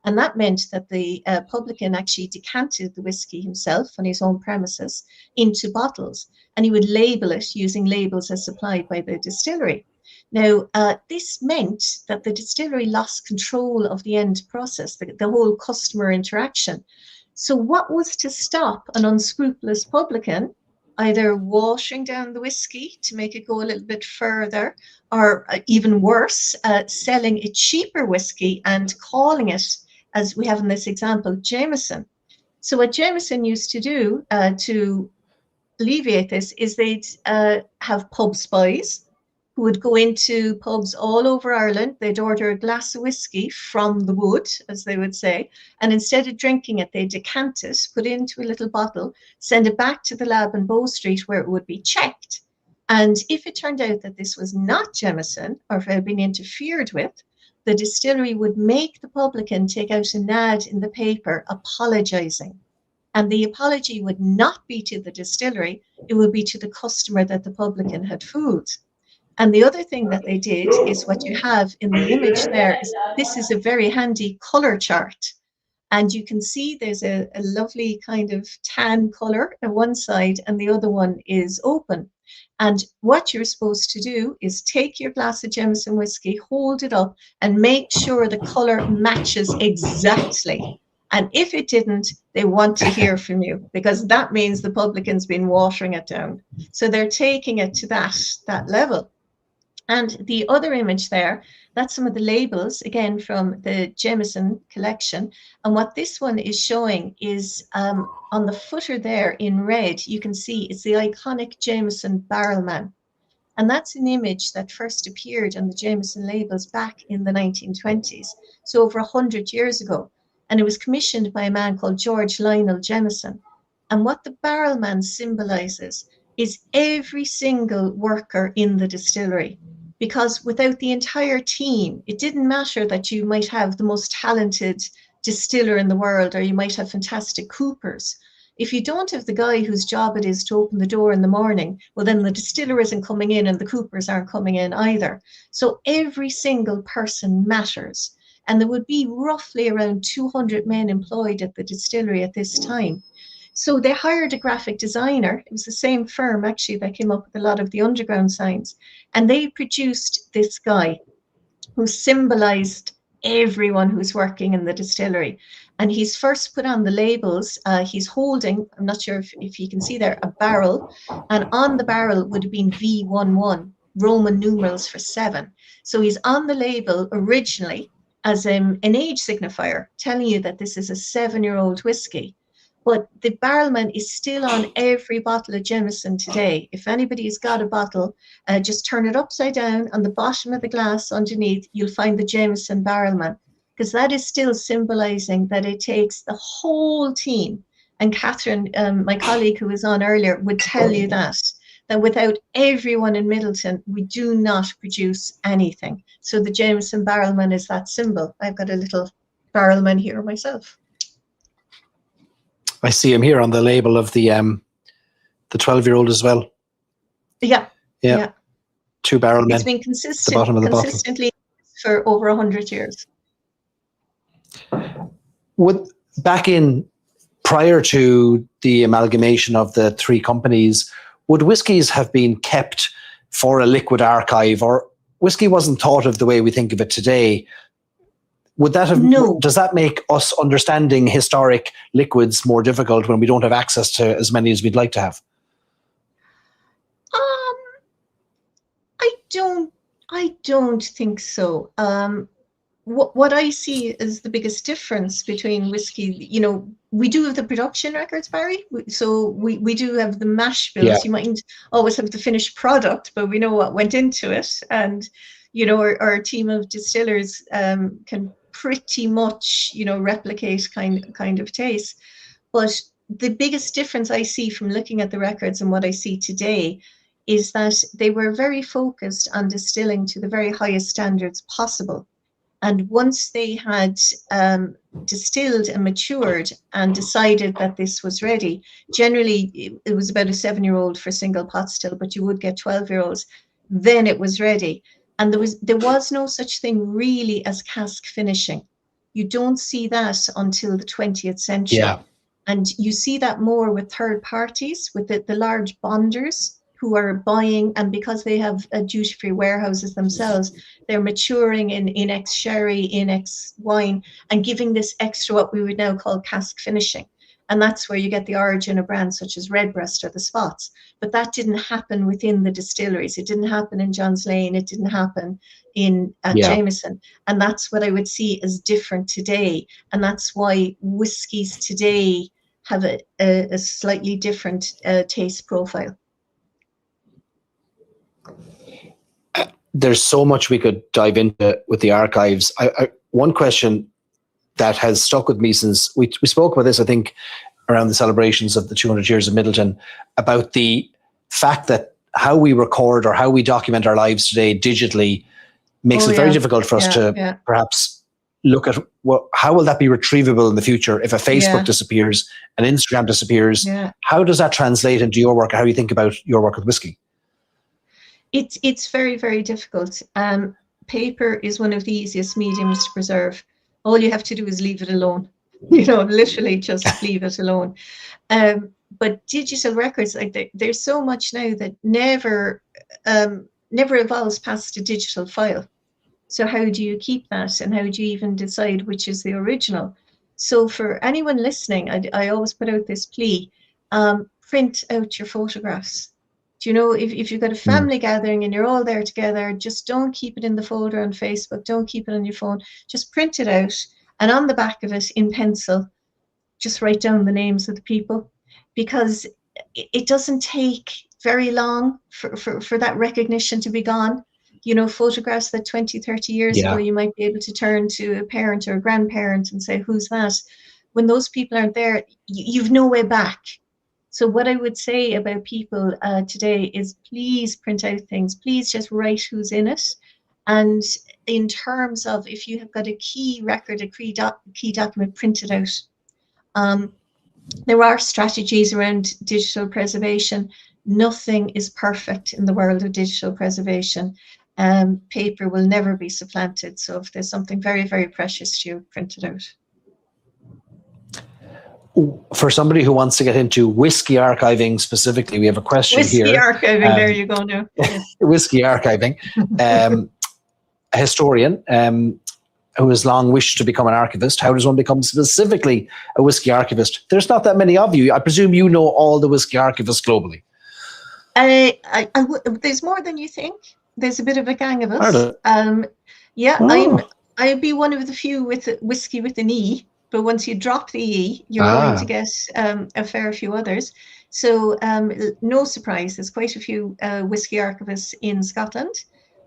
And that meant that the publican actually decanted the whiskey himself on his own premises into bottles, and he would label it using labels as supplied by the distillery. Now, this meant that the distillery lost control of the end process, the whole customer interaction. So what was to stop an unscrupulous publican either watering down the whiskey to make it go a little bit further, or even worse, selling a cheaper whiskey and calling it, as we have in this example, Jameson. So what Jameson used to do to alleviate this is they'd have pub spies who would go into pubs all over Ireland. They'd order a glass of whiskey from the wood, as they would say, and instead of drinking it, they'd decant it, put it into a little bottle, send it back to the lab in Bow Street where it would be checked. And if it turned out that this was not Jameson, or if it had been interfered with, the distillery would make the publican take out an ad in the paper apologizing. And the apology would not be to the distillery, it would be to the customer that the publican had fooled. And the other thing that they did is what you have in the image there. This is a very handy color chart. And you can see there's a lovely kind of tan color on one side and the other one is open. And what you're supposed to do is take your glass of Jameson whiskey, hold it up and make sure the color matches exactly. And if it didn't, they want to hear from you because that means the publican's been watering it down. So they're taking it to that level. And the other image there, that's some of the labels, again, from the Jameson collection. And what this one is showing is on the footer there in red, you can see it's the iconic Jameson Barrelman. And that's an image that first appeared on the Jameson labels back in the 1920s, so over 100 years ago. And it was commissioned by a man called George Lionel Jameson. And what the Barrelman symbolizes is every single worker in the distillery. because without the entire team, it didn't matter that you might have the most talented distiller in the world, or you might have fantastic coopers. If you don't have the guy whose job it is to open the door in the morning, well, then the distiller isn't coming in and the coopers aren't coming in either. So every single person matters. And there would be roughly around 200 men employed at the distillery at this time. So they hired a graphic designer. It was the same firm, actually, that came up with a lot of the underground signs. And they produced this guy who symbolized everyone who's working in the distillery. And he's first put on the labels. He's holding, I'm not sure if you can see there, a barrel. And on the barrel would have been V11, Roman numerals for 7. So he's on the label originally as an age signifier, telling you that this is a 7-year-old whiskey. But the barrelman is still on every bottle of Jameson today. If anybody's got a bottle, just turn it upside down. On the bottom of the glass underneath, you'll find the Jameson barrelman, because that is still symbolizing that it takes the whole team. And Catherine, my colleague who was on earlier, would tell you that without everyone in Middleton, we do not produce anything. So the Jameson barrelman is that symbol. I've got a little barrelman here myself. I see him here on the label of the 12-year-old as well. Yeah. 2 barrel men. It's been consistently for over 100 years. Back in prior to the amalgamation of the 3 companies, would whiskies have been kept for a liquid archive, or whiskey wasn't thought of the way we think of it today? Would that have? No. Does that make us understanding historic liquids more difficult when we don't have access to as many as we'd like to have? I don't think so. What I see as the biggest difference between whiskey, we do have the production records, Barry. So we do have the mash bills. Yeah. You mightn't always have the finished product, but we know what went into it. And, our team of distillers can pretty much, replicate kind of taste. But the biggest difference I see from looking at the records and what I see today is that they were very focused on distilling to the very highest standards possible. And once they had distilled and matured and decided that this was ready, generally it was about a 7-year-old for single pot still, but you would get 12-year-olds, then it was ready. And there was no such thing really as cask finishing. You don't see that until the 20th century. Yeah. And you see that more with third parties, with the large bonders who are buying, and because they have duty-free warehouses themselves, they're maturing in X sherry, in X wine, and giving this extra what we would now call cask finishing. And that's where you get the origin of brands such as Redbreast or the Spots. But that didn't happen within the distilleries. It didn't happen in John's Lane. It didn't happen at Jameson. And that's what I would see as different today. And that's why whiskies today have a slightly different taste profile. There's so much we could dive into with the archives. One question that has stuck with me since we spoke about this, I think, around the celebrations of the 200 years of Middleton, about the fact that how we record or how we document our lives today digitally makes it very difficult for us to perhaps look at how will that be retrievable in the future if a Facebook disappears, an Instagram disappears. How does that translate into your work? How do you think about your work with whiskey? It's very, very difficult. Paper is one of the easiest mediums to preserve. All you have to do is leave it alone. Literally just leave it alone. But digital records, there's so much now that never evolves past a digital file. So how do you keep that, and how do you even decide which is the original? So for anyone listening, I always put out this plea: print out your photographs. If you've got a family gathering and you're all there together, just don't keep it in the folder on Facebook. Don't keep it on your phone. Just print it out, and on the back of it in pencil, just write down the names of the people, because it doesn't take very long for that recognition to be gone. Photographs that 20, 30 years ago, you might be able to turn to a parent or a grandparent and say, who's that? When those people aren't there, you've no way back. So what I would say about people today is please print out things. Please just write who's in it. And in terms of if you have got a key record, a key document, print it out. There are strategies around digital preservation. Nothing is perfect in the world of digital preservation. Paper will never be supplanted. So if there's something very, very precious to you, print it out. For somebody who wants to get into whiskey archiving specifically, we have a question here. Whiskey archiving, there you go now. Yes. Whiskey archiving. A historian who has long wished to become an archivist. How does one become specifically a whiskey archivist? There's not that many of you. I presume you know all the whiskey archivists globally. There's more than you think. There's a bit of a gang of us. Are there? Yeah, Oh. I'd be one of the few with whiskey with an E, but once you drop the E, you're going to get a fair few others. So no surprise, there's quite a few whiskey archivists in Scotland.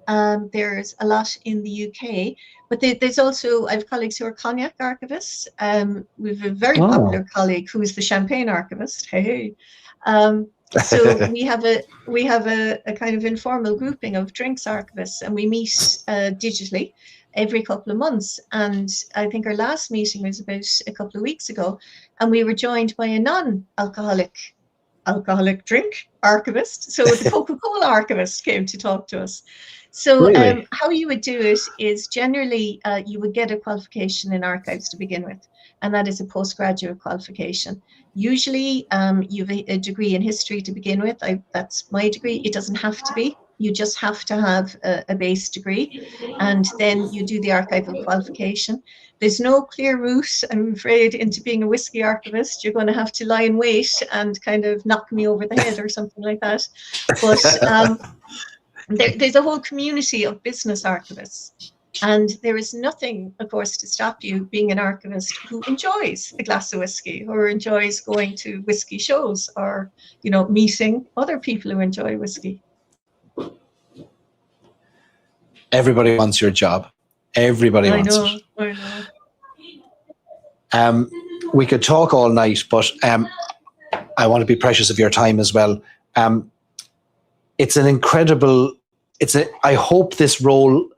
There's a lot in the UK, but there's also, I have colleagues who are cognac archivists. We have a very popular colleague who is the champagne archivist. Hey. So we have a kind of informal grouping of drinks archivists, and we meet digitally every couple of months. And I think our last meeting was about a couple of weeks ago, and we were joined by a non-alcoholic drink archivist. So the Coca-Cola archivist came to talk to us. So Really? how you would do it is generally you would get a qualification in archives to begin with, and that is a postgraduate qualification. Usually you have a degree in history to begin with. That's my degree. It doesn't have to be. You just have to have a base degree, and then you do the archival qualification. There's no clear route, I'm afraid, into being a whiskey archivist. You're going to have to lie in wait and kind of knock me over the head or something like that. But there's a whole community of business archivists. And there is nothing, of course, to stop you being an archivist who enjoys a glass of whiskey, or enjoys going to whiskey shows, or, you know, meeting other people who enjoy whiskey. Everybody wants your job. Everybody wants it. I know. We could talk all night, but I want to be precious of your time as well. It's an incredible. I hope this role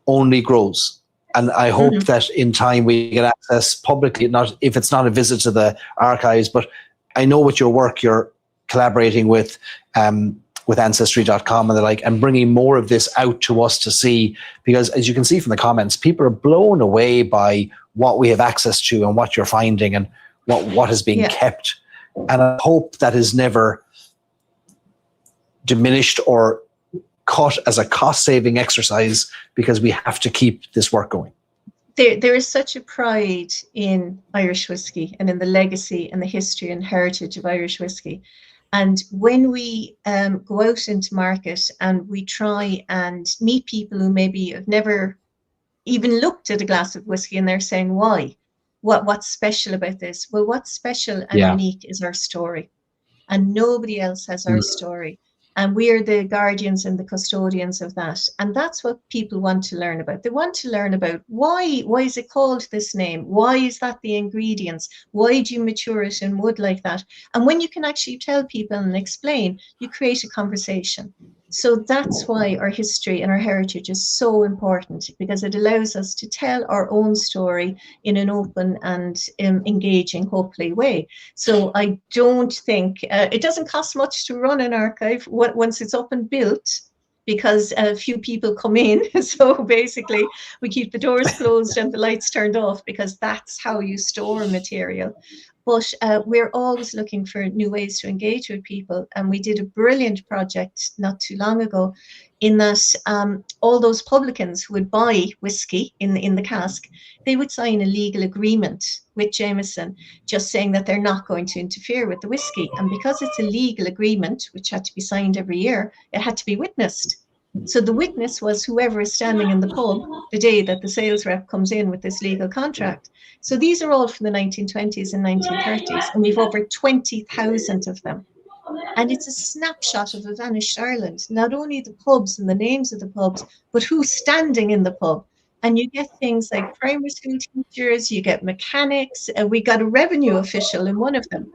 only grows, and I hope that in time we get access publicly. Not if it's not a visit to the archives, but I know with your work you're collaborating with Ancestry.com and the like, and bringing more of this out to us to see, because as you can see from the comments, people are blown away by what we have access to and what you're finding and what is being kept. And I hope that is never diminished or cut as a cost-saving exercise, because we have to keep this work going. There is such a pride in Irish whiskey and in the legacy and the history and heritage of Irish whiskey. And when we go out into market and we try and meet people who maybe have never even looked at a glass of whiskey, and they're saying, why? What's special about this? Well, what's special and unique is our story. And nobody else has our story. And we are the guardians and the custodians of that. And that's what people want to learn about. They want to learn about why is it called this name? Why is that the ingredients? Why do you mature it in wood like that? And when you can actually tell people and explain, you create a conversation. So that's why our history and our heritage is so important, because it allows us to tell our own story in an open and engaging, hopefully, way. So I don't think it doesn't cost much to run an archive once it's up and built, because a few people come in. So basically we keep the doors closed and the lights turned off, because that's how you store material. But we're always looking for new ways to engage with people. And we did a brilliant project not too long ago, in that all those publicans who would buy whiskey in the cask, they would sign a legal agreement with Jameson, just saying that they're not going to interfere with the whiskey. And because it's a legal agreement, which had to be signed every year, it had to be witnessed. So the witness was whoever is standing in the pub the day that the sales rep comes in with this legal contract. So these are all from the 1920s and 1930s, and we've over 20,000 of them. And it's a snapshot of a vanished Ireland, not only the pubs and the names of the pubs, but who's standing in the pub. And you get things like primary school teachers, you get mechanics, and we got a revenue official in one of them.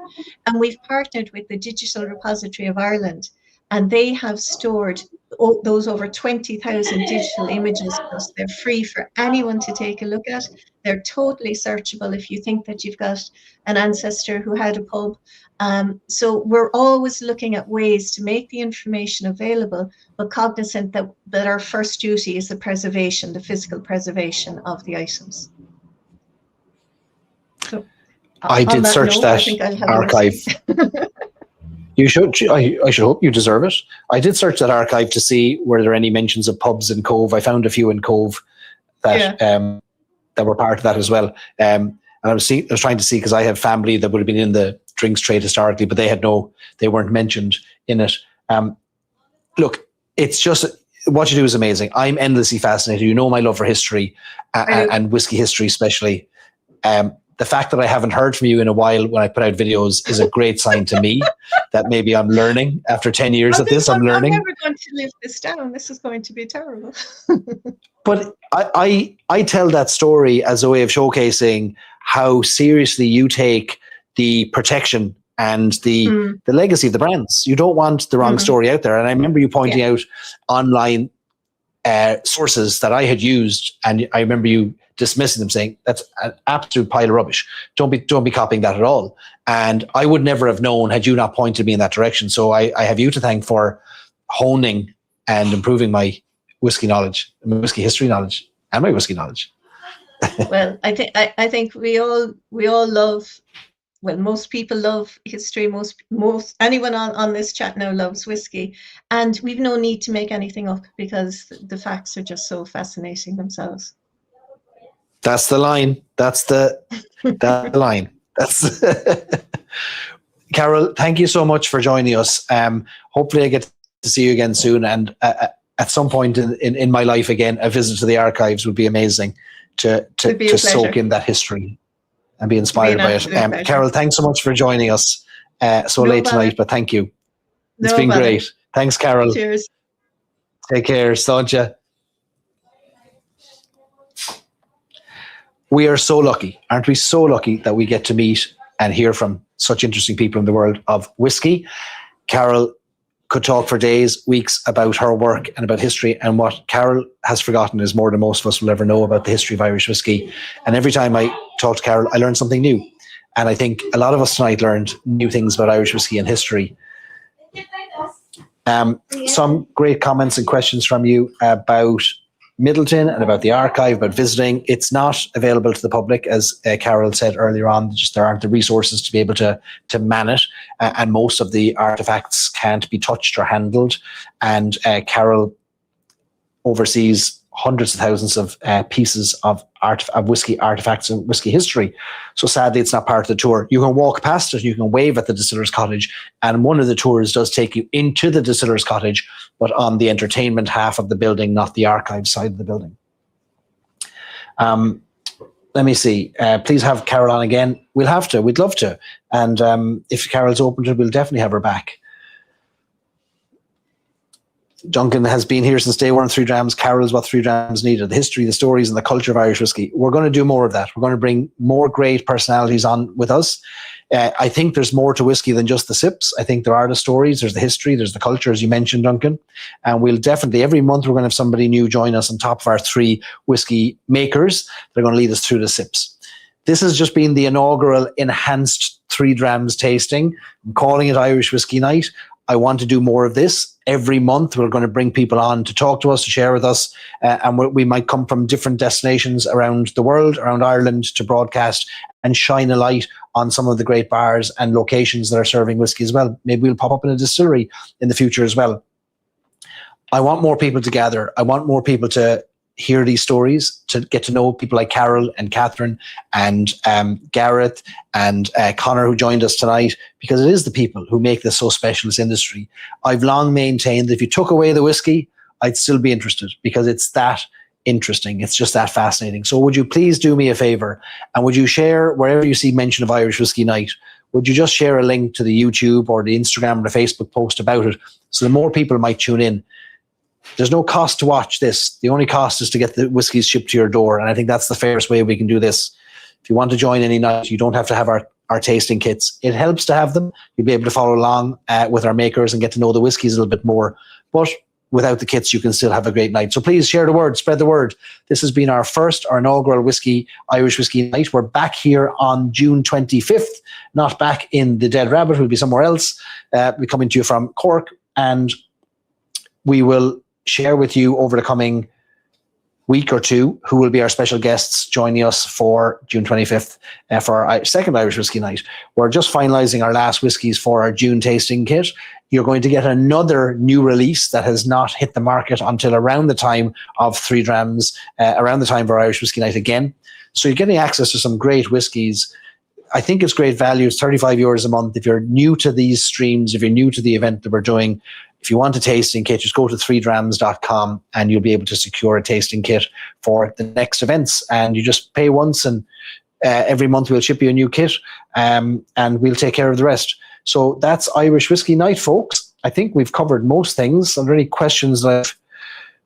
And we've partnered with the Digital Repository of Ireland, and they have stored those over 20,000 digital images for us. They're free for anyone to take a look at. They're totally searchable if you think that you've got an ancestor who had a pub. So we're always looking at ways to make the information available, but cognizant that our first duty is the preservation, the physical preservation of the items. So, I did search that archive. You should. I should hope you deserve it. I did search that archive to see were there any mentions of pubs in Cove. I found a few in Cove that that were part of that as well. And I was trying to see, because I have family that would have been in the drinks trade historically, but they weren't mentioned in it. Look, it's just, what you do is amazing. I'm endlessly fascinated. You know my love for history and whiskey history especially. The fact that I haven't heard from you in a while when I put out videos is a great sign to me that maybe I'm learning. After 10 years of this, I'm learning. I'm never going to live this down. This is going to be terrible. But I tell that story as a way of showcasing how seriously you take the protection and the legacy of the brands. You don't want the wrong story out there. And I remember you pointing out online sources that I had used, and I remember you dismissing them, saying that's an absolute pile of rubbish. Don't be copying that at all. And I would never have known had you not pointed me in that direction. So I have you to thank for honing and improving my whiskey knowledge, my whiskey history knowledge, and my whiskey knowledge. Well, I think we all love. Well, most people love history. Most anyone on this chat now loves whiskey, and we've no need to make anything up because the facts are just so fascinating themselves. That's the line. That's the line. That's Carol, thank you so much for joining us. Hopefully I get to see you again soon, and at some point in my life again, a visit to the archives would be amazing to soak in that history and be inspired by it. Carol, thanks so much for joining us so late tonight, but thank you. It's been great. Thanks, Carol. Cheers. Take care, Sonja. We are so lucky, aren't we? So lucky that we get to meet and hear from such interesting people in the world of whiskey. Carol could talk for days, weeks about her work and about history. And what Carol has forgotten is more than most of us will ever know about the history of Irish whiskey. And every time I talk to Carol, I learn something new. And I think a lot of us tonight learned new things about Irish whiskey and history. Some great comments and questions from you about Middleton and about the archive, about visiting. It's not available to the public, as Carol said earlier on. Just there aren't the resources to be able to man it, and most of the artifacts can't be touched or handled. And Carol oversees hundreds of thousands of pieces of whiskey artifacts and whiskey history. So sadly, it's not part of the tour. You can walk past it, you can wave at the Distillers Cottage, and one of the tours does take you into the Distillers Cottage, but on the entertainment half of the building, not the archive side of the building. Let me see. Please have Carol on again. We'll have to. We'd love to. And if Carol's open to it, we'll definitely have her back. Duncan has been here since day one of Three Drams. Carol's what Three Drams needed. The history, the stories, and the culture of Irish whiskey. We're going to do more of that. We're going to bring more great personalities on with us. I think there's more to whiskey than just the sips. I think there are the stories, there's the history, there's the culture, as you mentioned, Duncan. And we'll definitely, every month, we're going to have somebody new join us on top of our three whiskey makers. They're going to lead us through the sips. This has just been the inaugural enhanced Three Drams tasting. I'm calling it Irish Whiskey Night. I want to do more of this. Every month, we're going to bring people on to talk to us, to share with us, and we might come from different destinations around the world, around Ireland, to broadcast and shine a light on some of the great bars and locations that are serving whiskey as well. Maybe we'll pop up in a distillery in the future as well. I want more people to gather. I want more people to hear these stories, to get to know people like Carol and Catherine and Gareth and Connor, who joined us tonight, because it is the people who make this so special, this industry. I've long maintained that if you took away the whiskey, I'd still be interested, because it's that interesting. It's just that fascinating. So would you please do me a favor, and would you share, wherever you see mention of Irish Whiskey Night, would you just share a link to the YouTube or the Instagram or the Facebook post about it, so the more people might tune in. There's no cost to watch this. The only cost is to get the whiskies shipped to your door. And I think that's the fairest way we can do this. If you want to join any night, you don't have to have our tasting kits. It helps to have them. You'll be able to follow along with our makers and get to know the whiskies a little bit more. But without the kits, you can still have a great night. So please share the word, spread the word. This has been our inaugural Irish whiskey night. We're back here on June 25th, not back in the Dead Rabbit. We'll be somewhere else. We're coming to you from Cork, and we will share with you over the coming week or two who will be our special guests joining us for June 25th for our second Irish whiskey night. We're just finalizing our last whiskies for our June tasting kit. You're going to get another new release that has not hit the market until around the time of Three Drams, around the time of our Irish whiskey night again. So you're getting access to some great whiskies. I think it's great value. It's €35 a month. If you're new to these streams, if you're new to the event that we're doing, if you want a tasting kit, just go to 3drams.com and you'll be able to secure a tasting kit for the next events. And you just pay once, and every month we'll ship you a new kit, and we'll take care of the rest. So that's Irish Whiskey Night, folks. I think we've covered most things. Are there any questions that I've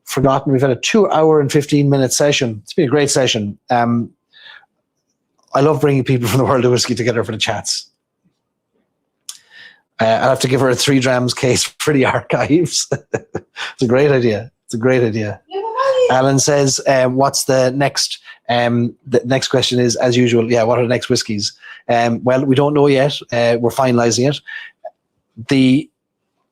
forgotten? We've had a 2 hour and 15-minute session. It's been a great session. I love bringing people from the world of whiskey together for the chats. I'll have to give her a 3 Drams case for the archives. It's a great idea. It's a great idea. Alan says, what's the next? The next question is, as usual, what are the next whiskies? Well, we don't know yet. We're finalizing it. The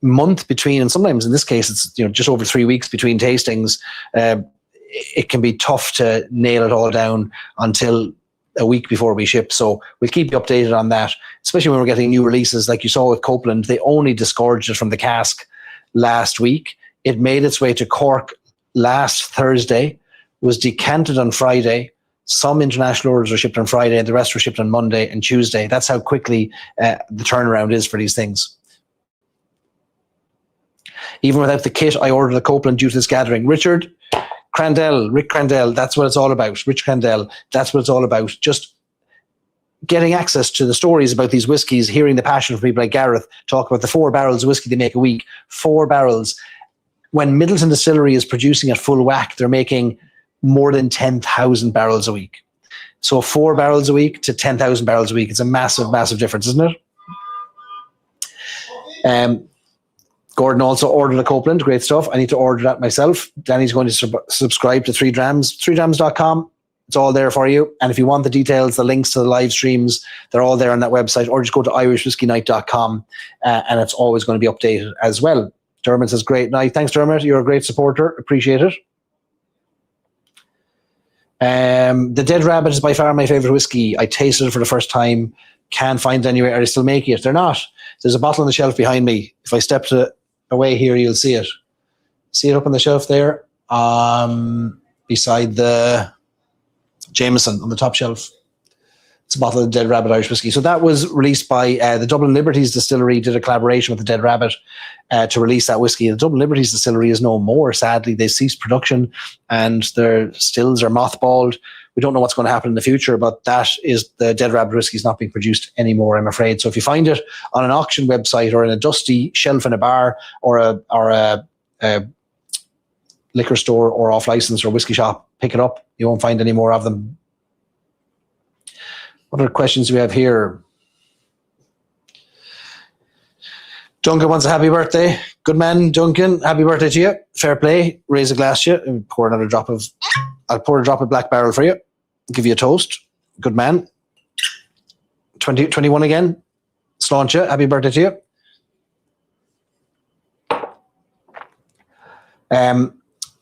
month between, and sometimes in this case, it's just over 3 weeks between tastings. It can be tough to nail it all down until a week before we ship. So we'll keep you updated on that, especially when we're getting new releases. Like you saw with Copeland, they only disgorged it from the cask last week. It made its way to Cork last Thursday, was decanted on Friday. Some international orders were shipped on Friday, and the rest were shipped on Monday and Tuesday. That's how quickly the turnaround is for these things. Even without the kit, I ordered a Copeland due to this gathering. Rick Crandell, that's what it's all about. Rich Crandell, that's what it's all about. Just getting access to the stories about these whiskies, hearing the passion from people like Gareth talk about the 4 barrels of whiskey they make a week. 4 barrels. When Middleton Distillery is producing at full whack, they're making more than 10,000 barrels a week. So 4 barrels a week to 10,000 barrels a week. It's a massive, massive difference, isn't it? Gordon also ordered a Copeland. Great stuff. I need to order that myself. Danny's going to subscribe to 3 Drams. 3drams.com. It's all there for you. And if you want the details, the links to the live streams, they're all there on that website. Or just go to irishwhiskeynight.com, and it's always going to be updated as well. Dermot says, great night. Thanks, Dermot. You're a great supporter. Appreciate it. The Dead Rabbit is by far my favorite whiskey. I tasted it for the first time. Can't find it anywhere. Are they still making it? They're not. There's a bottle on the shelf behind me. If I step away here, you'll see it. See it up on the shelf there? Beside the Jameson on the top shelf. It's a bottle of Dead Rabbit Irish whiskey. So that was released by the Dublin Liberties Distillery, did a collaboration with the Dead Rabbit to release that whiskey. The Dublin Liberties Distillery is no more, sadly. They ceased production and their stills are mothballed. We don't know what's going to happen in the future, but that is the Dead Rabbit whiskey is not being produced anymore, I'm afraid. So if you find it on an auction website or in a dusty shelf in a bar or a liquor store or off license or whiskey shop, pick it up. You won't find any more of them. What other questions do we have here? Duncan wants a happy birthday. Good man, Duncan. Happy birthday to you. Fair play. Raise a glass to you. And I'll pour a drop of Black Barrel for you. Give you a toast. Good man. 21 again. Sláinte. Happy birthday to you.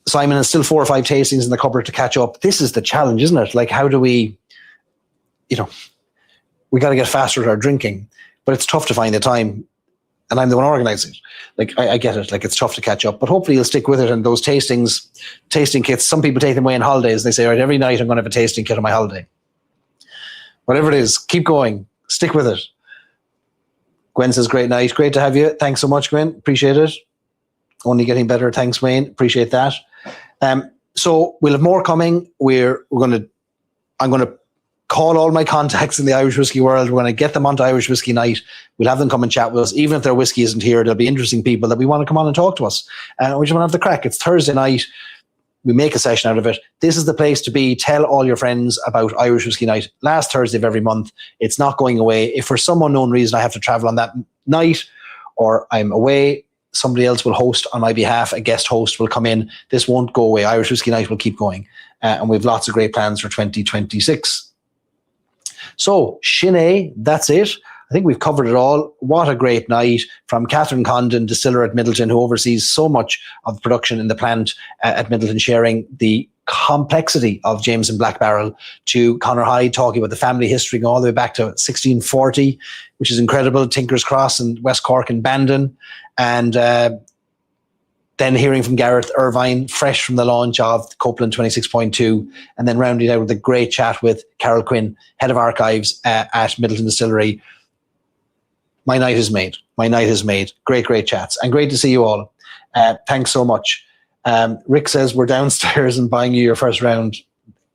Simon, is still 4 or 5 tastings in the cupboard to catch up. This is the challenge, isn't it? Like, how do we... we got to get faster at our drinking, but it's tough to find the time, and I'm the one organizing it. Like, I get it. Like, it's tough to catch up, but hopefully you'll stick with it. And those tasting kits, some people take them away on holidays. They say, all right, every night I'm going to have a tasting kit on my holiday. Whatever it is, keep going. Stick with it. Gwen says, great night. Great to have you. Thanks so much, Gwen. Appreciate it. Only getting better. Thanks, Wayne. Appreciate that. So we'll have more coming. I'm going to call all my contacts in the Irish whiskey world. We're going to get them onto Irish Whiskey Night. We'll have them come and chat with us. Even if their whiskey isn't here, there'll be interesting people that we want to come on and talk to us. We just want to have the crack. It's Thursday night. We make a session out of it. This is the place to be. Tell all your friends about Irish Whiskey Night. Last Thursday of every month. It's not going away. If for some unknown reason I have to travel on that night or I'm away, somebody else will host on my behalf. A guest host will come in. This won't go away. Irish Whiskey Night will keep going. And we have lots of great plans for 2026. So, Sinead, that's it. I think we've covered it all. What a great night from Catherine Condon, distiller at Middleton, who oversees so much of the production in the plant at Middleton, sharing the complexity of Jameson Black Barrel, to Conor Hyde talking about the family history going all the way back to 1640, which is incredible. Tinker's Cross and West Cork and Bandon. And then hearing from Gareth Irvine, fresh from the launch of Copeland 26.2, and then rounding out with a great chat with Carol Quinn, Head of Archives at Middleton Distillery. My night is made. My night is made. Great, great chats. And great to see you all. Thanks so much. Rick says we're downstairs and buying you your first round.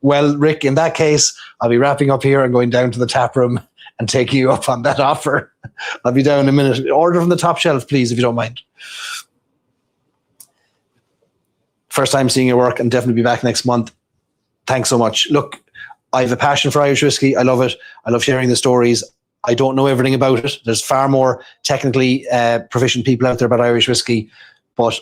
Well, Rick, in that case, I'll be wrapping up here and going down to the tap room and taking you up on that offer. I'll be down in a minute. Order from the top shelf, please, if you don't mind. First time seeing your work, and definitely be back next month. Thanks so much. Look, I have a passion for Irish whiskey. I love it. I love sharing the stories. I don't know everything about it. There's far more technically proficient people out there about Irish whiskey, but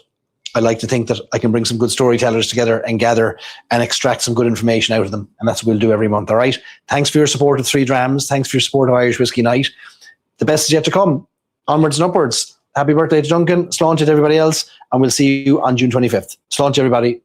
I like to think that I can bring some good storytellers together and gather and extract some good information out of them. And that's what we'll do every month. All right. Thanks for your support of Three Drams. Thanks for your support of Irish Whiskey Night. The best is yet to come. Onwards and upwards. Happy birthday to Duncan. Sláinte to everybody else. And we'll see you on June 25th. Sláinte, everybody.